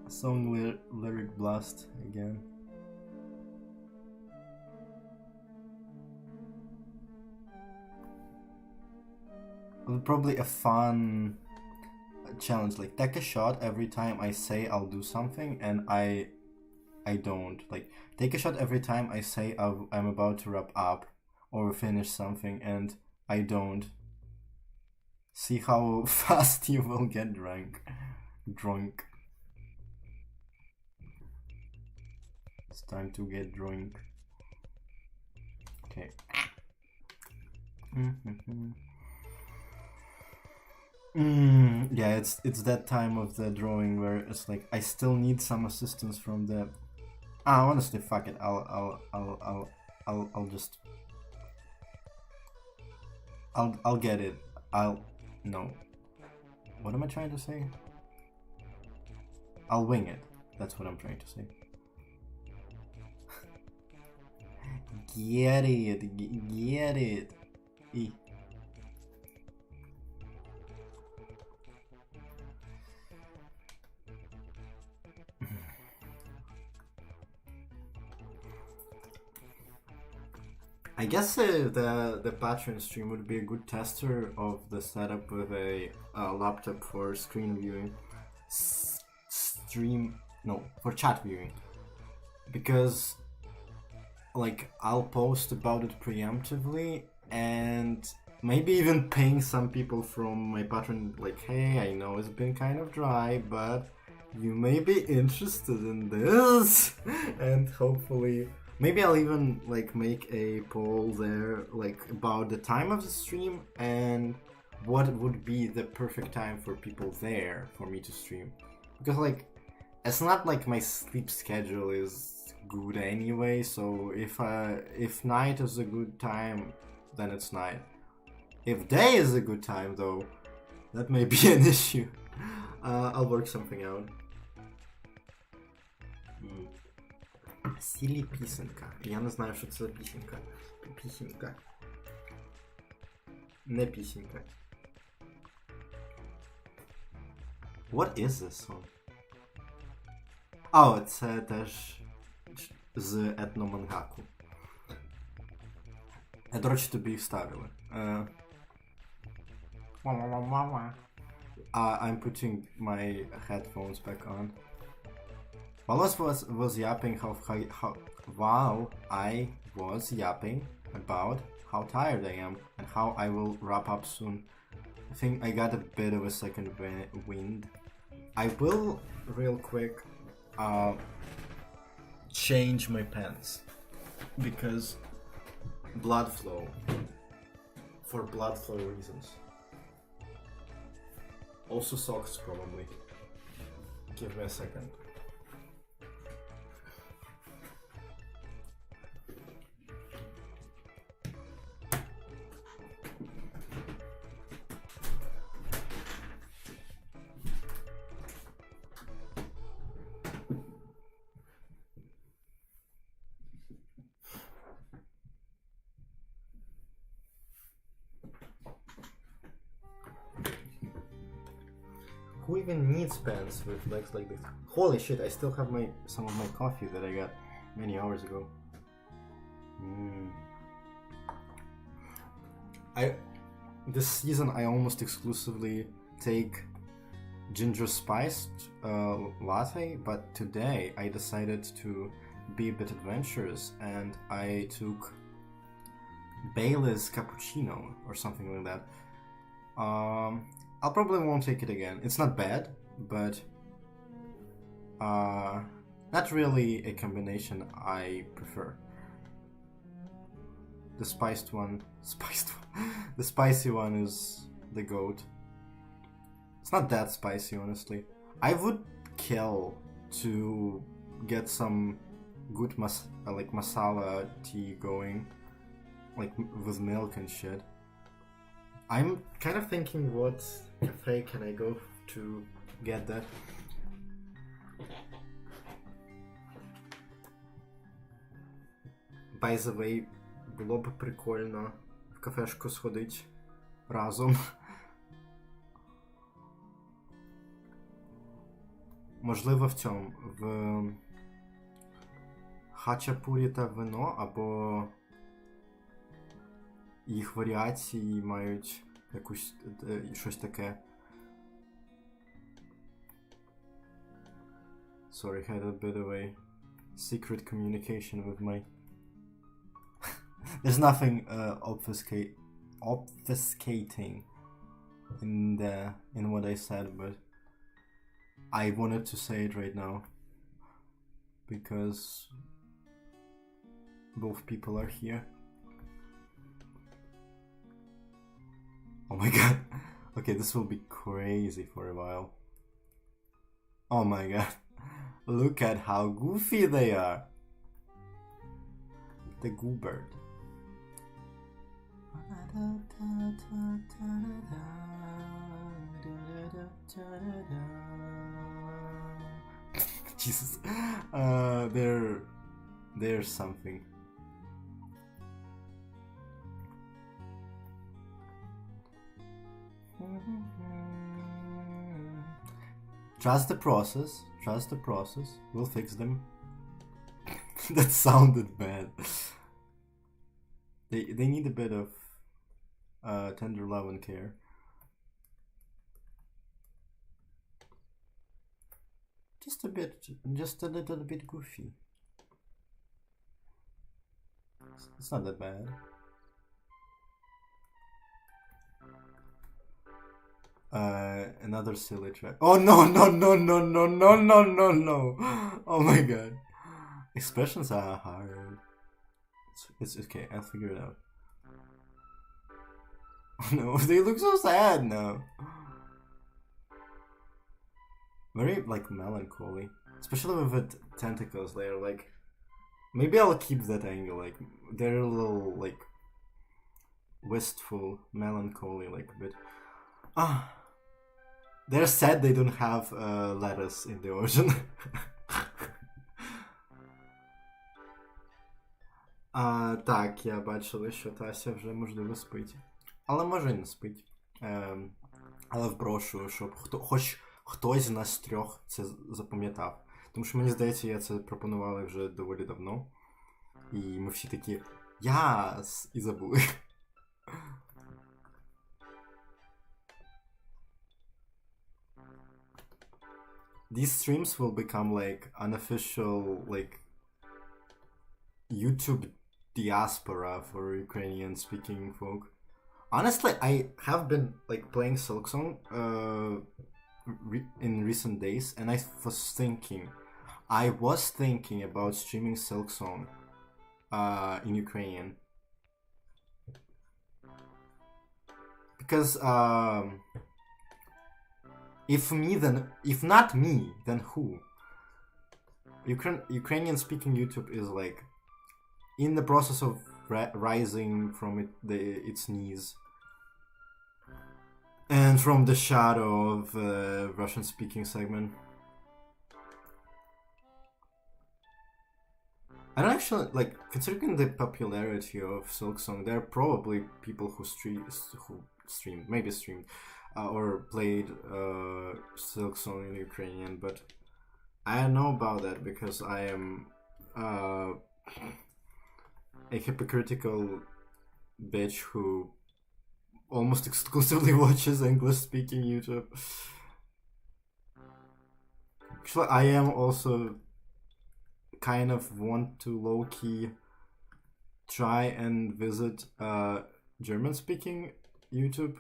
Song lyric blast again. Probably a fun challenge, like take a shot every time I say I'll do something and I don't. Like, take a shot every time I say I'm about to wrap up or finish something and I don't. See how fast you will get drunk. It's time to get drunk. Okay. Yeah, it's that time of the drawing where it's like I still need some assistance from the... honestly, fuck it. I'll just... I'll get it. No. What am I trying to say? I'll wing it. That's what I'm trying to say. Get it. I guess the Patreon stream would be a good tester of the setup with a laptop for screen viewing. For chat viewing. Because, like, I'll post about it preemptively and maybe even ping some people from my Patreon, like, hey, I know it's been kind of dry, but you may be interested in this. And hopefully... maybe I'll even like make a poll there like about the time of the stream and what would be the perfect time for people there for me to stream. Because like it's not like my sleep schedule is good anyway, so if night is a good time, then it's night. If day is a good time though, that may be an issue. I'll work something out. Silly пісенька. Я не знаю, що це за пісенька. Пісенька. Не пісенька. What is this song? Це теж з етномангаку. До речі, тобі їх ставили. I'm putting my headphones back on. Wallace was yapping how I was yapping about how tired I am and how I will wrap up soon. I think I got a bit of a second wind. I will real quick change my pants because blood flow, for blood flow reasons. Also socks probably. Give me a second. Who even needs pants with legs like this? Holy shit, I still have some of my coffee that I got many hours ago. This season I almost exclusively take ginger spiced latte, but today I decided to be a bit adventurous and I took Bailey's cappuccino or something like that. I probably won't take it again. It's not bad, but not really a combination I prefer. The the spicy one is the goat. It's not that spicy, honestly. I would kill to get some good masala tea going, like with milk and shit. I'm kind of thinking what cafe can I go to get that. By the way, було б прикольно в кафешку сходить разом. Можливо в цьому, в хачапурі та вино, або їх варіації мають щось таке. Sorry, I had a bit of a secret communication with my... There's nothing obfuscating in what I said, but I wanted to say it right now because both people are here. Oh my god. Okay, this will be crazy for a while. Oh my god. Look at how goofy they are. The Goobird. Jesus. There's something. Trust the process. Trust the process. We'll fix them. That sounded bad. They need a bit of tender love and care. Just a little bit goofy. It's not that bad. Another silly track. Oh no. Oh my god. Expressions are hard. It's okay, I'll figure it out. No, they look so sad now. Very like melancholy. Especially with the tentacles, they're like... Maybe I'll keep that angle, like they're a little like wistful, melancholy, like a bit. They're sad they don't have lettuce in the ocean. Так, я бачила, що Тася вже, можливо, спить. Але може і не спить. Але впрошую, щоб хоч хтось з нас трьох це запам'ятав. Тому що, мені здається, я це пропонували вже доволі давно. І ми всі такі «Яс!» і забули. These streams will become like unofficial like YouTube diaspora for Ukrainian speaking folk. Honestly, I have been like playing Silksong in recent days, and I was thinking about streaming Silksong in Ukrainian. Because if not me, then who? Ukrainian speaking YouTube is like in the process of rising from its knees and from the shadow of Russian speaking segment. I don't actually like, considering the popularity of Silksong, there are probably people who streamed or played Silksong in Ukrainian, but I don't know about that because I am a hypocritical bitch who almost exclusively watches English-speaking YouTube. Actually, I am also kind of want to low-key try and visit German-speaking YouTube,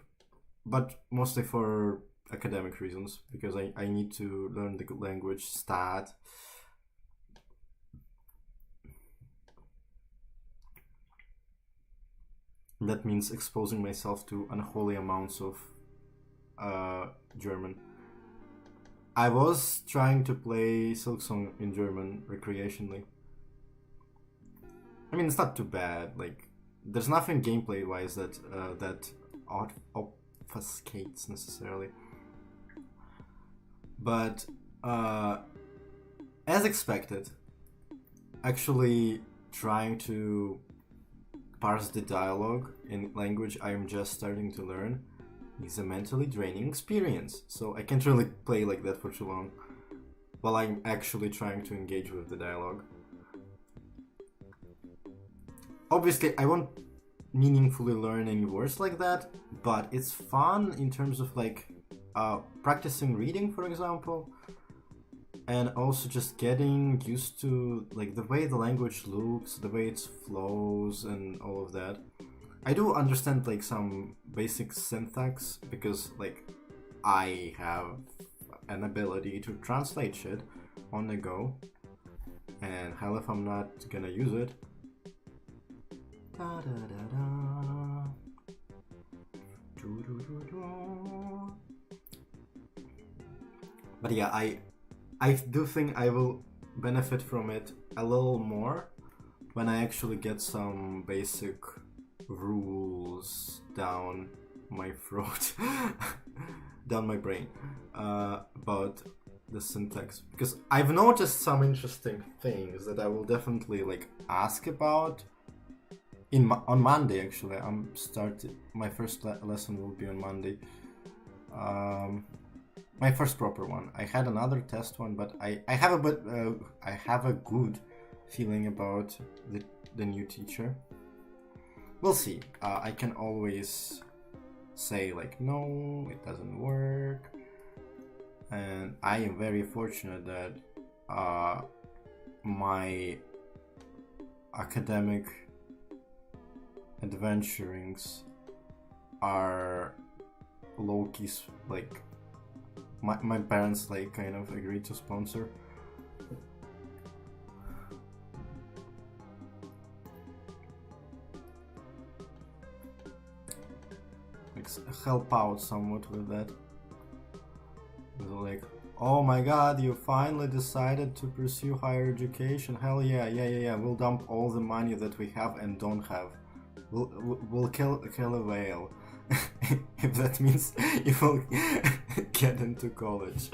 but mostly for academic reasons, because I need to learn the language stat. That means exposing myself to unholy amounts of German. I was trying to play Silksong in German recreationally. I mean, it's not too bad. Like, there's nothing gameplay-wise that obfuscates necessarily. But as expected, actually trying to parse the dialogue in language I'm just starting to learn is a mentally draining experience. So I can't really play like that for too long while I'm actually trying to engage with the dialogue. Obviously, I won't meaningfully learn any words like that, but it's fun in terms of like practicing reading, for example, and also just getting used to like the way the language looks, the way it flows, and all of that. I do understand like some basic syntax because like I have an ability to translate shit on the go, and hell if I'm not gonna use it. Da, da, da, da. Do, do, do, do. But yeah, I do think I will benefit from it a little more when I actually get some basic rules down my throat, down my brain, about the syntax. Because I've noticed some interesting things that I will definitely like ask about on Monday. Actually, my first lesson will be on Monday. My first proper one. I had another test one, but I have a good feeling about the new teacher. We'll see. I can always say like, no, it doesn't work, and I am very fortunate that my academic adventurings are low-key like my parents like kind of agreed to sponsor. Like help out somewhat with that. They're like, oh my god, you finally decided to pursue higher education. Hell yeah. We'll dump all the money that we have and don't have. We'll kill a whale. If that means you will get into college.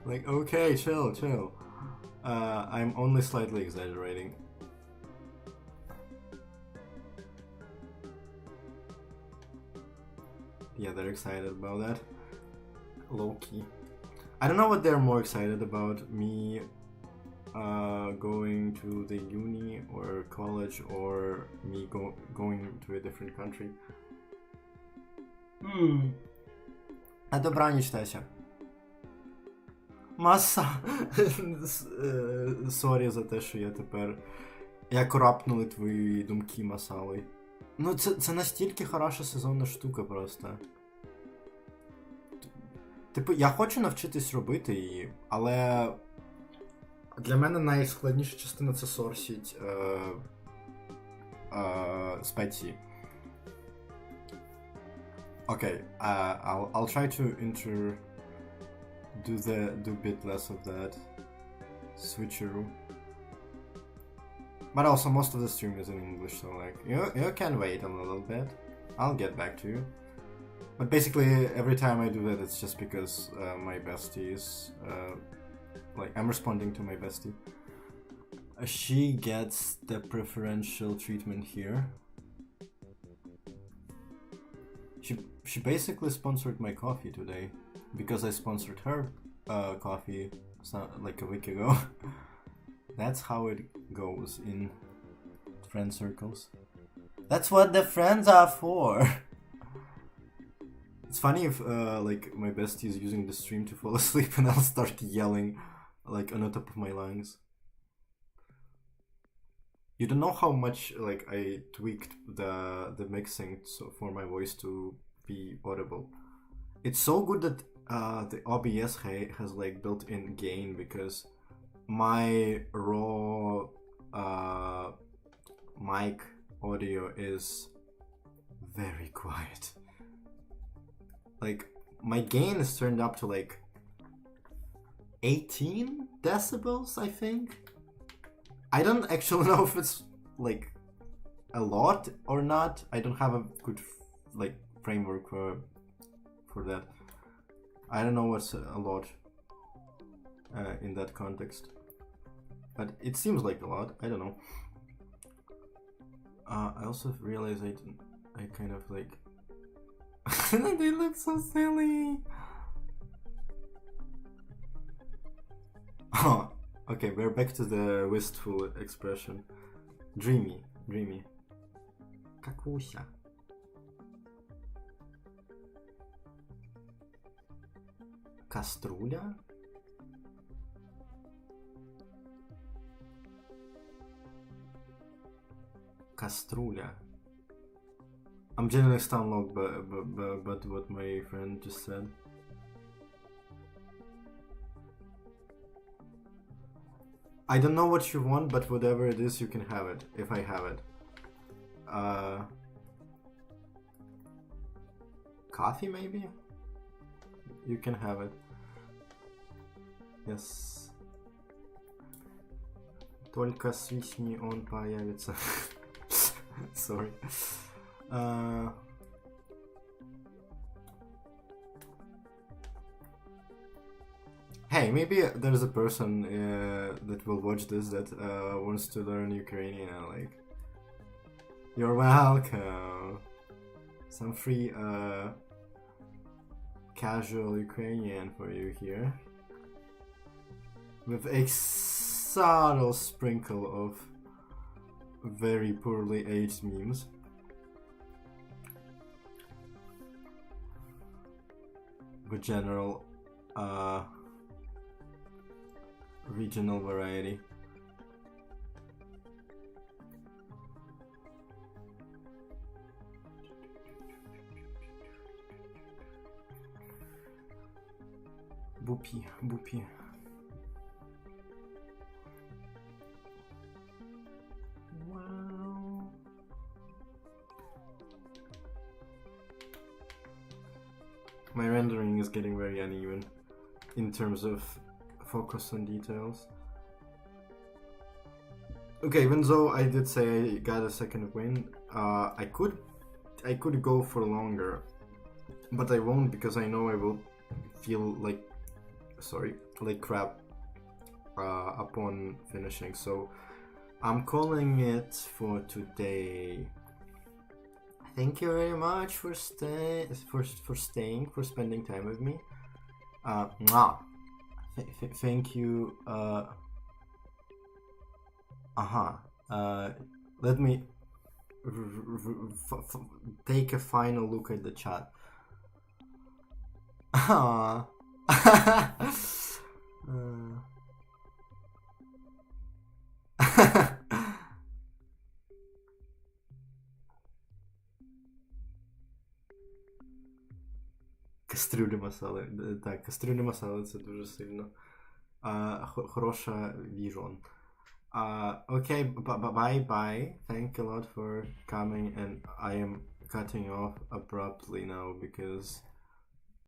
Like, okay, chill. I'm only slightly exaggerating. Yeah, they're excited about that. Low-key. I don't know what they're more excited about. Me going to the uni or college, or me going to a different country. А добраніч, Тася. Маса. Сорі за те, що я тепер Як рапнули твої думки масалою. Ну, це настільки хороша сезонна штука просто. Типу, я хочу навчитись робити її, але для мене найскладніша частина це сорсіть спеції. Okay, I'll try to do a bit less of that switcheroo. But also most of the stream is in English, so like you can wait a little bit. I'll get back to you. But basically every time I do that, it's just because my bestie is like I'm responding to my bestie. She gets the preferential treatment here. She basically sponsored my coffee today because I sponsored her coffee like a week ago. That's how it goes in friend circles. That's what the friends are for. It's funny if like my bestie is using the stream to fall asleep and I'll start yelling like on the top of my lungs. You don't know how much like I tweaked the mixing so for my voice to be audible. It's so good that the OBS has like built-in gain because my raw mic audio is very quiet. Like my gain is turned up to like 18 decibels, I think. I don't actually know if it's like a lot or not. I don't have a good like framework for that. I don't know what's a lot in that context, but it seems like a lot. I don't know. I also realized I kind of like they look so silly. Oh, okay, we're back to the wistful expression. Dreamy. Kakusia. Кастрюля? Кастрюля. I'm generally stunlocked but what my friend just said. I don't know what you want, but whatever it is, you can have it, if I have it. Coffee, maybe? You can have it. Yes. Только свистни, он появится. Sorry. Hey, maybe there's a person that will watch this that wants to learn Ukrainian and like... You're welcome! Some free casual Ukrainian for you here. With a subtle sprinkle of very poorly aged memes. With general regional variety. Boopy. Wow. My rendering is getting very uneven in terms of focus on details. Okay, even though I did say I got a second win, I could go for longer, but I won't because I know I will feel like crap upon finishing. So I'm calling it for today. Thank you very much for spending time with me. Thank you. Let me take a final look at the chat. Кастрюлі масали. Так, кастрюлі масали це дуже сильно. Хороша віжон. Okay, bye. Thank you a lot for coming, and I am cutting off abruptly now because